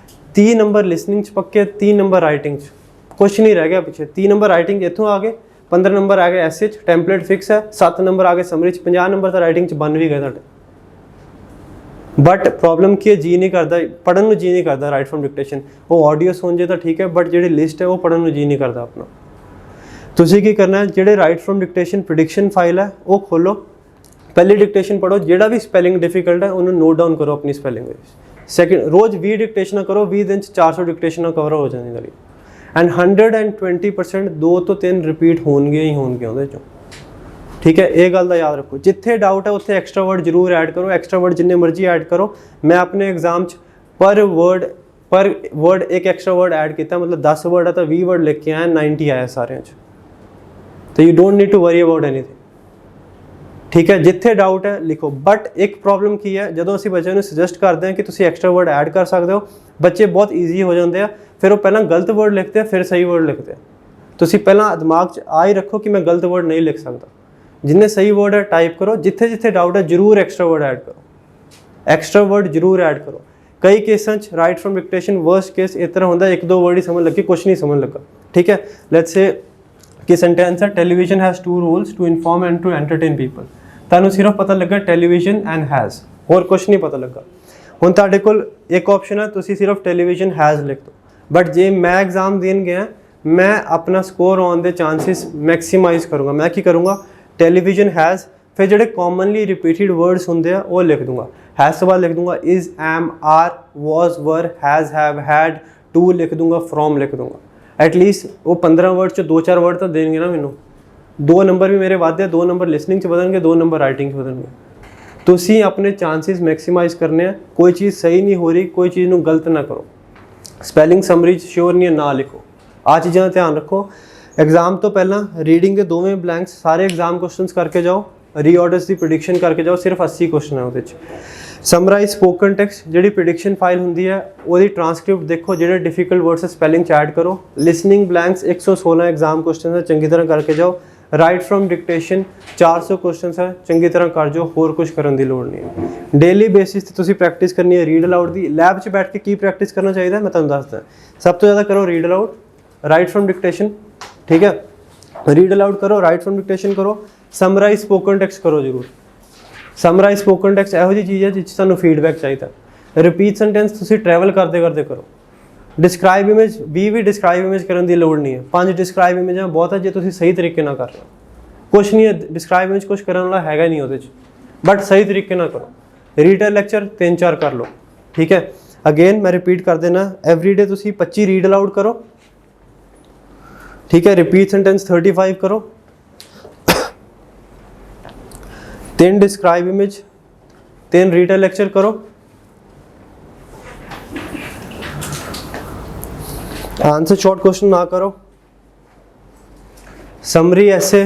30 ਨੰਬਰ ਲਿਸਨਿੰਗ ਚ ਪੱਕੇ, 30 ਨੰਬਰ ਰਾਈਟਿੰਗ ਚ, ਕੁਛ ਨਹੀਂ ਰਹਿ ਗਿਆ ਪਿੱਛੇ। 30 ਨੰਬਰ ਰਾਈਟਿੰਗ ਇੱਥੋਂ ਆ ਗਏ, 15 ਨੰਬਰ ਆ ਗਏ ਐਸੇ ਚ, ਟੈਂਪਲੇਟ ਫਿਕਸ ਹੈ, 7 ਨੰਬਰ ਆ ਗਏ ਸਮਰੀ ਚ, 50 ਨੰਬਰ ਤਾਂ ਰਾਈਟਿੰਗ ਚ ਬਣ ਵੀ ਗਏ ਤੁਹਾਡੇ। ਬਟ ਪ੍ਰੋਬਲਮ ਕੀ ਹੈ, ਜੀ ਨਹੀਂ ਕਰਦਾ ਪੜ੍ਹਨ ਨੂੰ, ਜੀ ਨਹੀਂ ਕਰਦਾ ਰਾਈਟ ਫਰੋਮ ਡਿਕਟੇਸ਼ਨ। ਉਹ ਆਡੀਓ ਸੁਣ ਜੇ ਤਾਂ ਠੀਕ ਹੈ, ਬਟ ਜਿਹੜੀ ਲਿਸਟ ਹੈ ਉਹ ਪੜ੍ਹਨ ਨੂੰ ਜੀ ਨਹੀਂ ਕਰਦਾ ਆਪਣਾ। ਤੁਸੀਂ ਕੀ ਕਰਨਾ ਹੈ, ਜਿਹੜੇ right from dictation prediction file ਹੈ ਉਹ ਖੋਲੋ, ਪਹਿਲੀ ਡਿਕਟੇਸ਼ਨ ਪੜ੍ਹੋ, ਜਿਹੜਾ ਵੀ ਸਪੈਲਿੰਗ ਡਿਫਿਕਲਟ ਹੈ ਉਹਨੂੰ ਨੋਟ ਡਾਊਨ ਕਰੋ ਆਪਣੀ ਸਪੈਲਿੰਗ ਵਿੱਚ। ਸੈਕਿੰਡ, ਰੋਜ਼ 20 ਡਿਕਟੇਸ਼ਨਾਂ ਕਰੋ, 20 ਦਿਨ 'ਚ 400 ਡਿਕਟੇਸ਼ਨਾਂ ਕਵਰ ਹੋ ਜਾਂਦੀਆਂ ਤੁਹਾਡੀ। ਐਂਡ 120% 2 ਤੋਂ 3 ਰਿਪੀਟ ਹੋਣਗੇ ਹੀ ਹੋਣਗੇ ਉਹਦੇ 'ਚੋਂ, ਠੀਕ ਹੈ। ਇਹ ਗੱਲ ਦਾ ਯਾਦ ਰੱਖੋ, ਜਿੱਥੇ ਡਾਊਟ ਹੈ ਉੱਥੇ ਐਕਸਟਰਾ ਵਰਡ ਜ਼ਰੂਰ ਐਡ ਕਰੋ, ਐਕਸਟਰਾ ਵਰਡ ਜਿੰਨੇ ਮਰਜ਼ੀ ਐਡ ਕਰੋ। ਮੈਂ ਆਪਣੇ ਐਗਜ਼ਾਮ 'ਚ ਪਰ ਵਰਡ ਇੱਕ ਐਕਸਟਰਾ ਵਰਡ ਐਡ ਕੀਤਾ, ਮਤਲਬ 10 ਵਰਡ ਹੈ ਤਾਂ 20 ਵਰਡ ਲਿਖ ਕੇ ਆਇਆ, 90 ਆਇਆ ਸਾਰਿਆਂ 'ਚ। तो you don't need to worry about anything, ठीक है। जिथे डाउट है लिखो। बट एक प्रॉब्लम की है, जो असीं बच्चों को सुजैसट करते हैं कि तुसीं एक्स्ट्रा वर्ड ऐड कर सकते हो, बच्चे बहुत ईजी हो जाते हैं, फिर वो पहला गलत वर्ड लिखते हैं फिर सही वर्ड लिखते हैं। तुसीं पहला दिमाग च आ ही रखो कि मैं गलत वर्ड नहीं लिख सकता, जिन्ने सही वर्ड है टाइप करो, जिथे जिथे डाउट है जरूर एक्स्ट्रा वर्ड ऐड करो, एक्स्ट्रा वर्ड जरूर ऐड करो। कई केसां च right from dictation worst case इस तरह होंदा, 1-2 वर्ड ही समझ लगे, कुछ नहीं समझ लगा, ठीक है। लेट्स से कि सेंटेंस है, television has 2 rules to inform and to entertain people. तुहानूं सिर्फ पता लगा टेलीविजन एंड हैज़, होर कुछ नहीं पता लगा। हुण तुहाडे कोल एक ऑप्शन है, तुसीं सिर्फ टेलीविजन हैज़ लिख दो। बट जे मैं एग्जाम देन गया, मैं अपना स्कोर आने के चांसिस मैक्सीमाइज़ करूँगा। मैं की करूँगा, टेलीविजन हैज़, फिर जोड़े कॉमनली रिपीटिड वर्ड्स होंगे वो लिख दूँगा। हैज़ तो बाद लिख दूँगा is, am, are, was, were, has, have, had, टू लिख दूँगा, फ्रॉम लिख दूँगा। एटलीस्ट वो 15 वर्ड च 2-4 वर्ड तो देंगे ना मैनू, 2 नंबर भी मेरे वादे, 2 नंबर लिसनिंग च बदलणगे, 2 नंबर राइटिंग च बदलणगे। तुसीं अपने चांसिस मैक्सीमाइज़ करने हैं। कोई चीज़ सही नहीं हो रही, कोई चीज़ नूं गलत ना करो। स्पैलिंग समरी श्योर नहीं है ना लिखो, आ चीज़ां दा ध्यान रखो। एग्जाम तो पहला रीडिंग के दोवें ब्लैंक्स सारे एग्जाम क्वेश्चंस करके जाओ, रीऑर्डर्स की प्रिडिक्शन करके जाओ, सिर्फ 80 क्वेश्चन है उहदे च। समराइज स्पोकन टेक्स्ट जिहड़ी प्रिडिक्शन फाइल हुंदी है ਉਹਦੀ ट्रांसक्रिप्ट देखो, ਜਿਹੜੇ डिफिकल्ट वर्ड्स स्पैलिंग च ऐड करो। लिसनिंग ब्लैंक्स 116 एग्जाम क्वेश्चन है, चंगी तरह करके जाओ। राइट फ्रॉम डिक्टेशन 400 क्वेश्चन है, चंगी तरह कर जाओ, होर कुछ करने की लोड़ नहीं है। डेली बेसिस ते तुसीं प्रैक्टिस करनी है रीड अलाउड की। लैब च बैठ के की प्रैक्टिस करना चाहिए, मैं तुहानूं दसदा। सब तो ज़्यादा करो read aloud, right from dictation, ठीक है। रीड अलाउड करो, राइट फ्रॉम डिक्टेशन करो, समराइज स्पोकन टेक्स्ट करो जरूर। समराइज स्पोकन टेक्स्ट ਇਹੋ ਜਿਹੀ ਚੀਜ਼ ਹੈ ਜਿਸ 'ਚ ਤੁਹਾਨੂੰ ਫੀਡਬੈਕ ਚਾਹੀਦਾ। ਰਿਪੀਟ ਸੈਂਟੈਂਸ ਤੁਸੀਂ ਟਰੈਵਲ ਕਰਦੇ ਕਰਦੇ ਕਰੋ। ਡਿਸਕ੍ਰਾਈਬ ਇਮੇਜ ਵੀ ਡਿਸਕ੍ਰਾਈਬ ਇਮੇਜ ਕਰਨ ਦੀ ਲੋੜ ਨਹੀਂ ਹੈ। 5 ਡਿਸਕ੍ਰਾਈਬ ਇਮੇਜਾਂ ਬਹੁਤ ਹੈ ਜੇ ਤੁਸੀਂ ਸਹੀ ਤਰੀਕੇ ਨਾਲ ਕਰ ਰਹੇ ਹੋ। ਕੁਛ ਨਹੀਂ ਹੈ ਡਿਸਕ੍ਰਾਈਬ ਇਮੇਜ, ਕੁਛ ਕਰਨ ਵਾਲਾ ਹੈਗਾ ਨਹੀਂ ਉਹਦੇ 'ਚ, ਬਟ ਸਹੀ ਤਰੀਕੇ ਨਾਲ ਕਰੋ। ਰੀਡਰ ਲੈਕਚਰ 3-4 ਕਰ ਲਓ, ਠੀਕ ਹੈ। ਅਗੇਨ ਮੈਂ ਰਿਪੀਟ ਕਰ ਦੇਣਾ, ਐਵਰੀਡੇ ਤੁਸੀਂ 25 ਰੀਡ ਅਲਾउड ਕਰੋ, ठीक है। रिपीट सेंटेंस 35 करो, 3 डिस्क्राइब इमेज, 3 रीडर लेक्चर करो। आंसर शॉर्ट क्वेश्चन ना करो। समरी ऐसे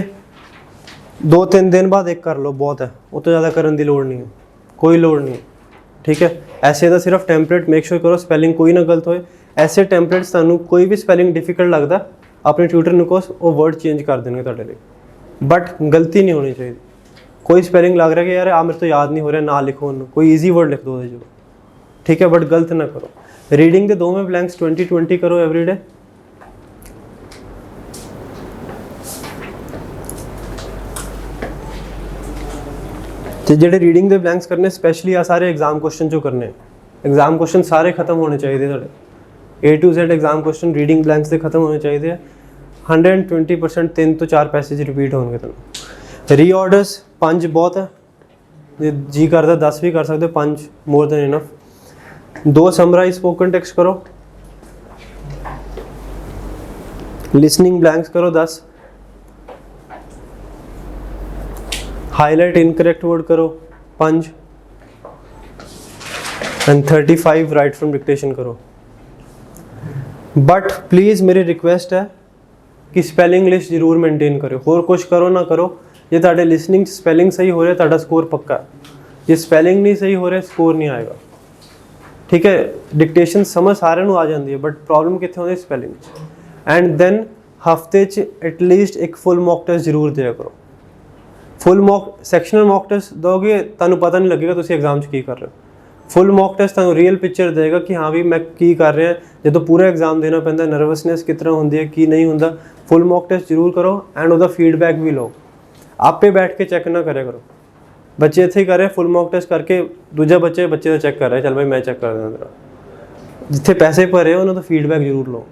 2-3 दिन बाद एक कर लो, बहुत है, वो तो ज़्यादा करने की लोड़ नहीं है, कोई लोड़ नहीं है, ठीक है। ऐसे का सिर्फ टेम्पलेट मेक श्योर करो स्पैलिंग कोई ना गलत होए। ऐसे टेम्पलेट्स तुहानूं कोई भी स्पैलिंग डिफिकल्ट लगता, अपने ट्यूटर ਨੂੰ ਕਹੋ ਉਹ वर्ड चेंज कर देंगे ਤੁਹਾਡੇ ਲਈ, बट गलती नहीं होनी चाहिए। कोई स्पैलिंग लग रहा है कि यार आ मेरे तो याद नहीं हो रहा, ना लिखो उन्होंने, कोई ईजी वर्ड लिख दो ਉਹਦੇ 'ਚ, ठीक है, बट गलत ना करो। रीडिंग के 2 में ब्लैंक्स 20-20 करो एवरीडे। तो ਜਿਹੜੇ रीडिंग के ब्लैंक्स करने स्पैशली आ सारे एग्जाम क्वेश्चन जो करने, एग्जाम क्वेश्चन सारे खत्म होने चाहिए ਤੁਹਾਡੇ। A to Z exam question reading blanks से खत्म होने चाहिए। 120% 3 तो 4 पैसेज रिपीट होंगे। तुहानूं रीऑर्डर्स 5 बहुत है, जे जी करदा 10 भी कर सकते हो, 5 more than enough. 2 summarize spoken text करो, लिसनिंग ब्लैंक्स करो 10, हाईलाइट इनकरेक्ट वर्ड करो 5 एंड 35 राइट फ्रॉम डिक्टेशन करो। बट प्लीज़ मेरी रिक्वेस्ट है कि स्पैलिंग लिस्ट जरूर मेनटेन करो, होर कुछ करो ना करो। जे तुहाडे लिसनिंग स्पैलिंग सही हो रहा है तुहाडा स्कोर पक्का है, जे स्पैलिंग नहीं सही हो रहा स्कोर नहीं आएगा, ठीक है। डिक्टेशन समझ सारे नूं आ जाती है, बट प्रॉब्लम कित्थे होंदी स्पैलिंग। एंड दैन हफ्ते च एटलीस्ट एक फुल मॉक टेस्ट जरूर दिया करो। ਫੁੱਲ ਮੌਕ ਸੈਕਸ਼ਨਲ ਮੌਕ ਟੈਸਟ ਦੋਗੇ ਤੁਹਾਨੂੰ ਪਤਾ ਨਹੀਂ ਲੱਗੇਗਾ ਤੁਸੀਂ ਐਗਜ਼ਾਮ 'ਚ ਕੀ ਕਰ ਰਹੇ ਹੋ। ਫੁੱਲ ਮੌਕ ਟੈਸਟ ਤੁਹਾਨੂੰ ਰੀਅਲ ਪਿਕਚਰ ਦੇਗਾ ਕਿ ਹਾਂ ਵੀ ਮੈਂ ਕੀ ਕਰ ਰਿਹਾ। ਜਦੋਂ ਪੂਰਾ ਐਗਜ਼ਾਮ ਦੇਣਾ ਪੈਂਦਾ ਨਰਵਸਨੈਸ ਕਿਸ ਤਰ੍ਹਾਂ ਹੁੰਦੀ ਹੈ ਕੀ ਨਹੀਂ ਹੁੰਦਾ। ਫੁੱਲ ਮੌਕ ਟੈਸਟ ਜ਼ਰੂਰ ਕਰੋ ਐਂਡ ਉਹਦਾ ਫੀਡਬੈਕ ਵੀ ਲਓ। ਆਪੇ ਬੈਠ ਕੇ ਚੈੱਕ ਨਾ ਕਰਿਆ ਕਰੋ। ਬੱਚੇ ਇੱਥੇ ਹੀ ਕਰ ਰਹੇ ਫੁੱਲ ਮੌਕ ਟੈਸਟ ਕਰਕੇ ਦੂਜਾ ਬੱਚੇ ਦਾ ਚੈੱਕ ਕਰ ਰਿਹਾ ਚੱਲ ਭਾਈ ਮੈਂ ਚੈੱਕ ਕਰ ਦਿੰਦਾ ਤੇਰਾ। ਜਿੱਥੇ ਪੈਸੇ ਭਰੇ ਉਹਨਾਂ ਦਾ ਫੀਡਬੈਕ ਜ਼ਰੂਰ ਲਓ।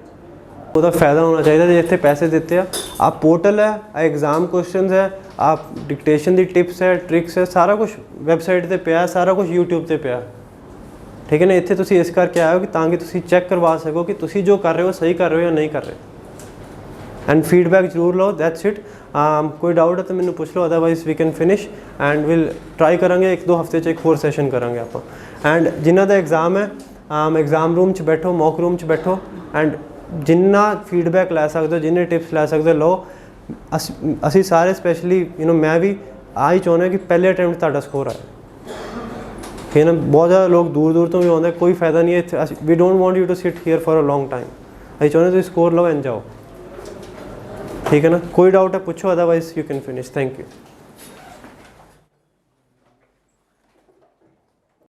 ਉਹਦਾ ਫਾਇਦਾ ਹੋਣਾ ਚਾਹੀਦਾ। ਜਿੱਥੇ ਪੈਸੇ ਦਿੱਤੇ ਆ ਪੋਰਟਲ ਹੈ, ਆ ਐਗਜ਼ਾਮ ਕੁਐਸਚਨਸ ਹੈ, ਆ ਡਿਕਟੇਸ਼ਨ ਦੀ ਟਿਪਸ ਹੈ, ਟ੍ਰਿਕਸ ਹੈ, ਸਾਰਾ ਕੁਝ ਵੈਬਸਾਈਟ ਤੇ ਪਿਆ, ਸਾਰਾ ਕੁਝ YouTube ਤੇ ਪਿਆ। ਠੀਕ ਹੈ ਨਾ। ਇੱਥੇ ਤੁਸੀਂ ਇਸ ਕਰਕੇ ਆਏ ਹੋ ਕਿ ਤਾਂ ਕਿ ਤੁਸੀਂ ਚੈੱਕ ਕਰਵਾ ਸਕੋ ਕਿ ਤੁਸੀਂ ਜੋ ਕਰ ਰਹੇ ਹੋ ਸਹੀ ਕਰ ਰਹੇ ਹੋ ਜਾਂ ਨਹੀਂ ਕਰ ਰਹੇ। ਐਂਡ ਫੀਡਬੈਕ ਜ਼ਰੂਰ ਲਓ। That's it. ਕੋਈ ਡਾਊਟ ਹੈ ਤਾਂ ਮੈਨੂੰ ਪੁੱਛ ਲਓ, otherwise we can finish and will try ਕਰਾਂਗੇ 1-2 ਹਫ਼ਤੇ 'ਚ ਇੱਕ ਹੋਰ ਸੈਸ਼ਨ ਕਰਾਂਗੇ ਆਪਾਂ। ਐਂਡ ਜਿਨ੍ਹਾਂ ਦਾ ਐਗਜ਼ਾਮ ਹੈ ਐਗਜ਼ਾਮ ਰੂਮ 'ਚ ਬੈਠੋ, ਮੌਕ ਰੂਮ 'ਚ ਬੈਠੋ ਐਂਡ ਜਿੰਨਾ ਫੀਡਬੈਕ ਲੈ ਸਕਦੇ ਹੋ, ਜਿੰਨੇ ਟਿਪਸ ਲੈ ਸਕਦੇ ਹੋ ਲਓ। ਅਸੀਂ ਸਾਰੇ ਸਪੈਸ਼ਲੀ ਮੈਂ ਵੀ ਆਹੀ ਚਾਹੁੰਦਾ ਕਿ ਪਹਿਲੇ ਅਟੈਂਪਟ ਤੁਹਾਡਾ ਸਕੋਰ ਆਏ। ਠੀਕ ਹੈ ਨਾ। ਬਹੁਤ ਜ਼ਿਆਦਾ ਲੋਕ ਦੂਰ ਤੋਂ ਵੀ ਆਉਂਦੇ, ਕੋਈ ਫਾਇਦਾ ਨਹੀਂ ਹੈ ਇੱਥੇ। We don't want you to sit here for a long time. ਅਸੀਂ ਚਾਹੁੰਦੇ ਤੁਸੀਂ ਸਕੋਰ ਲਓ ਐਂਡ ਜਾਓ। ਠੀਕ ਹੈ ਨਾ। ਕੋਈ ਡਾਊਟ ਹੈ ਪੁੱਛੋ, otherwise you can finish. Thank you.